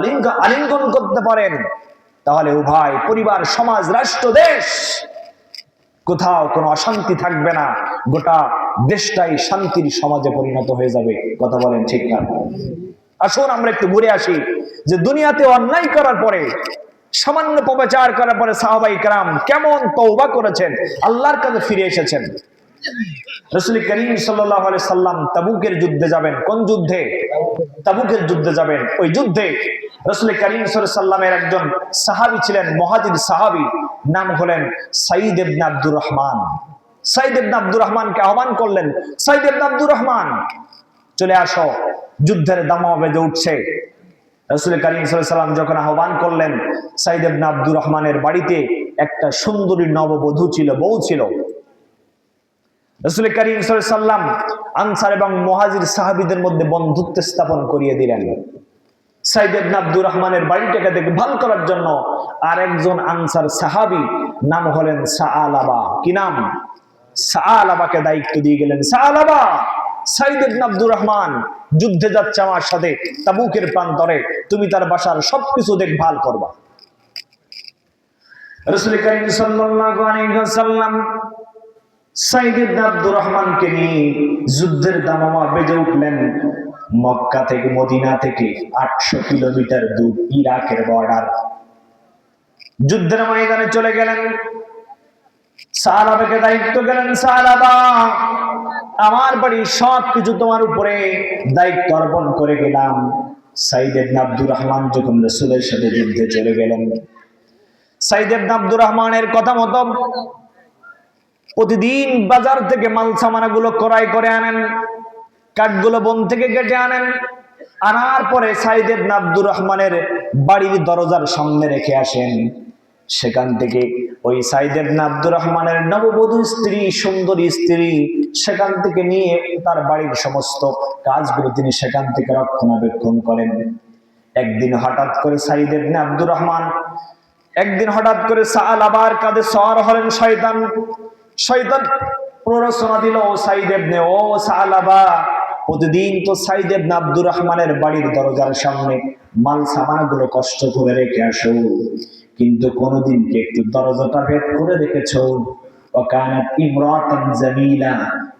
আলিঙ্গন করতে পারেন, তাহলে ও ভাই, পরিবার, সমাজ, রাষ্ট্র, দেশ, কোথাও কোনো অশান্তি থাকবে না, গোটা দেশটাই শান্তির সমাজে পরিণত হয়ে যাবে। কথা বলেন ঠিক না? আসুন আমরা একটু ঘুরে আসি, যে দুনিয়াতে অন্যায় করার পরে, সামান্য পবিচার করার পরে সাহাবায়ে কেরাম কেমন তওবা করেছেন, আল্লাহর কাছে ফিরে এসেছেন। রাসূল করিম সাল্লাল্লাহু আলাইহি সাল্লাম তাবুকের যুদ্ধে যাবেন। কোন যুদ্ধে? তাবুকের যুদ্ধে যাবেন। ওই যুদ্ধে রাসূল করিম সাল্লাল্লাহু আলাইহি সাল্লামের একজন সাহাবী ছিলেন, মুহাজির সাহাবী, নাম হলেন সাঈদ ইবনে আব্দুর রহমান। সাঈদ ইবনে আব্দুর রহমানকে আহ্বান করলেন, সাঈদ ইবনে আব্দুর রহমান চলে আসো, যুদ্ধের দামামা বেজে উঠছে। রাসূল করিম সাল্লাল্লাহু আলাইহি সাল্লাম যখন আহ্বান করলেন, সাঈদ ইবনে আব্দুর রহমানের বাড়িতে একটা সুন্দরী নববধূ ছিল, বউ ছিল। রাসূল করিম সাল্লাল্লাহু আলাইহি সাল্লাম আনসার এবং মুহাজির সাহাবীদের মধ্যে বন্ধুত্ব স্থাপন করিয়ে দিলেন। সাঈদ ইবনে আব্দুর রহমানের বাড়িটাকে দেখভাল করার জন্য আরেকজন আনসার সাহাবী, নাম হলেন সাআলাবা। কি নাম? সাআলাবাকে দায়িত্ব দিয়ে গেলেন, সাআলাবা, সাঈদ ইবনে আব্দুর রহমান যুদ্ধে যাচ্ছে আমার সাথে তাবুকের প্রান্তরে, তুমি তার বাসার সবকিছু দেখভাল করবা। রাসূল করিম সাল্লাল্লাহু আলাইহি ওয়াসাল্লাম সাঈদ ইবনে আব্দুর রহমানকে নিয়ে যুদ্ধের দামামা বেজে উঠলেন। মক্কা থেকে, মদিনা থেকে 800 কিলোমিটার দূর, ইরাকের বর্ডার। যুদ্ধের ময়দানে চলে গেলেন, সাহাবাকে দায়িত্ব গেলেন, সাহাবা আমার বাড়ি সবকিছু তোমার উপরে দায়িত্ব অর্পণ করে গেলাম। সাঈদ ইবনে আব্দুর রহমান যখন রাসূলের সাথে যুদ্ধে চলে গেলেন, সাঈদ ইবনে আব্দুর রহমানের কথা মতো প্রতিদিন বাজার থেকে মাল সামানাগুলো ক্রয় করে আনেন, কাঠগুলো বন থেকে কেটে আনেন, আনার পরে সাঈদ ইবনে আব্দুর রহমানের বাড়ির দরজার সামনে রেখে আসেন। সেখান থেকে ওই সাঈদ ইবনে আব্দুর রহমানের নববধূ স্ত্রী, সুন্দরী স্ত্রী, সেখান থেকে নিয়ে তার বাড়ির সমস্ত কাজগুলো তিনি সেখান থেকে রক্ষণাবেক্ষণ করেন। একদিন হঠাৎ করে সাঈদ ইবনে আব্দুর রহমান, একদিন হঠাৎ করে সাআলাবার কাঁধে সওয়ার হলেন শয়তান। শয়তান প্ররোচনা দিল, ও সাঈদ ইবনে, ও সাআলাবা, প্রতিদিন তো সাঈদ ইবনে আব্দুর রহমানের বাড়ির দরজার সামনে মাল সামানাগুলো কষ্ট করে রেখে আসো, কিন্তু কোনদিন কি একটু দরজাটা ভেদ করে রেখেছো? ওয়াকানাত ইমরাতান জামিলা,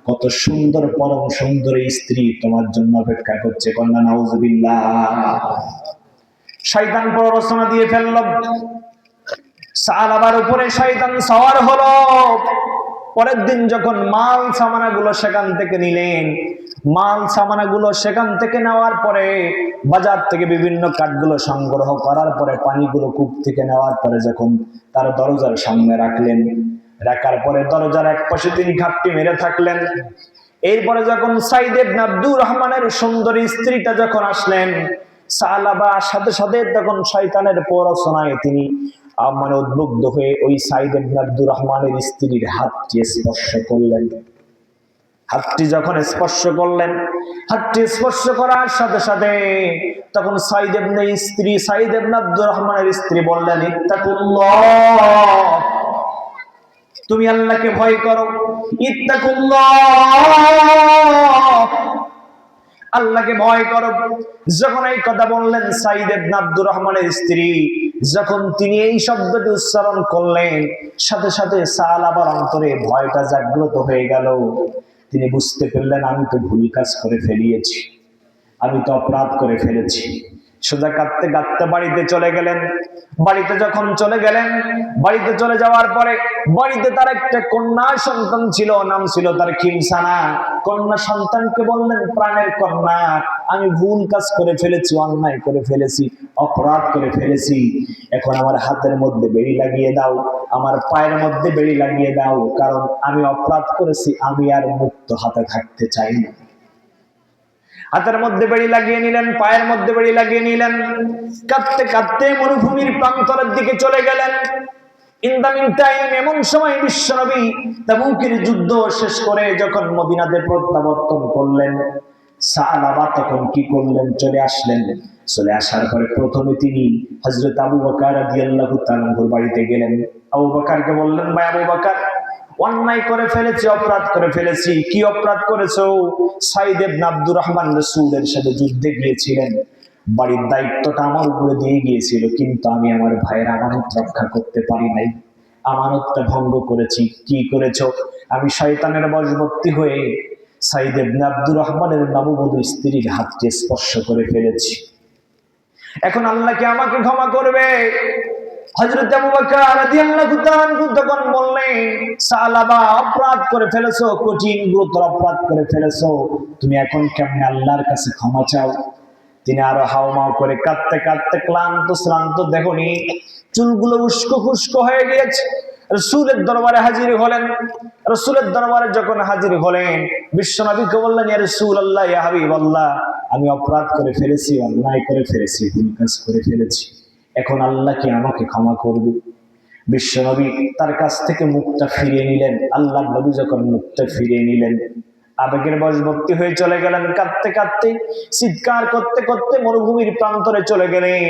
কত সুন্দর, পরম সুন্দর স্ত্রী তোমার জন্য অপেক্ষা করছে। কন্যা নাউজুবিল্লাহ। শয়তান প্ররোচনা দিয়ে ফেলল, সাআলাবার উপরে শয়তান সওয়ার হলো। পরের দিন যখন মাল সামানাগুলো সেখান থেকে নিলেন, মাল সামানাগুলো সেখান থেকে নেওয়ার পরে, বাজার থেকে বিভিন্ন কাঠগুলো সংগ্রহ করার পরে, পানিগুলো কূপ থেকে নেওয়ার পরে যখন তার দরজার সামনে রাখলেন, রাখার পরে দরজার এক পাশে তিনি ঘাপটি মেরে থাকলেন। এরপরে যখন সাইদ ইবনে আব্দুর রহমানের সুন্দরী স্ত্রীটা যখন আসলেন, সালাবা সাথে সাথে তখন শয়তানের প্ররোচনায় তিনি মানে উদ্বুদ্ধ হয়ে ওই সাইদ ইবনে আব্দুর রহমানের স্ত্রীর হাতটি স্পর্শ করলেন। হাতটি যখন স্পর্শ করলেন, হাতটি স্পর্শ করার সাথে সাথে তখন সাইদ ইবনে আব্দুর রহমানের স্ত্রী বললেন, ইত্তাকুল্লাহ, তুমি আল্লাহকে ভয় করো, ইত্তাকুল্লাহ, আল্লাহকে ভয় করো। যখন এই কথা বললেন সাইদ ইবনে আব্দুর রহমানের স্ত্রী, যখন তিনি এই শব্দটি উচ্চারণ করলেন, সাথে সাথে সালাবার অন্তরে ভয়টা জাগ্রত হয়ে গেল। তিনি বুঝতে পারলেন, আমি তো ভুল কাজ করে ফেলিয়েছি, আমি তো অপরাধ করে ফেলেছি। সোজা কাঁদতে কাঁদতে বাড়িতে চলে গেলেন। বাড়িতে যখন চলে গেলেন, বাড়িতে চলে যাওয়ার পরে বাড়িতে তার একটা কন্যা সন্তান ছিল, নাম ছিল তার খিমসানা। কন্যা সন্তানকে বললেন, প্রাণের কন্যা, আমি ভুল কাজ করে ফেলেছি, অন্যায় করে ফেলেছি, অপরাধ করে ফেলেছি। এখন আমার হাতের মধ্যে বেড়ি লাগিয়ে দাও, আমার পায়ের মধ্যে বেড়ি লাগিয়ে দাও, কারণ আমি অপরাধ করেছি, আমি আর মুক্ত হাতে থাকতে চাই না। হাতের মধ্যে বেড়ি লাগিয়ে নিলেন, পায়ের মধ্যে বেড়ি লাগিয়ে নিলেন, কাঁদতে কাঁদতে মরুভূমির প্রান্তরের দিকে চলে গেলেন। ইন দা মিন টাইম এমন সময় বিশ্বনবী তাবুকের যুদ্ধ শেষ করে যখন মদিনাতে প্রত্যাবর্তন করলেন, সাহাবা তখন কি করলেন, চলে আসলেন। চলে আসার পরে প্রথমে তিনি হযরত আবু বকর রাদিয়াল্লাহু তাআলার বাড়িতে গেলেন। আবু বকরকে বললেন, ভাই আবু বকর, অন্যায় করে ফেলেছি, অপরাধ করে ফেলেছি। কি অপরাধ করেছো? সাইদ ইবনে আব্দুর রহমান রাসূলের সাথে যুদ্ধে গিয়েছিলেন, বাড়ির দায়িত্বটা আমার উপরে দিয়ে গিয়েছিল, কিন্তু আমি আমার ভাইয়ের আমানত রক্ষা করতে পারি নাই, আমানতটা ভঙ্গ করেছি। কি করেছো? আমি শয়তানের বশবর্তী হয়ে সাইদ ইবনে আব্দুর রহমানের নববধূ স্ত্রীর হাতকে স্পর্শ করে ফেলেছি। এখন আল্লাহ কি আমাকে ক্ষমা করবে? হযরত আবু বকর রাদিয়াল্লাহু তাআলা তখন বললেন, সালাবা, অপরাধ করে ফেলেছো, কঠিন গুরুতর অপরাধ করে ফেলেছো, তুমি এখন কেমনে আল্লাহর কাছে ক্ষমা চাও? তিনি আরো হাওমাও করে কাঁদতে কাঁদতে ক্লান্ত শ্রান্ত, দেখুনি চুলগুলো উস্কো খুস্কো হয়ে গিয়েছে। রাসূলের দরবারে হাজির হলেন। রাসূলের দরবারে যখন হাজির হলেন, বিশ্বনবীকে বললেন, ইয়া রাসূলুল্লাহ, ইয়া হাবিবাল্লাহ, আমি অপরাধ করে ফেলেছি, অন্যায় করে ফেলেছি, ভুল কাজ করে ফেলেছি, এখন আল্লাহ কি আমাকে ক্ষমা করবে? বিশ্বনবী তার কাছ থেকে মুখটা ফিরিয়ে নিলেন। আল্লাহর নবী যখন মুখটা ফিরিয়ে নিলেন, আবেগের বশবর্তী হয়ে চলে গেলেন, কাঁদতে কাঁদতে চিৎকার করতে করতে মরুভূমির প্রান্তরে চলে গেলেন।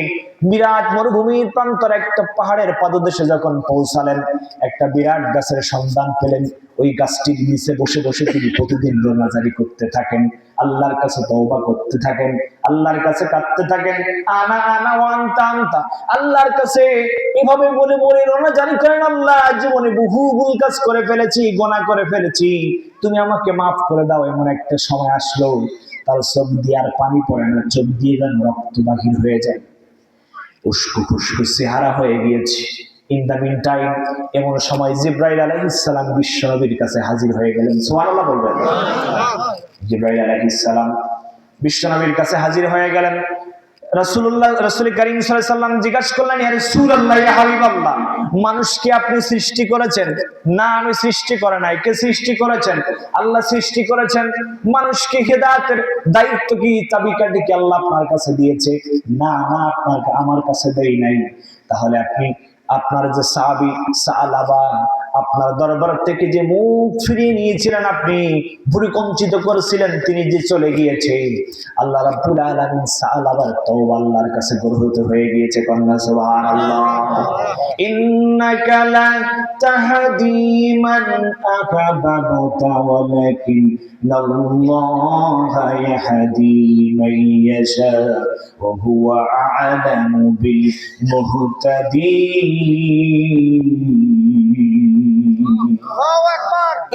বিরাট মরুভূমির প্রান্তরে একটা পাহাড়ের পাদদেশে যখন পৌঁছালেন, একটা বিরাট গাছের সন্ধান পেলেন। ওই গাছটির নিচে বসে বসে তিনি প্রতিদিন রোনাজারি করতে থাকেন, আল্লাহর কাছে তওবা করতে থাকেন, আল্লাহর কাছে কাঁদতে থাকেন, আনা আনা ওয়া আনতা আনতা, আল্লাহর কাছে এভাবে বলে বলে রোনাজারি করেন, আল্লাহ, জীবনে বহু ভুল কাজ করে ফেলেছি, গুনাহ করে ফেলেছি, তুমি আমাকে মাফ করে দাও। এমন একটা সময় আসলো, তার চোখ দিয়ে আর পানি পড়ে না, চোখ দিয়ে যেন রক্ত বাহির হয়ে যায়, উস্কো খুস্কো চেহারা হয়ে গিয়েছে। ইন দা মিন টাইম এমন সময় জিবরাইল আলাইহিস সালাম বিশ্বনবীর কাছে হাজির হয়ে গেলেন। সুবহানাল্লাহ বলবেন। জিবরাইল আলাইহিস সালাম বিশ্বনবীর কাছে হাজির হয়ে গেলেন। রাসূল কারীম সাল্লাল্লাহু আলাইহি ওয়াসাল্লাম জিজ্ঞাসা করলেন, ইয়া রাসূলুল্লাহ, ইয়া হাবিবাল্লাহ, মানুষকে আপনি সৃষ্টি করেছেন? না, আমি সৃষ্টি করে নাই। কে সৃষ্টি করেছেন? আল্লাহ সৃষ্টি করেছেন। মানুষকে হেদায়েতের দায়িত্ব কি, চাবিকাঠি কি আল্লাহ আপনার কাছে দিয়েছে? না না, আমার কাছে দেই নাই। তাহলে আপনি আপনার যে সাহাবী সালাবা আপনার দরবার থেকে যে মুখ ফিরিয়ে নিয়েছিলেন, আপনি পরিকঞ্চিত করেছিলেন, তিনি যে চলে গিয়েছে, আল্লাহ রাব্বুল আলামিন সালাবার তওবা আল্লাহর কাছে গ্রহীত হয়ে গিয়েছে। কন্যা সুবহানাল্লাহ। ইন্নাকা লা তাহদি মান আহবাবতা ওয়ালাকিন্নাল্লাহা ইয়াহদি মান ইয়াশা ওয়া হুয়া আ'লামু বিল মুহতাদিন।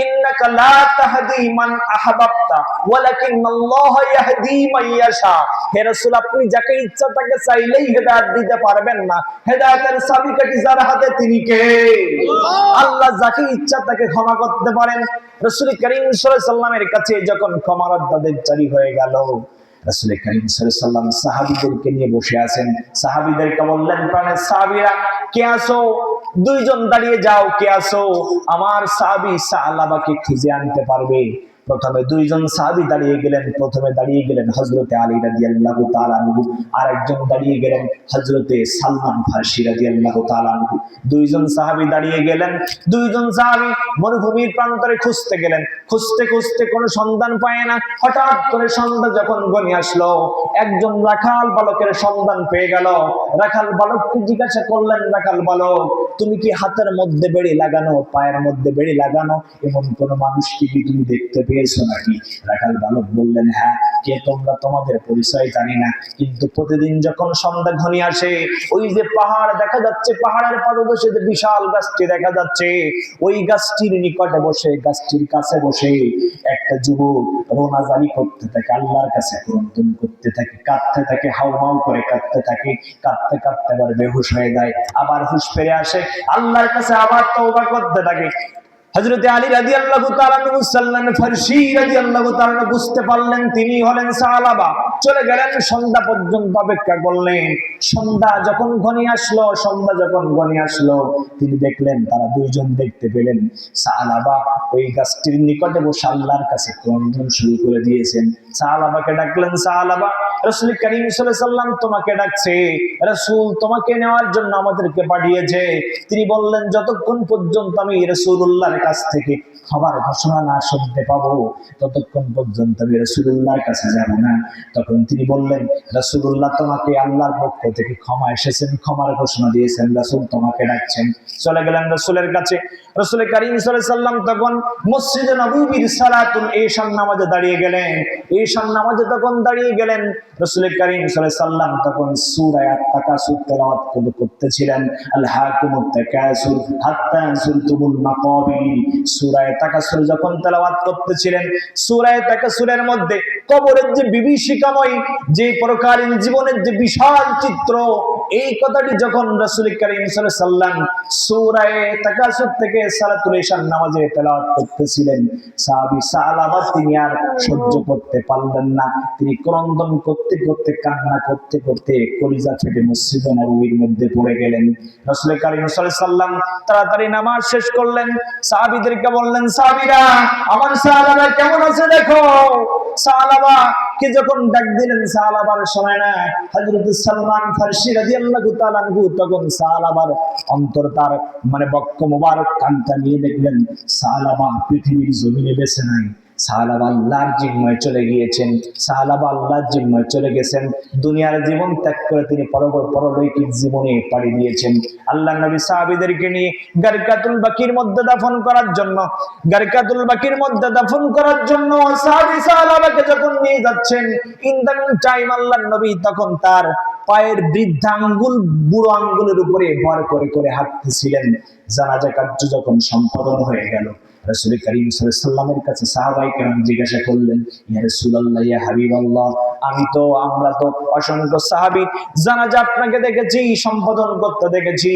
ইন্নাকা লা তাহদি মান আহবাবতা ওয়ালাকিন্নাল্লাহা ইয়াহদি মান ইয়াশা। হে রাসূল, আপনি যাকে ইচ্ছা তাকে চাইলেই হেদায়েত দিতে পারবেন না। হেদায়েতের চাবিকাঠি যার হাতে তিনি কে? আল্লাহ যাকে ইচ্ছা তাকে ক্ষমা করতে পারেন। রাসূল কারীম সাল্লাল্লাহু আলাইহি ওয়াসাল্লামের কাছে যখন ক্ষমার আদেশ জারি হয়ে গেল, রাসূল কারীম সাল্লাল্লাহু আলাইহি ওয়াসাল্লাম সাহাবীদেরকে নিয়ে বসে আছেন। সাহাবীদেরকে বললেন, প্রাণের সাহাবীরা কে আছো? দুইজন দাঁড়িয়ে যাও, কে আছো? আমার সাহাবী সালাবাকে খুঁজে আনতে পারবে? প্রথমে দুইজন সাহাবী দাঁড়িয়ে গেলেন। প্রথমে দাঁড়িয়ে গেলেন হযরতে আলী রাদিয়াল্লাহু তাআলা আনহু, আর একজন দাঁড়িয়ে গেলেন হযরতে সালমান ফারসি রাদিয়াল্লাহু তাআলা আনহু। দুইজন সাহাবী দাঁড়িয়ে গেলেন। দুইজন সাহাবী মরুভূমির প্রান্তরে খুঁজতে গেলেন। খুঁজতে খুঁজতে কোনো সন্ধান পায় না। হঠাৎ করে সন্ধ্যা যখন ঘনিয়ে আসলো, একজন রাখাল বালকের সন্ধান পেয়ে গেল। রাখাল বালককে জিজ্ঞাসা করলেন, রাখাল বালক, তুমি কি হাতের মধ্যে বেড়ি লাগানো, পায়ের মধ্যে বেড়ি লাগানো এমন কোন মানুষকে কি তুমি দেখতে পেয়েছো নাকি? রাখাল বালক বললেন, হ্যাঁ, কে তোমরা, তোমাদের পরিচয় জানি না, কিন্তু প্রতিদিন যখন সন্ধ্যা ঘনিয়ে আসে, ওই যে পাহাড় দেখা যাচ্ছে, পাহাড়ের পাদদেশে যে বিশাল গাছটি দেখা যাচ্ছে, ওই গাছটির নিকটে বসে, গাছটির কাছে বসে একটা যুবক রোনাজারি করতে থাকে, আল্লাহর কাছে ক্রন্দন করতে থাকে, কাঁদতে থাকে, হাউমাউ করে কাঁদতে থাকে। কাঁদতে কাঁদতে আবার বেহুশ হয়ে যায়, আবার হুঁশ ফিরে আসে, আল্লাহর কাছে আবার তওবা করতে থাকে। হযরতে আলী রাদিয়াল্লাহু তাআলা আনহু সালমান ফারসি রাদিয়াল্লাহু তাআলা আনহু বুঝতে পারলেন তিনি হলেন সালাবা। চলে গেলেন, সন্ধ্যা পর্যন্ত অপেক্ষা করলেন। সন্ধ্যা যখন ঘনিয়ে আসলো, সন্ধ্যা যখন ঘনিয়ে আসলো, তিনি দেখলেন, তারা দুইজন দেখতে পেলেন সালাবা ওই গাছটির নিকটে বসে আল্লাহর কাছে ক্রন্দন শুরু করে দিয়েছেন। সালাবাকে ডাকলেন, সালাবা, রাসূল করিম সাল্লাল্লাহু আলাইহি ওয়াসাল্লাম তোমাকে ডাকছে, রাসূল তোমাকে নেওয়ার জন্য আমাদেরকে পাঠিয়েছে। তিনি বললেন, যতক্ষণ পর্যন্ত আমি রাসূলুল্লাহর কাছ থেকে খবর ঘোষণা না শুনতে পাবো, ততক্ষণ পর্যন্ত আমি রাসূলুল্লাহর কাছে যাব না। তখন তিনি বললেন, রাসূলুল্লাহ তোমাকে আল্লাহর পক্ষ থেকে ক্ষমা এসেছেন, ক্ষমার ঘোষণা দিয়েছেন, রাসূল তোমাকে ডাকছেন। চলে গেলেন রাসূলের কাছে। রাসূল করিম সাল্লাল্লাহু আলাইহি ওয়াসাল্লাম তখন মসজিদে নববীর সালাতুল ইশার নামাজে দাঁড়িয়ে গেলেন। ঈশার নামাজে তখন দাঁড়িয়ে গেলেন। রাসূল করিম সাল্লাল্লাহু আলাইহি ওয়াসাল্লাম তখন সূরা আত-তাকাসুর তেলাওয়াত করতেছিলেন। আল হাকুমুত তাকাসুর হাত্তা যুরতুমুল মাকাবির, সূরা তাকাসুর যখন তেলাওয়াত করতেছিলেন, সূরা তাকাসুরের মধ্যে কবরের যে বিভীষিকাময়, যে পরকালীন জীবনের যে বিশাল চিত্র, এই কথাটি যখন রাসূল করিম সাল্লাল্লাহু আলাইহি ওয়াসাল্লাম সূরা তাকাসুর থেকে সালাতুল ইশার নামাজে তেলাওয়াত করতেছিলেন, সাহাবী সালাবা তিনি আর সহ্য করতে পারলেন না। তিনি ক্রন্দন করতে করতে, কান্না করতে করতে কলিজা ফেটে মসজিদে নববীর মধ্যে পড়ে গেলেন। রাসূল করিম সাল্লাল্লাহু আলাইহি ওয়াসাল্লাম তাড়াতাড়ি নামাজ শেষ করলেন। সাহাবীদেরকে বললেন, সাহাবীরা, আমার সালাবা কেমন আছে দেখো। সালাবা কে যখন ডাক দিলেন, সালাবার শোনে না। হযরত সালমান ফারসি রাদিয়াল্লাহু তাআলা আনহু তখন সালাবার অন্তর, তার বক্ষ মোবারক কানটা নিয়ে দেখলেন সালাবা পৃথিবীর জমিনে বেঁচে নাই। সাহাবা আল্লাহর জিম্মায় চলে গিয়েছেন, সাহাবা আল্লাহর জিম্মায় চলে গেছেন। দুনিয়ার জীবন ত্যাগ করে তিনি পরলৌকিক জীবনে পাড়ি দিয়েছেন। আল্লাহ নবী সাহাবীদেরকে নিয়ে গারকাতুল বাকির মধ্যে দাফন করার জন্য, গারকাতুল বাকির মধ্যে দাফন করার জন্য সাহাবাকে যখন নিয়ে যাচ্ছেন, ইন দ্য মিন টাইম আল্লাহ নবী তখন তার পায়ের বৃদ্ধা আঙ্গুল, বুড়ো আঙ্গুলের উপরে ভর করে করে হাঁটতেছিলেন। জানাজা কার্য যখন সম্পাদন হয়ে গেল, রাসূল করিম সাল্লাল্লাহু আলাইহি ওয়াসাল্লামের কাছে সাহাবায়ে কেরাম জিজ্ঞাসা করলেন, ইয়া রাসূলুল্লাহ, ইয়া হাবিবাল্লাহ, আমরা তো অসংখ্য সাহাবী জানাজা আপনাকে দেখেছি, সম্পাদন করতে দেখেছি,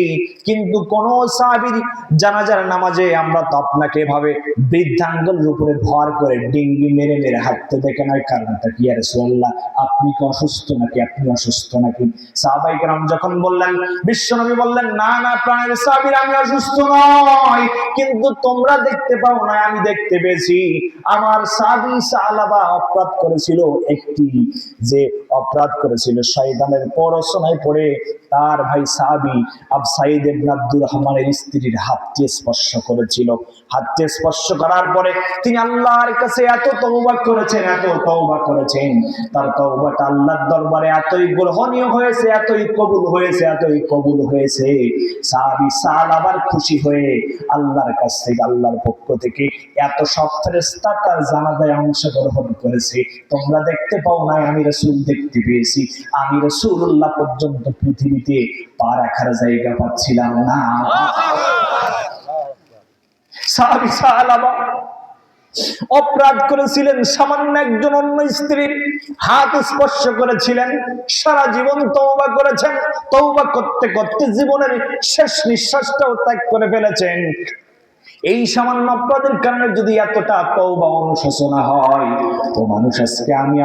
কিন্তু কোন সাহাবীর জানাজার নামাজে আমরা তো আপনাকে এভাবে বৃদ্ধাঙ্গুলের উপরে ভর করে ডিঙ্গি মেরে মেরে হাঁটতে দেখে নাই। কারণটা কি ইয়া রাসূলুল্লাহ? আপনি কি অসুস্থ নাকি? আপনি অসুস্থ নাকি? সাহাবায়ে কেরাম যখন বললেন, বিশ্বনবী বললেন, না না প্রাণের সাহাবীরা, আমি অসুস্থ নয়, কিন্তু তোমরা দেখতে পাও না, আমি দেখতে পেয়েছি। আমার সাহাবী সালাবা অপরাধ করেছিল, একটি যে অপরাধ করেছিল, শয়তানের প্ররোচনায় পড়ে তার ভাই সাহাবী আবু সাঈদ ইবনে আব্দুর রহমানের স্ত্রীর হাতকে স্পর্শ করেছিল। হাতকে স্পর্শ করার পরে তিনি আল্লাহর কাছে এত তওবা করেছেন, এত তওবা করেছেন, তার তওবাটা আল্লাহর দরবারে এতই গ্রহণীয় হয়েছে, এতই কবুল হয়েছে, এতই কবুল হয়েছে। সাহাবী সালাবার খুশি হয়ে আল্লাহর কাছ থেকে, আল্লাহর পক্ষ থেকে এত সব ফেরেশতা তার জানাজায় অংশগ্রহণ করেছে। তোমরা দেখতে পাও না, আমি রাসূল দেখতে পেয়েছি। আমি রাসূলুল্লাহ পর্যন্ত পৃথিবীতে পা রাখার জায়গা পাচ্ছিলাম না। সাহাবী সালাবা অপরাধ করেছিলেন, সামান্য একজন অন্য স্ত্রীর হাত স্পর্শ করেছিলেন, সারা জীবন তওবা করেছেন, তওবা করতে করতে জীবনের শেষ নিঃশ্বাসটাও ত্যাগ করে ফেলেছেন। এই সামান্য অপরাধের কারণে যদি এতটা তওবা অনুশোচনা হয়, তো মানুষ আজকে আমি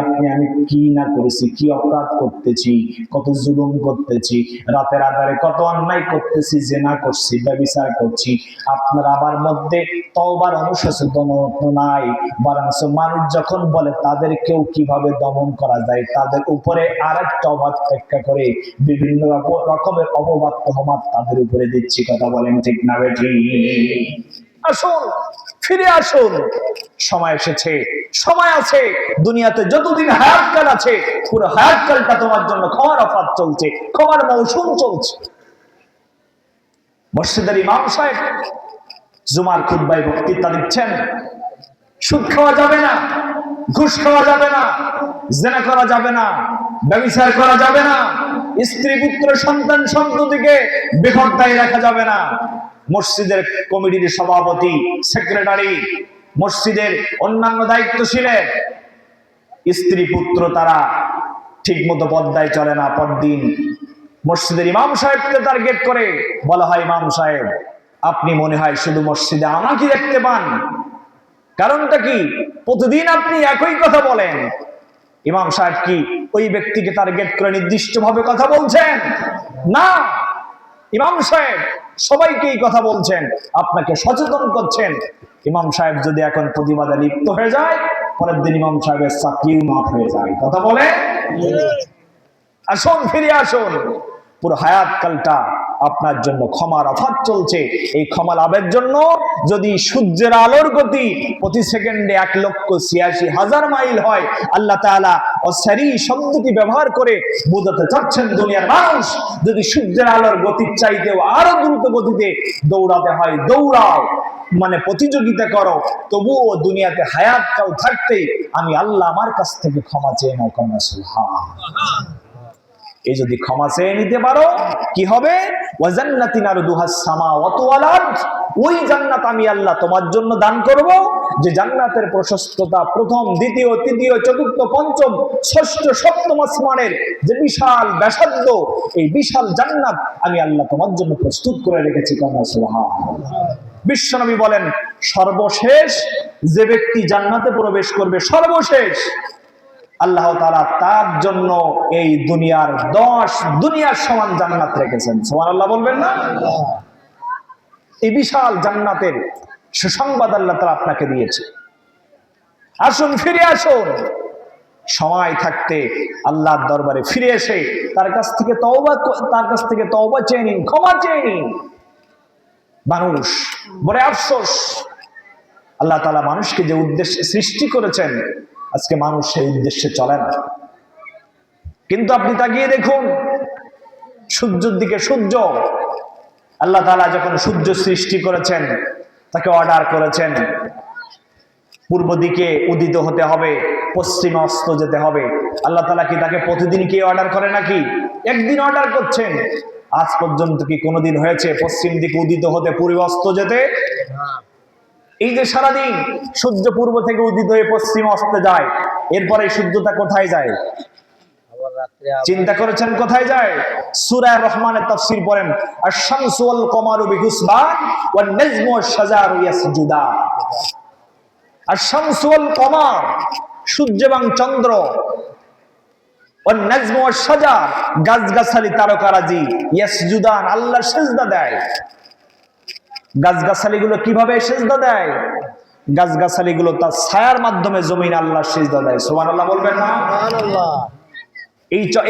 কি না করেছি, কি অপরাধ করতেছি, কত জুলুম করতেছি, রাতের আধারে কত অন্যায় করতেছি, জেনা করছি, ব্যভিচার করছি, আপনার আবার মধ্যে তওবার অনুশোচনা নাই। বরঞ্চ মানুষ যখন বলে তাদেরকেও কিভাবে দমন করা যায়, তাদের উপরে আরেকটা অবাধ অপেক্ষা করে বিভিন্ন রকমের অপবাদ তহমাত তাদের উপরে দিচ্ছি। কথা বলেন ঠিক না বেঠিক? আসুন, ফিরে আসুন, সময় এসেছে, সময় আছে। দুনিয়াতে যতদিন হায়াতকাল আছে, পুরো হায়াতকালটা তোমার জন্য ক্ষমার অফার চলছে, ক্ষমার মৌসুম চলছে। মসজিদের ইমাম সাহেব জুমার খুতবায় বক্তৃতা দিচ্ছেন, সুদ খাওয়া যাবে না, ঘুষ খাওয়া যাবে না, জেনা করা যাবে না, ব্যভিচার করা যাবে না, স্ত্রী পুত্র সন্তান সন্ততিকে বেপরদায় রাখা যাবে না। মসজিদের কমিটির সভাপতি, সেক্রেটারি, মসজিদের অন্যান্য দায়িত্বশীলের স্ত্রী পুত্র তারা ঠিক মতো পর্দায় চলে না। পরদিন মসজিদের ইমাম সাহেবকে টার্গেট করে বলা হয়, ইমাম সাহেব আপনি মনে হয় শুধু মসজিদে আমাকে দেখতে পান, কারণটা কি? প্রতিদিন আপনি একই কথা বলেন। ইমাম সাহেব কি ওই ব্যক্তিকে টার্গেট করে নির্দিষ্টভাবে কথা বলছেন? না, ইমাম সাহেব সবাইকেই কথা বলছেন, আপনাকে সচেতন করছেন। ইমাম সাহেব যদি এখন প্রতিবাদে লিপ্ত হয়ে যায়, পরের দিন ইমাম সাহেবের চাকরিও মাফ হয়ে যায়। কথা বলে? আসুন, ফিরে আসুন, পুরো হায়াতকালটা আপনার জন্য ক্ষমার অফার চলছে। এই ক্ষমা লাভের জন্য যদি সূর্যের আলোর গতি প্রতি সেকেন্ডে 1,86,000 মাইল হয়, আল্লাহ তাআলা অসারি শব্দটি ব্যবহার করে বোঝাতে চাচ্ছেন দুনিয়ার মানুষ, যদি সূর্যের আলোর গতির চাইতেও আরো দ্রুত গতিতে দৌড়াতে হয়, দৌড়াও, মানে প্রতিযোগিতা করো, তবুও দুনিয়াতে হায়াতকাল থাকতেই আমি আল্লাহ আমার কাছ থেকে ক্ষমা চেয়ে নাও। কন্যা সুবহানাল্লাহ। এই যদি ক্ষমা চেয়ে নিতে পারো, কি হবে? ওয়াজান্নাতিন আরদুহাস সামাওয়াতু ওয়াল আরদ, ওই জান্নাত আমি আল্লাহ তোমার জন্য দান করব, যে জান্নাতের প্রশস্ততা প্রথম, দ্বিতীয়, তৃতীয়, চতুর্থ, পঞ্চম, ষষ্ঠ, সপ্তম আসমানের যে বিশাল ব্যাসার্ধ, এই বিশাল জান্নাত আমি আল্লাহ তোমার জন্য প্রস্তুত করে রেখেছি। কন্যা সুবহানাল্লাহ। বিশ্বনবী বলেন, সর্বশেষ যে ব্যক্তি জান্নাতে প্রবেশ করবে, সর্বশেষ, আল্লাহ তাআলা তার জন্য এই দুনিয়ার 10 দুনিয়ার সমান জান্নাত রেখেছেন। সুবহানাল্লাহ বলবেন না? এই বিশাল জান্নাতের সুসংবাদ আল্লাহ তাআলা আপনাকে দিয়েছে। আসুন, ফিরে আসুন, সময় থাকতে আল্লাহর দরবারে ফিরে এসে তার কাছ থেকে তওবা চেয়ে নিন, ক্ষমা চেয়ে নিন। মানুষ বড় আফসোস, আল্লাহ তাআলা মানুষকে যে উদ্দেশ্যে সৃষ্টি করেছেন, আজকে মানুষ সেই উদ্দেশ্যে চলে না। কিন্তু আপনি তাকিয়ে দেখুন সূর্যের দিকে। সূর্য, আল্লাহ তাআলা যখন সূর্য সৃষ্টি করেছেন, তাকে অর্ডার করেছেন পূর্ব দিকে উদিত হতে হবে, পশ্চিমে অস্ত যেতে হবে। আল্লাহ তাআলা কি তাকে প্রতিদিন কি অর্ডার করে নাকি? একদিন অর্ডার করছেন। আজ পর্যন্ত কি কোনোদিন হয়েছে পশ্চিম দিকে উদিত হতে পূর্বে অস্ত যেতে? এই যে সারাদিন সূর্য পূর্ব থেকে উদিত হয়ে পশ্চিমে অস্তে যায়, এরপরে সূর্যটা কোথায় যায়? চিন্তা করেছেন কোথায় যায়? সূরা রহমানের তাফসীর পড়েন, আশ-শামসু ওয়াল কমারু বিহুসবান ওয়ান নাজমু ওয়াশ-শাজারু ইয়াসজুদান। আশ-শামসু ওয়াল কমার, সূর্য এবং চন্দ্র, ওয়ান নাজমু ওয়াশ-শাজার, গাছগাছালি, তারকারাজি, ইয়াসজুদান, আল্লাহ সিজদা দেয়। গাছগাছালিগুলো কিভাবে সিজদা দেয়? গাছগাছালিগুলো তার ছায়ার মাধ্যমে জমিন আল্লাহ সিজদা দেয়। সুবহানাল্লাহ বলবেন না? সুবহানাল্লাহ।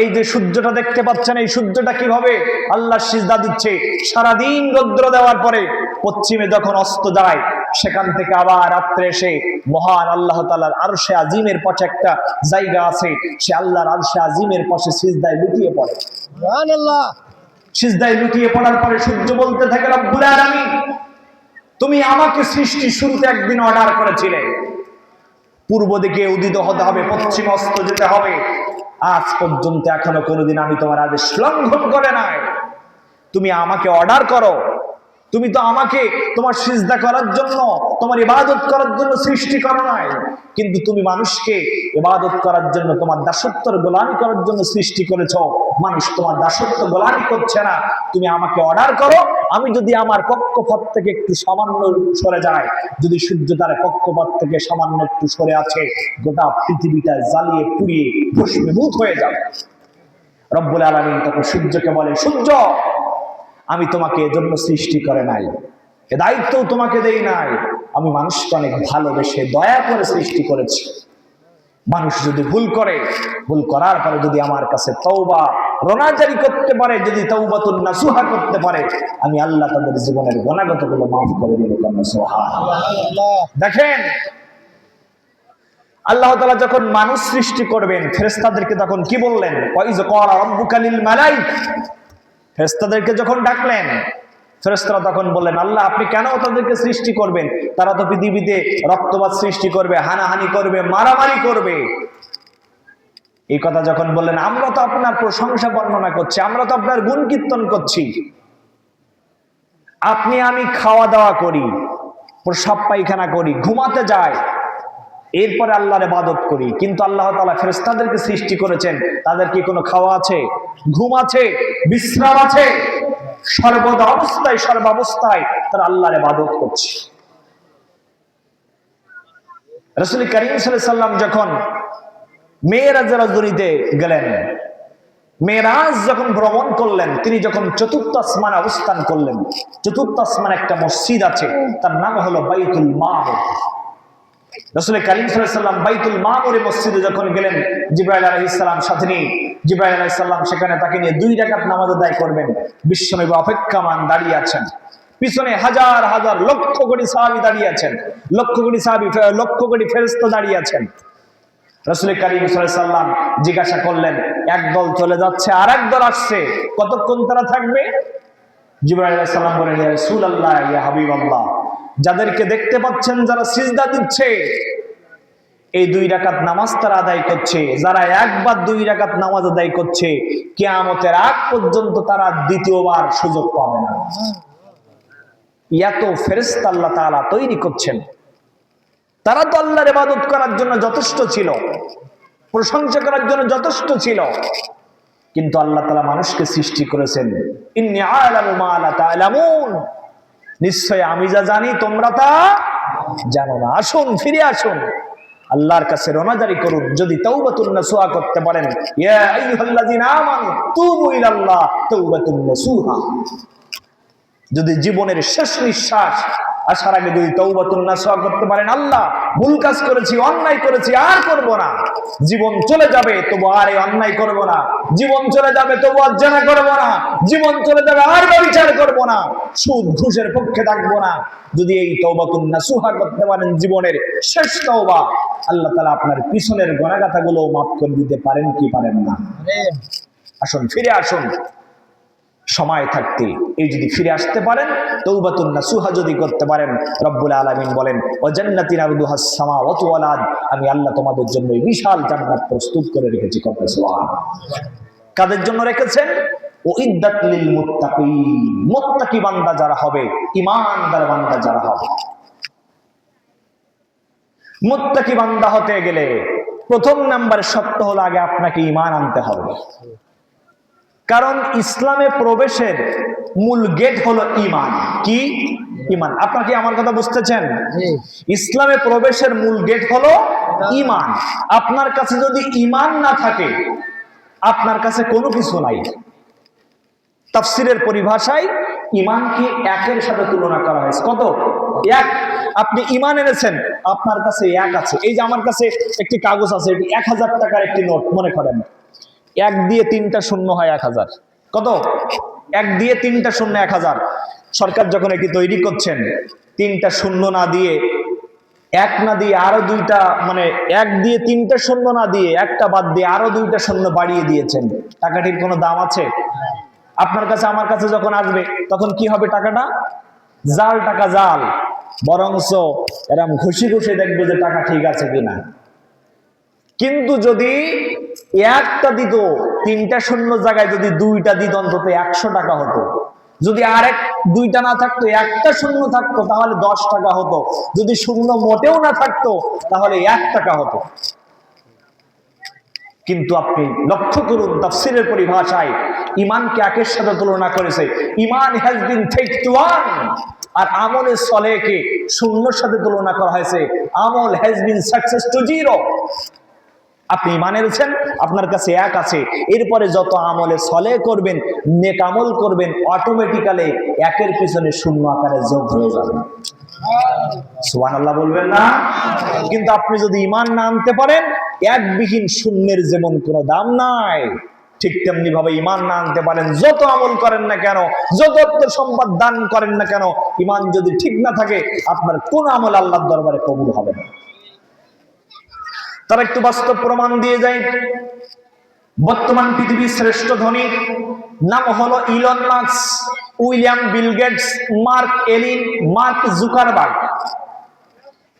এই যে সূর্যটা দেখতে পাচ্ছেন, এই সূর্যটা কিভাবে আল্লাহ সিজদা দিচ্ছে? সারাদিন রৌদ্র দেওয়ার পরে পশ্চিমে যখন অস্ত যায়, সেখান থেকে আবার রাত্রে এসে মহান আল্লাহ তাআলার আরশে আজিমের পাশে একটা জায়গা আছে, সে আল্লাহর আরশে আজিমের পাশে সিজদায় লুটিয়ে পড়ে। সুবহানাল্লাহ। সিজদায় লুটিয়ে পড়ার পরে সূর্য বলতে থাকে, রব্বুল আলামিন, তুমি আমাকে সৃষ্টি শুরুতে একদিন অর্ডার করেছিলে পূর্ব দিকে উদিত হতে হবে, পশ্চিমে অস্ত যেতে হবে। আজ পর্যন্ত এখনো কোনোদিন আমি তোমার আদেশ লঙ্ঘন করে নাই। তুমি আমাকে অর্ডার করো, তুমি তো আমাকে তোমার সিজদা করার জন্য, তোমার ইবাদত করার জন্য সৃষ্টি করো নাই, কিন্তু তুমি মানুষকে ইবাদত করার জন্য, তোমার দাসত্বের গোলামি করার জন্য সৃষ্টি করেছো। মানুষ তোমার দাসত্ব গোলামি করছে না, তুমি আমাকে অর্ডার করো, আমি যদি আমার কক্ষপথ থেকে একটু সামান্য সরে যাই, যদি সূর্য তার কক্ষপথ থেকে সামান্য একটু সরে আছে, গোটা পৃথিবীটা জ্বালিয়ে পুড়িয়ে ভস্মীভূত হয়ে যাবে। রব্বুল আলামিন তখন সূর্যকে বলে, সূর্য, আমি তোমাকে এজন্য সৃষ্টি করে নাই, এ দায়িত্বও তোমাকে দেই নাই, আমি মানুষকে অনেক ভালোবেসে দয়া করে সৃষ্টি করেছি। মানুষ যদি ভুল করে, ভুল করার পরে যদি আমার কাছে তওবা রোনাজারি করতে পারে, যদি তওবাতুন নাসুহা করতে পারে, আমি আল্লাহ তাদের জীবনের গুনাহগুলো মাফ করে দিব। সুবহানাল্লাহ। দেখেন, আল্লাহ তাআলা যখন মানুষ সৃষ্টি করবেন, ফেরেশতাদেরকে তখন কি বললেন? ওয়াইজ ক্বালা রাব্বুকা লিল মালাইকা, ফেরেশতাদেরকে যখন ডাকলেন, ফেরেশতারা তখন বললেন, আল্লাহ আপনি কেন তাদেরকে সৃষ্টি করবেন? তারা তো পৃথিবীতে রক্তপাত সৃষ্টি করবে, হানাহানি করবে, মারামারি করবে। এই কথা যখন বললেন, আমরা তো আপনার প্রশংসা বর্ণনা করছি, আমরা তো আপনার গুণ কীর্তন করছি, আপনি আমি খাওয়া দাওয়া করি, প্রসাব পায়খানা করি, ঘুমাতে যাই, এরপরে আল্লাহর ইবাদত করি, কিন্তু আল্লাহ তাআলা ফেরেশতাদেরকে সৃষ্টি করেছেন, তাদের কি কোনো খাওয়া আছে, ঘুম আছে, বিশ্রাম আছে? সর্বদা অবস্থায় সর্বাবস্থায় তারা আল্লাহর ইবাদত করছে। রাসূল কারীম সাল্লাল্লাহু আলাইহি সাল্লাম যখন মেরাজের রাজনীতে গেলেন, মেরাজ যখন ভ্রমণ করলেন, তিনি যখন চতুর্থ আসমানে অবস্থান করলেন, চতুর্থ আসমানে একটা মসজিদ আছে, তার নাম হলো বাইতুল মামুর। রাসূল কারীম সাল্লাল্লাহু আলাইহি সাল্লাম বাইতুল মামুরে মসজিদে যখন গেলেন, জিবরাইল আলাইহিস সালাম সাথে নিয়ে, জিবরাইল আলাইহিস সালাম সেখানে তাকে নিয়ে 2 রাকাত নামাজ আদায় করবেন। বিশ্বনবী অপেক্ষমান দাঁড়িয়ে আছেন, পিছনে হাজার হাজার লক্ষ কোটি সাহাবী দাঁড়িয়ে আছেন, লক্ষ কোটি সাহাবী, লক্ষ কোটি ফেরেশতা দাঁড়িয়ে আছেন। রাসূল কারীম সাল্লাল্লাহু আলাইহি সাল্লাম জিজ্ঞাসা করলেন, এক দল চলে যাচ্ছে, আরেক দল আসছে, কতক্ষণ তারা থাকবে? জিবরাইল আলাইহিস সালাম বলেন, ইয়া রাসূলুল্লাহ, ইয়া হাবিবাল্লাহ, যাদেরকে দেখতে পাচ্ছেন যারা সিজদা দিচ্ছে, এই 2 রাকাত নামাজ তারা আদায় করছে, যারা একবার 2 রাকাত নামাজ আদায় করছে, কিয়ামতের আগ পর্যন্ত তারা দ্বিতীয়বার সুযোগ পাবে না। এত ফেরেশতা আল্লাহ তাআলা তৈরি করছেন, তারা তো আল্লাহর ইবাদত করার জন্য যথেষ্ট ছিল, প্রশংসা করার জন্য যথেষ্ট ছিল, কিন্তু আল্লাহ তাআলা মানুষকে সৃষ্টি করেছেন, ইন্নী আ'লামু মা লা তা'লামুন, নিশ্চয় আমি যা জানি তোমরা তা জানো না। আসুন, ফিরে আসুন, আল্লাহর কাছে রোনাজারি করুন। যদি তাওবাতুন নাসুহা করতে পারেন, ইয়া আইয়ুহাল্লাযিনা আমানু তুবু ইলাল্লাহ তাওবাতুন নাসুহা, যদি জীবনের শেষ নিঃশ্বাস আসার আগে যদি তাওবাতুন নাসুহা করতে পারেন, আল্লাহ ভুল কাজ করেছি, অন্যায় করেছি, আর করব না, জীবন চলে যাবে তবু আর এই অন্যায় করব না, জীবন চলে যাবে তবু আর জেনা করব না, জীবন চলে যাবে আর ব্যভিচার করব না, সুদ ঘুষের পক্ষে থাকবো না, যদি এই তাওবাতুন নাসুহা করতে পারেন, জীবনের শেষ তাওবা, আল্লাহ তাআলা আপনার পিছনের গুনাহগাথাগুলো মাফ করে দিতে পারেন কি পারেন না? আসুন, ফিরে আসুন, সময় থাকতে এই যদি ফিরে আসতে পারেন, তাওবাতুন নাসুহা যদি করতে পারেন, রব্বুল আলামিন বলেন, ওয়া জান্নাতিন আরদুহাস সামাওয়াতু ওয়াল আরদ, আমি আল্লাহ তোমাদের জন্য বিশাল জান্নাত প্রস্তুত করে রেখেছি। সুবহানাল্লাহ। কাদের জন্য রেখেছেন? উইদ্দাত লিল মুত্তাকিন, মুত্তাকি বান্দা যারা হবে, ঈমানদার বান্দা যারা হবে। মুত্তাকি বান্দা হতে গেলে প্রথম নাম্বার শর্ত হলো আগে আপনাকে ঈমান আনতে হবে। কারণ ইসলামে প্রবেশের মূল গেট হলো ঈমান। কি? ঈমান। আপনারা কি আমার কথা বুঝতেছেন? ইসলামে প্রবেশের মূল গেট হলো ঈমান। আপনার কাছে যদি ঈমান না থাকে, আপনার কাছে কোনো কিছু নাই। তাফসীরের পরিভাষায় ঈমানকে একের সাথে তুলনা করা হয়েছে। কত? এক। আপনি ঈমান এনেছেন, আপনার কাছে এক আছে। এই যে আমার কাছে একটি কাগজ আছে, এটি 1000 টাকার একটি নোট, মনে করেন 1 দিয়ে 3টা শূন্য হয় 1000। কত? 1 দিয়ে 3টা শূন্য 1000। সরকার যখন এটি তৈরি করছেন, 3টা শূন্য না দিয়ে, 1 না দিয়ে আরো 2টা, মানে 1 দিয়ে 3টা শূন্য না দিয়ে 1টা বাদ দিয়ে আরো 2টা শূন্য বাড়িয়ে দিয়েছেন। টাকাটির কোনো দাম আছে? আপনার কাছে আমার কাছে যখন আসবে তখন কি হবে? টাকাটা জাল টাকা, জাল। বরংস এরকম ঘুষি ঘুষি দেখবে যে টাকা ঠিক আছে কিনা। কিন্তু যদি 1টা দিত, 3টা শূন্য জায়গায় যদি 2টা দিত, অন্তত 100 টাকা হতো। যদি আরেক 2টা না থাকতো, 1টা শূন্য থাকতো, তাহলে 10 টাকা হতো। যদি শূন্য মোটেও না থাকতো, তাহলে 1 টাকা হতো। কিন্তু আপনি লক্ষ্য করুন, তাফসীরের পরিভাষায় ইমানকে একের সাথে তুলনা করেছে। ইমান হ্যাজ বিন টেকড ওয়ান, আর আমলে সলেহকে শূন্যর সাথে তুলনা করা হয়েছে। আমল has been success to zero. আপনি ইমান এনেছেন, আপনার কাছে এক আছে, এরপরে যত আমলে সলেহ করবেন, নেক আমল করবেন, অটোমেটিক্যালি একের পিছনে শূন্য আকারে যোগ হয়ে যাবে। সুবহানাল্লাহ বলবেন না? কিন্তু আপনি যদি ইমান না আনতে পারেন, একবিহীন শূন্যের যেমন কোনো দাম নাই, ঠিক তেমনি ভাবে ইমান না আনতে পারেন, যত আমল করেন না কেন, যত সম্পদ দান করেন না কেন, ইমান যদি ঠিক না থাকে, আপনার কোন আমল আল্লাহর দরবারে কবুল হবে না। তার একটু বাস্তব প্রমাণ দিয়ে যায়। বর্তমান পৃথিবীর শ্রেষ্ঠ ধনী নাম হলো Elon Musk, William Bill Gates, Mark Allen, Mark Zuckerberg.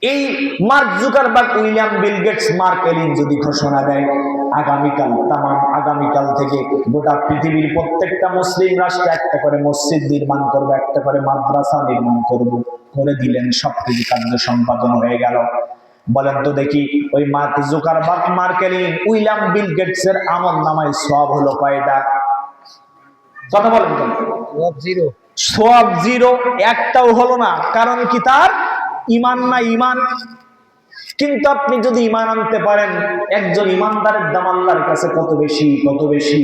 এই Mark Zuckerberg, William Bill Gates, Mark Allen যদি ঘোষণা দেয় আগামীকাল থেকে গোটা পৃথিবীর প্রত্যেকটা মুসলিম রাষ্ট্রে একটা করে মসজিদ নির্মাণ করবে, একটা করে মাদ্রাসা নির্মাণ করব, করে দিলেন, সবকিছু কার্য সম্পাদন হয়ে গেল। বলেন তো দেখি, ওই Mark Zuckerberg, Mark Allen, William Bill Gates এর আমল নামায় সওয়াব হলো কয়টা? কথা বলেন তো। সওয়াব জিরো, একটাও হলো না। কারণ কি? তার ইমান না ইমান। কিন্তু আপনি যদি ইমান আনতে পারেন, একজন ইমানদারের দাম আল্লাহর কাছে কত বেশি, কত বেশি।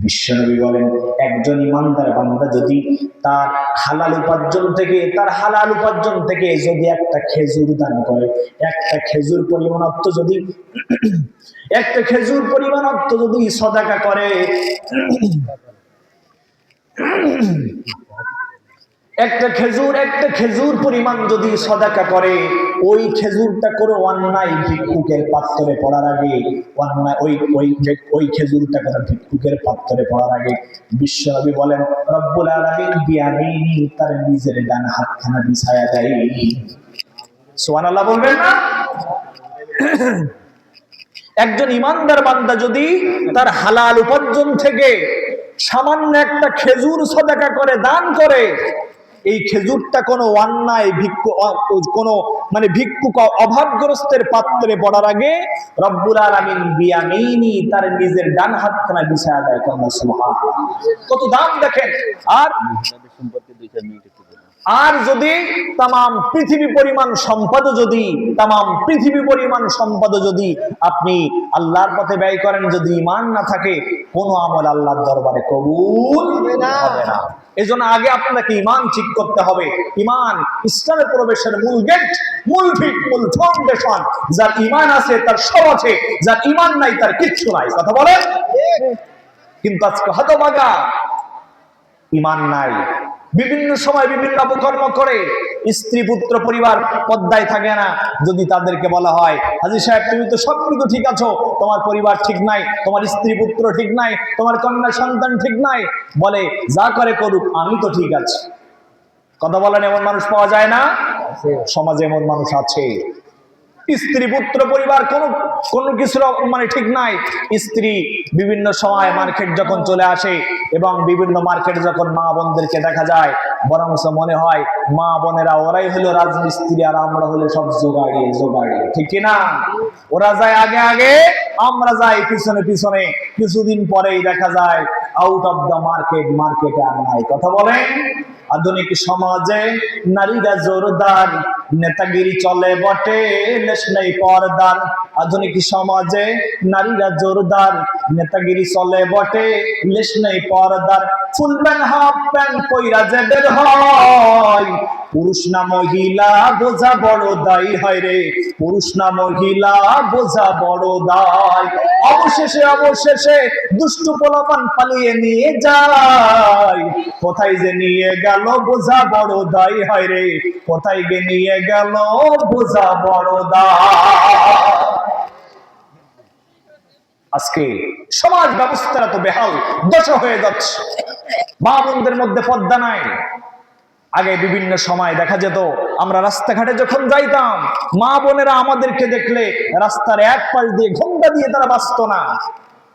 বিশ্বনবী বলেন, একজন ইমানদার বান্দা যদি তার হালাল উপার্জন থেকে যদি একটা খেজুর দান করে, একটা খেজুর পরিমাণ অর্থ যদি সদাকা করে, একটা খেজুর পরিমাণ যদি সদাকা করে, ওই খেজুরটা করে অন্যায় ভিক্ষুকের পাত্রে পড়ার আগে, ওই খেজুরটা করে ভিক্ষুকের পাত্রে পড়ার আগে বিশ্বনবী বলেন, রব্বুল আলামিন বিয়ামিনি, তার নিজের ডান হাতখানা বিছায়া দেয়। সুবহানাল্লাহ বলবেন না? একজন ইমানদার বান্দা যদি তার হালাল উপার্জন থেকে সামান্য একটা খেজুর সদাকা করে, দান করে, এই খেজুরটা কোনো অন্যায় ভিক্ষুক অভাবগ্রস্তের পাত্রে পড়ার আগে রব্বুল আলামিন বিয়ামিনি, তার নিজের ডান হাতখানা বিছায়া দেয়। সুবহানাল্লাহ, কত দাম দেখেন। আর যদি তামাম পৃথিবী পরিমাণ সম্পদ যদি আপনি আল্লাহর পথে ব্যয় করেন, যদি ঈমান না থাকে, কোনো আমল আল্লাহর দরবারে কবুল হবে না। এজন্য আগে আপনাকে ঈমান ঠিক করতে হবে। ঈমান ইসলামে প্রবেশের মূল গেট, মূল ভিত, মূল ফাউন্ডেশন। যার ঈমান আছে তার সব আছে, যার ঈমান নাই তার কিচ্ছু নাই। কথা বলেন? কিন্তু আজকে হতভাগা, ঈমান নাই, বিভিন্ন সময় বিভিন্ন অপকর্ম করে, স্ত্রী পুত্র পরিবার পদ্মায় থাকে না। যদি তাদেরকে বলা হয়, হাজী সাহেব তুমি তো সবকিছু ঠিক আছো, তোমার পরিবার ঠিক নাই, তোমার স্ত্রী পুত্র ঠিক নাই, তোমার কন্যা সন্তান ঠিক নাই, বলে যা করে করুক, আমি তো ঠিক আছি। কথা বলেন, এমন মানুষ পাওয়া যায় না? সমাজে এমন মানুষ আছে। স্ত্রী পুত্র পরিবার কোনো কিছুর ঠিক নাই। স্ত্রী বিভিন্ন সময় মার্কেট যখন চলে আসে, এবং বিভিন্ন মার্কেটে যখন মা বোনদেরকে দেখা যায়, বরঞ্চ মনে হয় মা বোনেরা ওরাই হলো রাজমিস্ত্রি, আর আমরা হলো সব জোগাড়ি। ঠিক কিনা? ওরা যায় আগে, আমরা যাই পিছনে। কিছুদিন পরেই দেখা যায় আউট অফ দ্য মার্কেটে আর নাই। কথা বলেন? আধুনিক সমাজে নারীরা জোরদার, নেতাগিরি চলে বটে, লেশ নেই পর্দার। আধুনিক সমাজে নারীরা জোরদার, নেতাগিরি চলে বটে, লেশ নেই পর্দার। ফুল প্যান্ট হাফ প্যান্ট পইরা যে বের হয়, পুরুষ না মহিলা বোঝা বড় দায়ী হয় রে, পুরুষ না মহিলা বোঝা বড় দায়। অবশেষে দুষ্টু পোলাপান পালিয়ে নিয়ে যায়, কোথায় যে নিয়ে গেল বোঝা বড় দায়ী হয় রে, কোথায় গে নিয়ে গেল বোঝা বড় দায়। আজকে সমাজ ব্যবস্থাটা তো বেহাল দশা হয়ে যাচ্ছে। মা বোনদের মধ্যে পর্দা নাই। আগে বিভিন্ন সময় দেখা যেত, আমরা রাস্তাঘাটে যখন যাইতাম, মা বোনেরা আমাদেরকে দেখলে রাস্তার এক পাশ দিয়ে ঘোমটা দিয়ে তারা বাঁচত না।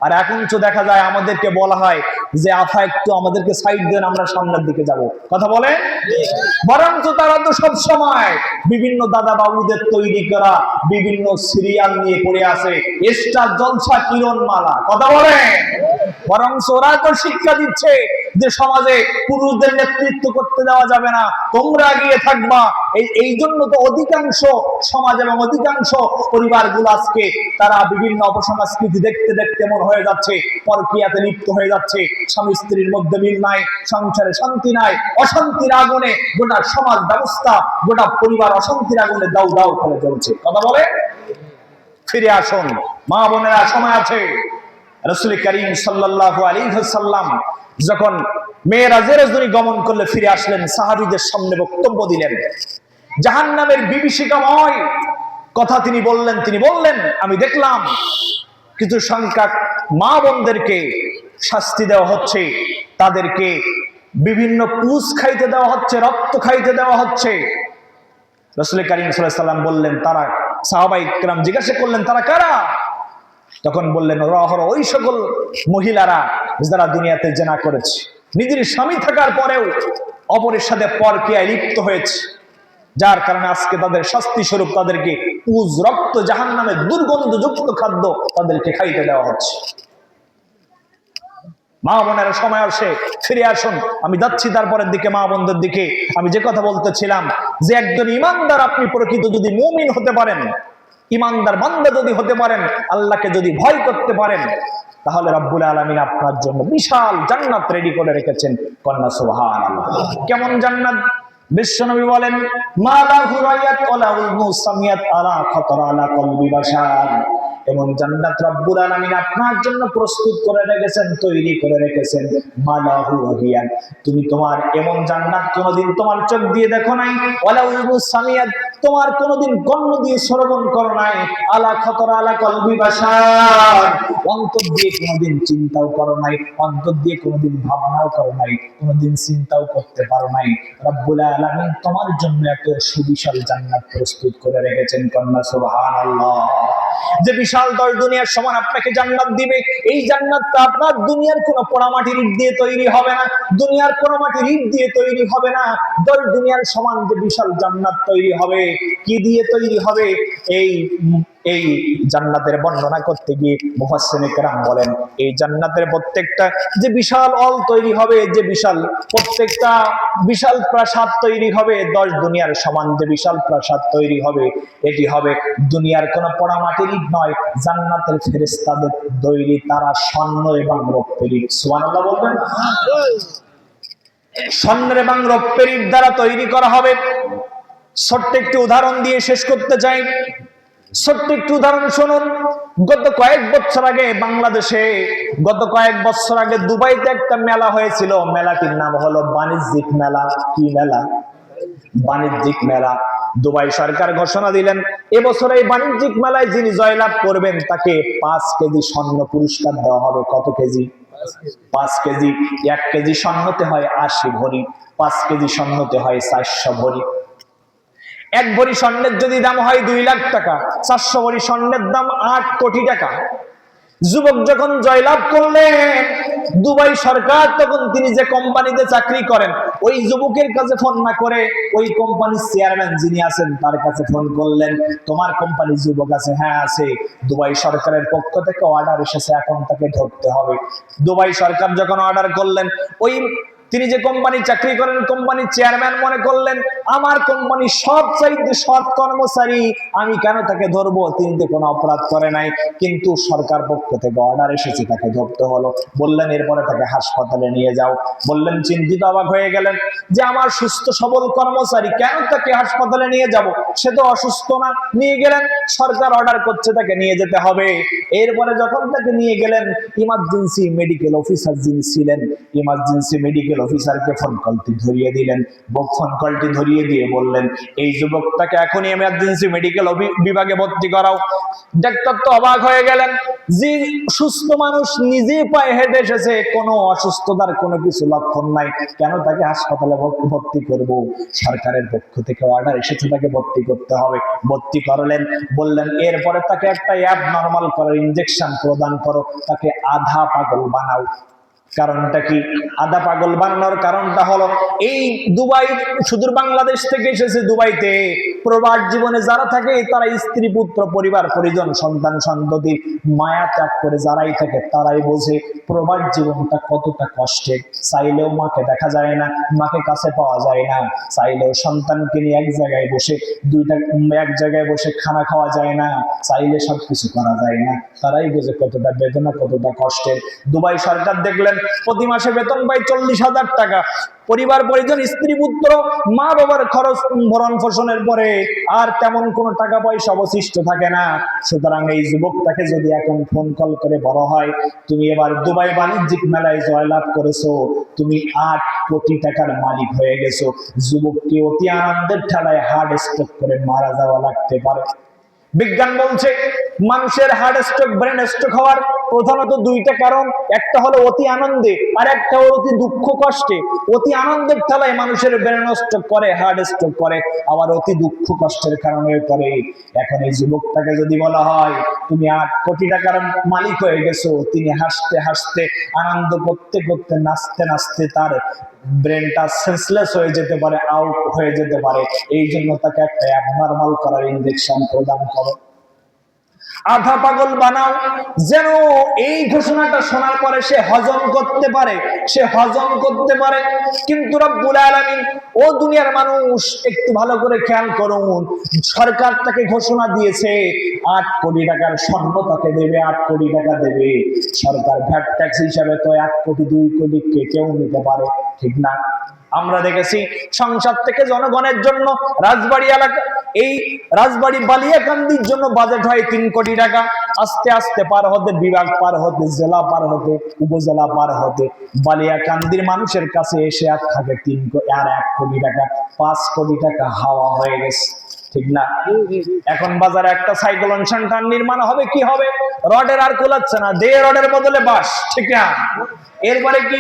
আর এখন তো দেখা যায় আমাদেরকে বলা হয় যে আফা একটু আমাদেরকে সাইড দেন, আমরা সামনের দিকে যাব। কথা বলে বরঞ্চ তারা তো সব সময় বিভিন্ন দাদা বাবুদের তৈরি করা বিভিন্ন সিরিয়াল নিয়ে পড়ে আছে, স্টার জলসা কিরণ মালা। কথা বলে বরঞ্চ ওরা তো শিক্ষা দিচ্ছে যে সমাজে পুরুষদের নেতৃত্ব করতে দেওয়া যাবে না, তোমরা এগিয়ে থাকবা। এই জন্য তো অধিকাংশ সমাজ এবং অধিকাংশ পরিবারগুলো আজকে তারা বিভিন্ন অপসংস্কৃতি দেখতে দেখতে মন হয়ে যাচ্ছে, পরকীয়াতে লিপ্ত হয়ে যাচ্ছে, স্বামী স্ত্রীর মধ্যে মিল নাই, সংসারে শান্তি নাই, অশান্তির আগুনে গোটা সমাজ ব্যবস্থা, গোটা পরিবার অশান্তির আগুনে দাউ দাউ করে জ্বলছে। কথা বলে ফিরে আসুন মা বোনেরা, সময় আছে। রাসূল করিম সাল্লাল্লাহু আলাইহি ওয়াসাল্লাম যখন মেরাজের রাজধানী গমন করলে ফিরে আসলেন, সাহাবীদের সামনে বক্তব্য দিলেন, জাহান্নামের বিভীষিকাময় কথা তিনি বললেন আমি দেখলাম কিছু সংখ্যক মা বোনদেরকে শাস্তি দেওয়া হচ্ছে, তাদেরকে বিভিন্ন পুষ খাইতে দেওয়া হচ্ছে, রক্ত খাইতে দেওয়া হচ্ছে। রাসূল করিম সাল্লাল্লাহু আলাইহি ওয়াসাল্লাম বললেন তারা, সাহাবায়ে কেরাম জিজ্ঞাসা করলেন তারা কারা? তখন বললেন ওরা হলো ওই সকল মহিলারা যারা দুনিয়াতে জেনা করেছে, নিজের স্বামী থাকার পরেও অপরের সাথে পরকীয়ায় লিপ্ত হয়েছে, যার কারণে আজকে তাদের শাস্তি স্বরূপ তাদেরকে পুজ, রক্ত, জাহান্নামের দুর্গন্ধযুক্ত খাদ্য তাদেরকে খাইতে দেওয়া হচ্ছে। মা বোনের সময় আসে, ফিরে আসুন। আমি যাচ্ছি তারপরের দিকে, মা বোনদের দিকে। আমি যে কথা বলতেছিলাম যে একজন ইমানদার, আপনি প্রকৃত যদি মুমিন হতে পারেন, ইমানদার বান্দা যদি হতে পারেন, আল্লাহকে যদি ভয় করতে পারেন, তাহলে রব্বুল আলামিন আপনার জন্য বিশাল জান্নাত রেডি করে রেখেছেন। কন্যা সুবহানাল্লাহ। কেমন জান্নাত? বিশ্বনবী বলেন মা লাহু রায়াত ওয়া লাহু সামিয়াত আলা খাতারা আলা কলবি বাশার। এমন জান্নাত রব্বুল আলামিন আপনার জন্য প্রস্তুত করে রেখেছেন, তৈরি করে রেখেছেন। মা লাহু রায়াত, তুমি তোমার এমন জান্নাত কোনোদিন তোমার চোখ দিয়ে দেখো নাই, ওয়া লাহু সামিয়াত, তোমার কোনোদিন কর্ণ দিয়ে শ্রবণ করো নাই, আলা খাতারা আলা কলবি বাশার, অন্তর দিয়ে কোনোদিন চিন্তাও করো নাই, অন্তর দিয়ে কোনোদিন ভাবনাও করো নাই, কোনোদিন চিন্তাও করতে পারো নাই। রব্বুল আলামিন তোমার জন্য এত সুবিশাল জান্নাত প্রস্তুত করে রেখেছেন। কন্যা সুবহানাল্লাহ। যে বিশাল দশ দুনিয়ার সমান আপনাকে জান্নাত দিবে, এই জান্নাতটা আপনার দুনিয়ার কোনো পোড়ামাটির ইট দিয়ে তৈরি হবে না, দুনিয়ার কোনো মাটির ইট দিয়ে তৈরি হবে না। দশ দুনিয়ার সমান যে বিশাল জান্নাত তৈরি হবে, কি দিয়ে তৈরি হবে? এই জান্নাতের বর্ণনা করতে গিয়ে মুফাসসিরিনে কেরাম বলেন, এই জান্নাতের প্রত্যেকটা যে বিশাল হল তৈরি হবে, যে বিশাল প্রত্যেকটা বিশাল প্রাসাদ তৈরি হবে, 10 দুনিয়ার সমান যে বিশাল প্রাসাদ তৈরি হবে, এটি হবে দুনিয়ার কোনো পোড়ামাটির ইট নয়, জান্নাতের ফেরেশতাদের তৈরি, তারা স্বর্ণ এবং রৌপ্যের ইট। সুবহানাল্লাহ বলবেন। স্বর্ণ এবং রৌপ্যের ইট দ্বারা তৈরি করা হবে। ছোট্ট একটি উদাহরণ দিয়ে শেষ করতে চাই। ছোট্ট একটু উদাহরণ শুনুন। গত কয়েক বছর আগে বাংলাদেশে, গত কয়েক বছর আগে দুবাইতে একটা মেলা হয়েছিল। মেলাটির নাম হলো বাণিজ্যিক মেলা। কি মেলা? বাণিজ্যিক মেলা। দুবাই সরকার ঘোষণা দিলেন এবছর এই বাণিজ্যিক মেলায় যিনি জয়লাভ করবেন তাকে 5 কেজি স্বর্ণ পুরস্কার দেওয়া হবে। কত কেজি? 5 কেজি। 1 কেজি স্বর্ণতে হয় 80 ভরি, 5 কেজি স্বর্ণতে হয় 400 ভরি। 1 ভরি স্বর্ণের যদি দাম হয় 2 লাখ টাকা, 400 ভরি স্বর্ণের দাম 8 কোটি টাকা। যুবক যখন জয়লাভ করলেন, দুবাই সরকার তখন তিনি যে কোম্পানিতে চাকরি করেন, ওই যুবকের কাছে ফোন না করে ওই কোম্পানির চেয়ারম্যান যিনি আছেন তার কাছে ফোন করলেন, তোমার কোম্পানি যুবক আছে? হ্যাঁ আছে। দুবাই সরকারের পক্ষ থেকে অর্ডার এসেছে, এখন তাকে ধরতে হবে। দুবাই সরকার যখন অর্ডার করলেন, ওই তিনি যে কোম্পানি চাকরি করেন কোম্পানির চেয়ারম্যান মনে করলেন আমার কোম্পানি সবচাইতে সৎ কর্মচারী, আমি কেন তাকে ধরবো? তিনি তো কোনো অপরাধ করে নাই, কিন্তু সরকার পক্ষ থেকে অর্ডার এসেছে, তাকে ধরতে হলো। বললেন এরপরে তাকে হাসপাতালে নিয়ে যাও। বললেন, চিন্তিত অবাক হয়ে গেলেন যে আমার সুস্থ সবল কর্মচারী, কেন তাকে হাসপাতালে নিয়ে যাব? সে তো অসুস্থ না। নিয়ে গেলেন, সরকার অর্ডার করছে তাকে নিয়ে যেতে হবে। এরপরে যখন তাকে নিয়ে গেলেন, ইমার্জেন্সি মেডিকেল অফিসার যিনি ছিলেন, ইমার্জেন্সি মেডিকেল অফিসারকে ফোন কলটি ধরিয়ে দিলেন। ফোন কলটি ধরিয়ে ধরিয়ে দিয়ে বললেন, এই যুবকটাকে এখনই এমার্জেন্সি মেডিকেল বিভাগে ভর্তি করাও। ডাক্তার তো অবাক হয়ে গেলেন, যে সুস্থ মানুষ নিজে পায়ে হেঁটে এসেছে, কোনো অসুস্থতার কোনো কিছু লক্ষণ নাই, কেন তাকে হাসপাতালে ভর্তি করব? সরকারের পক্ষ থেকে অর্ডার এসেছে তাকে ভর্তি করতে হবে। ভর্তি করলেন, বললেন এরপরে তাকে একটা অ্যাব নর্মাল করার ইনজেকশন প্রদান করো, তাকে আধা পাগল বানাও। কারণটা কি? আধা পাগল বানানোর কারণটা হলো, এই দুবাই সুদূর বাংলাদেশ থেকে এসেছে দুবাইতে। প্রবাস জীবনে যারা থাকে তারা স্ত্রী পুত্র পরিবার পরিজন সন্তান সন্ততি মায়া ত্যাগ করে যারাই থাকে তারাই বোঝে প্রবাস জীবনটা কতটা কষ্টের। চাইলেও মাকে দেখা যায় না, মাকে কাছে পাওয়া যায় না, চাইলেও সন্তানকে নিয়ে এক জায়গায় বসে এক জায়গায় বসে খানা খাওয়া যায় না, চাইলে সবকিছু করা যায় না। তারাই বোঝে কতটা বেদনা, কতটা কষ্টের। দুবাই সরকার দেখলেন প্রতি মাসে বেতন পায় 40,000 টাকা, পরিবার পরিজন স্ত্রী পুত্র মা বাবার খরচ ভরণ পোষণের পরে আর তেমন কোনো টাকা পয়সা অবশিষ্ট থাকে না। সুতরাং এই যুবকটাকে যদি এখন ফোন কল করে বড় হয়, তুমি এবার দুবাই বাণিজ্যিক মেলায় জয়লাভ করেছো, তুমি 8 কোটি টাকার মালিক হয়ে গেছো, যুবককে অতি আনন্দের ঠেলায় হার্ট স্ট্রোক করে মারা যাওয়া লাগতে পারে। বিজ্ঞান বলছে মানুষের হার্ট স্ট্রোক ব্রেন স্ট্রোক হওয়ার প্রধানত 2টা কারণ, একটা হলো অতি আনন্দে আর একটা হলো অতি দুঃখ কষ্টে। অতি আনন্দের ঠেলায় মানুষের ব্রেন স্ট্রোক করে, হার্ট স্ট্রোক করে, আবার অতি দুঃখ কষ্টের কারণে করে। এখন এই যুবকটাকে যদি বলা হয় তুমি 8 কোটি টাকার মালিক হয়ে গেছো, তিনি হাসতে হাসতে আনন্দ করতে করতে নাচতে নাচতে তার ব্রেনটা সেন্সলেস হয়ে যেতে পারে, আউট হয়ে যেতে পারে। এই জন্য তাকে একটা অ্যাবনর্মাল করার ইনজেকশন প্রদান করো, আধা পাগল বানাও, যেন এই ঘোষণাটা শোনার পরে সে হজম করতে পারে, সে হজম করতে পারে। কিন্তু রব্বুল আলামিন, ও দুনিয়ার মানুষ একটু ভালো করে খেয়াল করুন, সরকার তাকে ঘোষণা দিয়েছে 8 কোটি টাকার স্বর্ণ তাকে দেবে, 8 কোটি টাকা দেবে। সরকার ভ্যাট ট্যাক্স হিসাবে তো 1 কোটি 2 কোটি কেটেও নিতে পারে, ঠিক না? আমরা দেখেছি সংসদ থেকে জনগণের জন্য রাজবাড়ী এলাকা, এই রাজবাড়ী বালিয়াকান্দির জন্য বাজেট হয় 3 কোটি টাকা। আস্তে আস্তে পার হতে, বিভাগ পার হতে, জেলা পার হতে, উপজেলা পার হতে বালিয়াকান্দির মানুষের কাছে এসে আর থাকে 1 কোটি টাকা। 5 কোটি টাকা হাওয়া হয়ে গেছে, ঠিক না? এখন বাজারে একটা সাইক্লোন সেন্টার নির্মাণ হবে, কি হবে? রডের আর কোলাচ্ছে না, দে রডের বদলে বাঁশ, ঠিক না? এরপরে কি?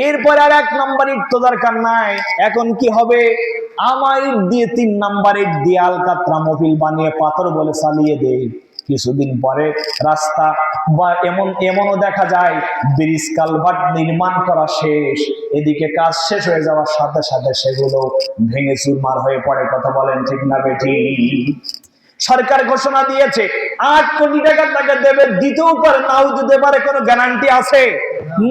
এরপরে আর 1 নম্বর ইট তো দরকার নাই, এখন কি হবে? আমার ইট দিয়ে 3 নম্বর ইট দিয়ে আলকাতরা মফিল বানিয়ে পাথর বলে চালিয়ে দেয়। কিছুদিন পরে রাস্তা বা এমনও দেখা যায় ব্রিজ কালভার্ট নির্মাণ করা শেষ, এদিকে কাজ শেষ হয়ে যাওয়ার সাথে সাথে সেগুলো ভেঙে চুরমার হয়ে পড়ে। কথা বলেন ঠিক না বেঠি? সরকার ঘোষণা দিয়েছে 8 কোটি টাকা তাকে দেবে, দিতেও পারে নাও দিতে পারে, কোনো গ্যারান্টি আছে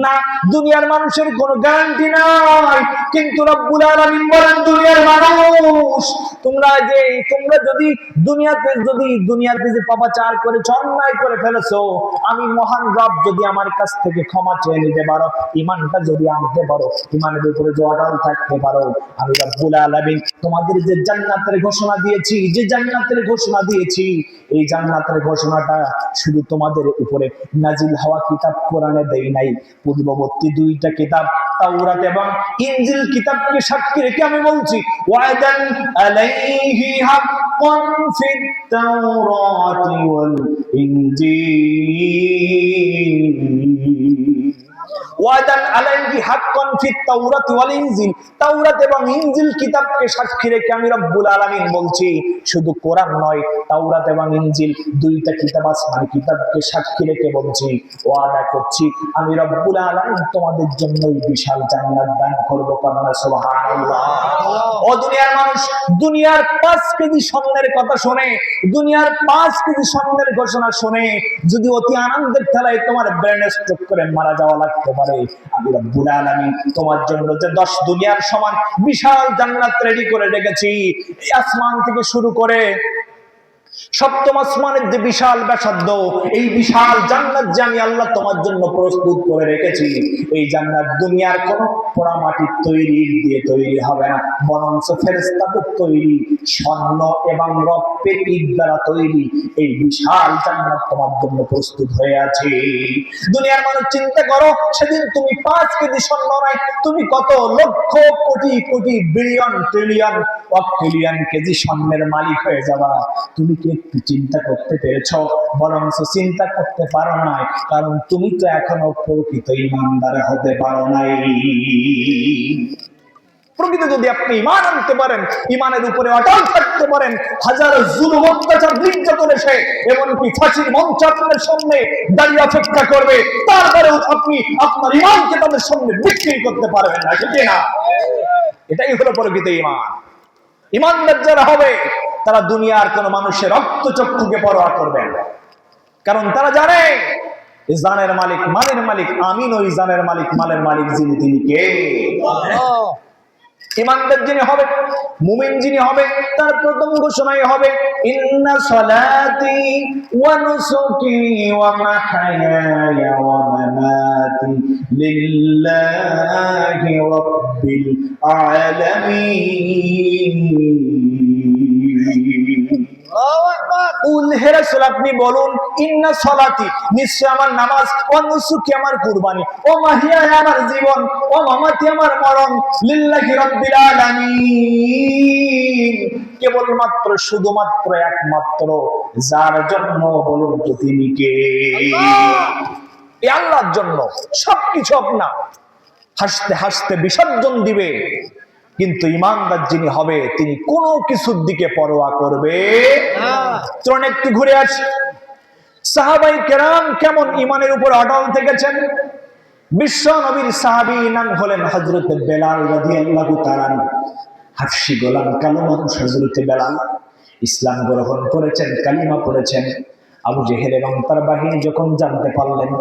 না। দুনিয়ার মানুষের কোনো গ্যারান্টি নাই, কিন্তু রব্বুল আলামিন বলেন দুনিয়ার মানুষ তোমরা যদি দুনিয়াতে যে পাপাচার করেছো, অন্যায় করে ফেলেছো, আমি মহান রব যদি আমার কাছ থেকে ক্ষমা চেয়ে নিতে পারো, ঈমানটা যদি আনতে পারো, ঈমানের উপরে যদি অটল থাকতে পারো, আমি রব্বুল আলামিন তোমাদের যে জান্নাতের ঘোষণা দিয়েছি, এই জান্নাতের ঘোষণাটা শুধু তোমাদের উপরে নাজিল হওয়া কিতাব কোরআনে দেই নাই, পূর্ববর্তী 2টা কিতাব তাওরাত এবং ইনজিল কিতাবকে সাক্ষী রেখে আমি বলছি, ওয়াদান আলাইহি হাক্কান ফিত তাওরাতি ওয়াল ইনজিল, ওয়াদান আলাইহি হাক্কান ফিত তাওরাতি ওয়াল ইনজিল, তাওরাত এবং ইনজিল কিতাবকে সাক্ষী রেখে আমি রব্বুল আলামিন বলছি, শুধু কোরআন নয়, তাওরাত এবং ইনজিল 2টা কিতাব, আসমানি কিতাবকে সাক্ষী রেখে বলছি, ওয়াদা করছি আমি রব্বুল আলামিন তোমাদের জন্য বিশাল জান্নাত দান করব। কন্যা সুবহানাল্লাহ। ও দুনিয়ার মানুষ, দুনিয়ার 5 কেজি স্বর্ণের কথা শুনে, দুনিয়ার 5 কেজি স্বর্ণের ঘোষণা শুনে যদি অতি আনন্দের ঠেলায় তোমার ব্রেন স্ট্রোক করে মারা যাওয়া লাগতে পারে, আমি রব্বুল আলামিন তোমার জন্য যে 10 দুনিয়ার সমান বিশাল জান্নাত রেডি করে রেখেছি, এই আসমান থেকে শুরু করে সপ্তম আসমানের যে বিশাল ব্যাসার্ধ, এই বিশাল জান্নাত যে আমি আল্লাহ তোমার জন্য প্রস্তুত করে রেখেছি, এই জান্নাত দুনিয়ার কোন পোড়ামাটির তৈরি দিয়ে তৈরি হবে না, বরং ফেরেশতাদের তৈরি স্বর্ণ এবং রত্নের ইট দ্বারা তৈরি এই বিশাল জান্নাত তোমার জন্য প্রস্তুত হয়ে আছে। দুনিয়ার মানুষ চিন্তা করো, সেদিন তুমি 5 কেজি স্বর্ণ নাই, তুমি কত lakh crore crore billion trillion অক্টিলিয়ন KG স্বর্ণের মালিক হয়ে যাবা। তুমি কি একটু চিন্তা করতে পেরেছো? বরং চিন্তা করতে পারো না, কারণ তুমি তো এখনো প্রকৃত ইমানদার হতে পারো নাই। প্রকৃত যদি আপনি ইমান আনতে পারেন, ইমানের উপরে অটল থাকতে পারেন, হাজারো জুলুম অত্যাচার নির্যাতন এসে এমনকি ফাঁসির মঞ্চ আপনার সামনে দাঁড়িয়ে অপেক্ষা করবে, তারপরেও আপনি আপনার ইমানকে তাদের সামনে বিক্রি করতে পারবেন না, ঠিক না? এটাই হলো প্রকৃত ইমান। ইমানদার যারা হবে তারা দুনিয়ার কোন মানুষের রক্তচক্ষুকে পরোয়া করবেন, কারণ তারা জানে জানের মালিক মালের মালিক আমি নই, জানের মালিক মালের মালিক যিনি তিনি কে? ইমানদার যিনি হবে, মুমিন যিনি হবে, তার প্রথম ঘোষণাই হবে ইন্না সলাতি ওয়া নুসুকি ওয়া মাহইয়ায়া ওয়া মামাতি লিল্লাহি রাব্বিল আলামিন। আপনি বলুন ইন্না সলাতি, নিশ্চয় আমার নামাজ, ও নুসুকি আমার কুরবানি, ও মাহিয়া আমার জীবন, ও মামাতি আমার মরণ, লিল্লাহি রাব্বিল আলামিন, কেবলমাত্র শুধুমাত্র একমাত্র যার জন্য, বলুন তো তিনি কে? এই আল্লাহর জন্য সবকিছু আপনা হাসতে হাসতে বিসর্জন দিবে। কিন্তু ইমানদার যিনি হবে তিনি কোনো কিছুর দিকে পরোয়া করবে না। চলুন একটু ঘুরে আসি, সাহাবাই কেরাম কেমন ইমানের উপর অটল থেকেছেন। বিশ্ব নবীর সাহাবী নাম হলেন হযরত বেলাল রাদিয়াল্লাহু তাআলা। হাফসি গোলাম, কালো মানুষ হযরত বেলাল ইসলাম গ্রহণ করেছেন, কালিমা পড়েছেন। আবু জেহেল এবং তার বাহিনী যখন জানতে পারলেন,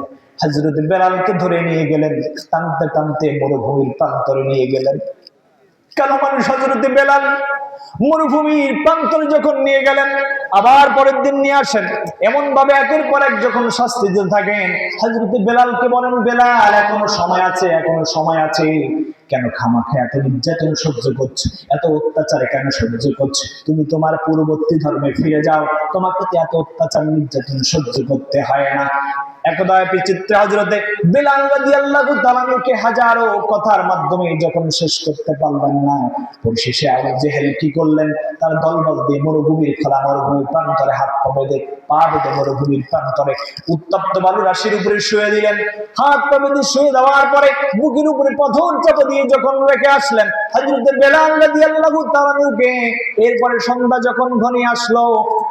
হযরত বেলালকে ধরে নিয়ে গেলেন, টানতে টানতে মরুভূমির প্রান্তরে নিয়ে গেলেন। কালো মানুষ হযরত বেলাল মরুভূমির প্রান্তরে যখন নিয়ে গেলেন, আবার পরের দিন নিয়ে আসেন, এমন ভাবে একের পর এক যখন শাস্তি দিতে থাকেন, হযরত বেলালকে বলেন, বেলাল এখনো সময় আছে, এখনো সময় আছে, কেন খামাখা এত নির্যাতন সহ্য করছো, এত অত্যাচার কেন সহ্য করছো? তুমি তোমার পূর্ববর্তী ধর্মে ফিরে যাও, তোমাকে এত অত্যাচার নির্যাতন সহ্য করতে হয় না। একদা চিত্রে হযরতে বেলাল রাদিয়াল্লাহু তাআলাকে হাজারো কথার মাধ্যমে যখন শেষ করতে পারলেন না, পরিশেষে আবু জেহেল কি করলেন? তার দলবল দিয়ে মরুভূমির খোলা মরুভূমির প্রান্তরে হাত পা বেঁধে মরুভূমির প্রান্তরে উত্তপ্ত বালু রাশির উপরে শুয়ে দিলেন। হাত পা বেঁধে শুয়ে দেওয়ার পরে বুকের উপরে পাথর চাপা দিয়ে যখন রেখে আসলেন হযরত বেলাল রাদিয়াল্লাহু তাআলাকে, এরপরে সন্ধ্যা যখন ঘনিয়ে আসলো,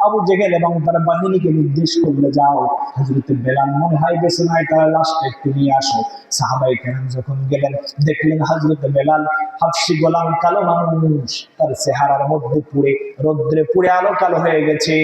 আবু জেহেল এবং তার বাহিনীকে নির্দেশ করলে, যাও হযরত বেলাল মনে হয় বেঁচে নাই, তার লাশটা একটু নিয়ে আসো। সাহাবায়ে কেরাম যখন গেলেন, দেখলেন হযরত বেলাল হাফসি গোলাম, কালো মানুষ, তার চেহারার মধ্যে পুড়ে রৌদ্রে পুড়ে আলো কালো হয়ে গেছে।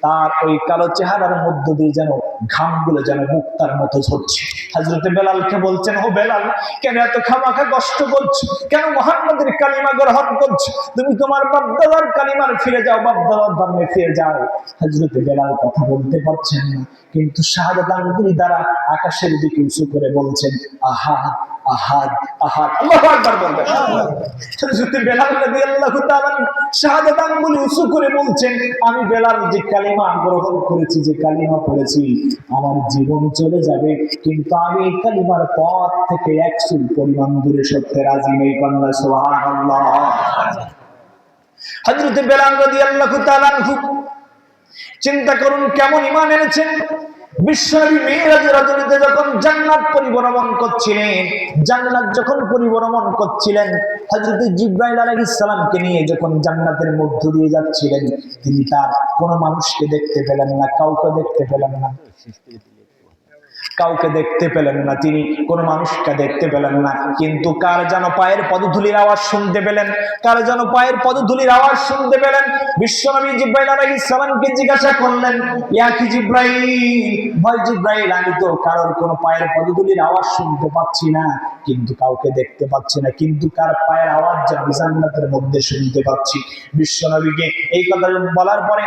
তার ওই কালো চেহারার মধ্য দিয়ে যেন ঘামগুলো যেন মুক্তার মতো ঝরছে। হযরত বেলালকে বলছেন, ও বেলাল, কেন এত খামাখা কষ্ট করছো? কেন মুহাম্মাদের কালিমা গ্রহণ করছো? তুমি তোমার বাপদাদার কালিমার ফিরে যাও, বাপদাদার ধর্মে ফিরে যাও। হযরত বেলাল কথা বলতে পারছেন না, কিন্তু শাহাদাত আঙ্গুল দ্বারা আকাশের দিকে উঁচু করে বলছেন, আহাদ আহাদ আহাদ, আল্লাহু আকবার বলবেন। হযরত বেলাল রাদিয়াল্লাহু তাআলা শাহাদাত আঙ্গুল উঁচু করে বলছেন, আমি বেলাল যে কালিমা গ্রহণ করেছি, যে কালিমা পড়েছি, আমার জীবন চলে যাবে, কিন্তু আমি এই কালিমার পথ থেকে এক চুল পরিমাণ দূরে সরতে রাজি নই। কন্যা সুবহানাল্লাহ। হযরত বেলাল রাদিয়াল্লাহু তাআলা চিন্তা করুন কেমন ঈমান এনেছেন। বিশ্বনবী মিরাজের রাজনীতিতে যখন জান্নাত পরিভ্রমণ করছিলেন, জান্নাত যখন পরিভ্রমণ করছিলেন, হযরত জিবরাইল আলাইহিস সালামকে নিয়ে যখন জান্নাতের মধ্য দিয়ে যাচ্ছিলেন, তিনি তার কোনো মানুষকে দেখতে পেলেন না, কাউকে দেখতে পেলেন না। কাউকে দেখতে পেলেন না, তিনি কোনো মানুষকে দেখতে পেলেন না, কিন্তু কার যেন পায়ের পদধূলির আওয়াজ শুনতে পেলেন, কার যেন পায়ের পদধূলির আওয়াজ শুনতে পেলেন। বিশ্বনবী জিব্রাইল আলাইহিস সালামকে জিজ্ঞাসা করলেন, ইয়া কি জিব্রাইল, ভাই জিব্রাইল, আমি তো কারোর কোনো পায়ের পদধূলির আওয়াজ শুনতে পাচ্ছি না, কিন্তু কাউকে দেখতে পাচ্ছি না, কিন্তু কার পায়ের আওয়াজ যেন জান্নাতের মধ্যে শুনতে পাচ্ছি। বিশ্বনবীকে এই কথা বলার পরে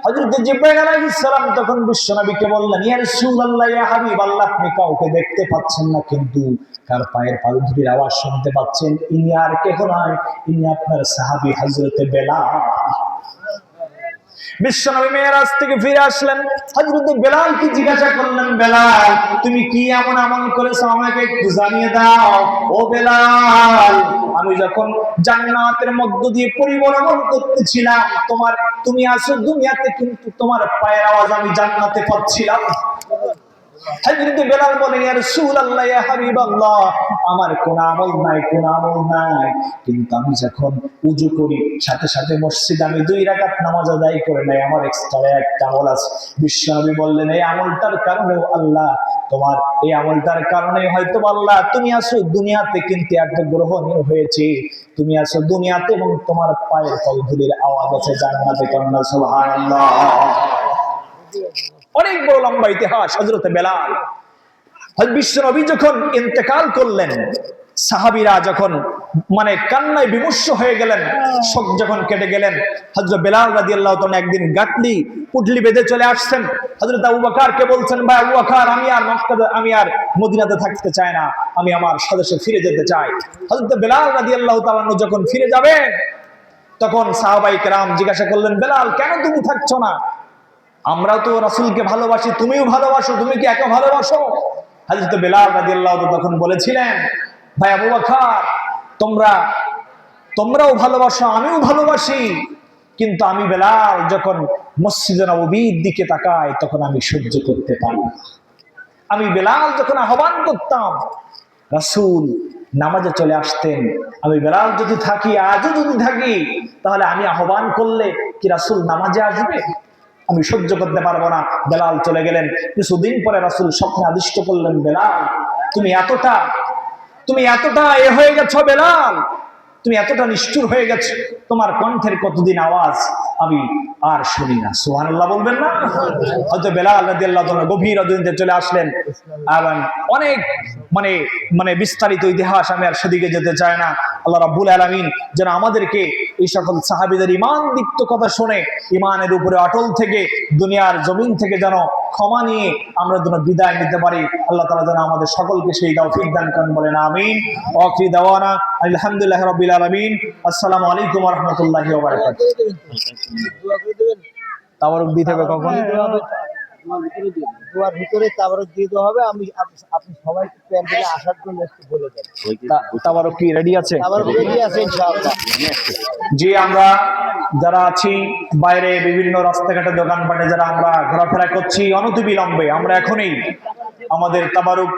হযরত জিব্রাইল আলাইহিস সালাম তখন বিশ্বনবীকে বললেন, ইয়া রাসূলুল্লাহ, ইয়া হাবিবাল্লাহ, আপনি কাউকে দেখতে পাচ্ছেন না, কিন্তু কার পায়ের পদধূলির আওয়াজ শুনতে পাচ্ছেন, ইনি আর কেহ নয়, ইনি আপনার সাহাবী হযরত বেলাল। বিশ্বনবী মেরাজ থেকে ফিরে আসলেন, হযরত বেলালকে জিজ্ঞাসা করলেন, বেলাল, তুমি কি এমন আমল করেছো আমাকে একটু জানিয়ে দাও। ও বেলাল, আমি যখন জান্নাতের মধ্য দিয়ে পরিভ্রমণ করতেছিলাম, তুমি আসো দুনিয়াতে, কিন্তু তোমার পায়ের আওয়াজ আমি জান্নাতে পাচ্ছিলাম। হযরত বেলাল বলেন, ইয়া রাসূলুল্লাহ, ইয়া হাবিবাল্লাহ, আমার কোন আমল নাই, কিন্তু আমি যখন ওযু করি সাথে সাথে মসজিদে আমি 2 রাকাত নামাজ আদায় করে নেই, আমার এক্সট্রা একটা আমল আছে। বিশ্বনবী বললেন, এই আমলটার কারণে আল্লাহ তোমার, এই আমলটার কারণে হয়তো আল্লাহ তুমি আসো দুনিয়াতে, কিন্তু একটা গ্রহণীয় হয়েছে, তুমি আসো দুনিয়াতে এবং তোমার পায়ের পদধূলির আওয়াজ আছে জান্নাতে। কন্যা সুবহানাল্লাহ। অনেক বড় লম্বা ইতিহাস হযরত বেলাল। বিশ্বনবী যখন ইন্তেকাল করলেন, সাহাবীরা যখন কান্নায় বিমর্ষ হয়ে গেলেন, শোক যখন কেটে গেলেন, হযরত বেলাল রাদিয়াল্লাহু তাআলা একদিন গাটলি পুটলি বেঁধে চলে আসছেন। হযরত আবু বকরকে বলছেন, ভাই আবু বকর, আমি আর মদিনাতে থাকতে চাই না, আমি আমার স্বদেশে ফিরে যেতে চাই। হযরত বেলাল রাদিয়াল্লাহু তাআলা যখন ফিরে যাবেন, তখন সাহাবায়ে কেরাম জিজ্ঞাসা করলেন, বেলাল, কেন তুমি থাকছো না? আমরাও তো রাসূলকে ভালোবাসি, তুমিও ভালোবাসো, তুমি কি একা ভালোবাসো? হযরত বেলাল রাদিয়াল্লাহু তাআলা তখন বলেছিলেন, ভাই আবু বকর, তোমরাও ভালোবাসো, আমিও ভালোবাসি, কিন্তু আমি বেলাল যখন মসজিদে নববীর দিকে তাকাই, তখন আমি সহ্য করতে পারি না। আমি বেলাল যখন আহ্বান করতাম, রাসূল নামাজে চলে আসতেন। আমি বেলাল যদি থাকি, আজও যদি থাকি, তাহলে আমি আহ্বান করলে কি রাসূল নামাজে আসবে? আমি সহ্য করতে পারবো না। বেলাল চলে গেলেন। কিছুদিন পরে রাসূল স্বপ্নে আদিষ্ট করলেন, বেলাল, তুমি এতটা হয়ে গেছো, বেলাল, তুমি এতটা নিষ্ঠুর হয়ে গেছো, তোমার কণ্ঠের কতদিন আওয়াজ আমি আর শুনি না। সুবহানাল্লাহ বলবেন না? হয়তো বেলাল রাদিয়াল্লাহু তাআলা গভীর অধ্যয়নে চলে আসলেন। এবং অনেক বিস্তারিত ইতিহাস, আমি আর সেদিকে যেতে চাই না। আল্লাহ রাব্বুল আলামিন যেন আমাদেরকে এই সকল সাহাবীদের ঈমান দীপ্ত কথা শুনে ঈমানের উপরে অটল থেকে দুনিয়ার জমিন থেকে যেন ক্ষমা নিয়ে আমরা যেন বিদায় নিতে পারি। আল্লাহ তাআলা যেন আমাদের সকলকে সেই তৌফিক দান করেন, বলেন আমিন। ওয়া আখিরু দাওয়ানা আলহামদুলিল্লাহি রাব্বিল আলামিন। আসসালামু আলাইকুম ওয়া রাহমাতুল্লাহি ওয়া বারাকাতুহু। তাবারক দিতে হবে কখন? দুয়ার ভিতরে তাবারক দিয়ে দেওয়া হবে। আপনি সবাইকে প্যান্ডেলে আসার জন্য একটু বলে দেন। তাবারক কি রেডি আছে? তাবারক রেডি আছে ইনশাআল্লাহ। জি, আমরা যারা আছি বাইরে বিভিন্ন রাস্তাঘাটে দোকানপাটে যারা আমরা ঘোরাফেরা করছি, অনতিবিলম্বে আমরা এখনই আমাদের তাবারক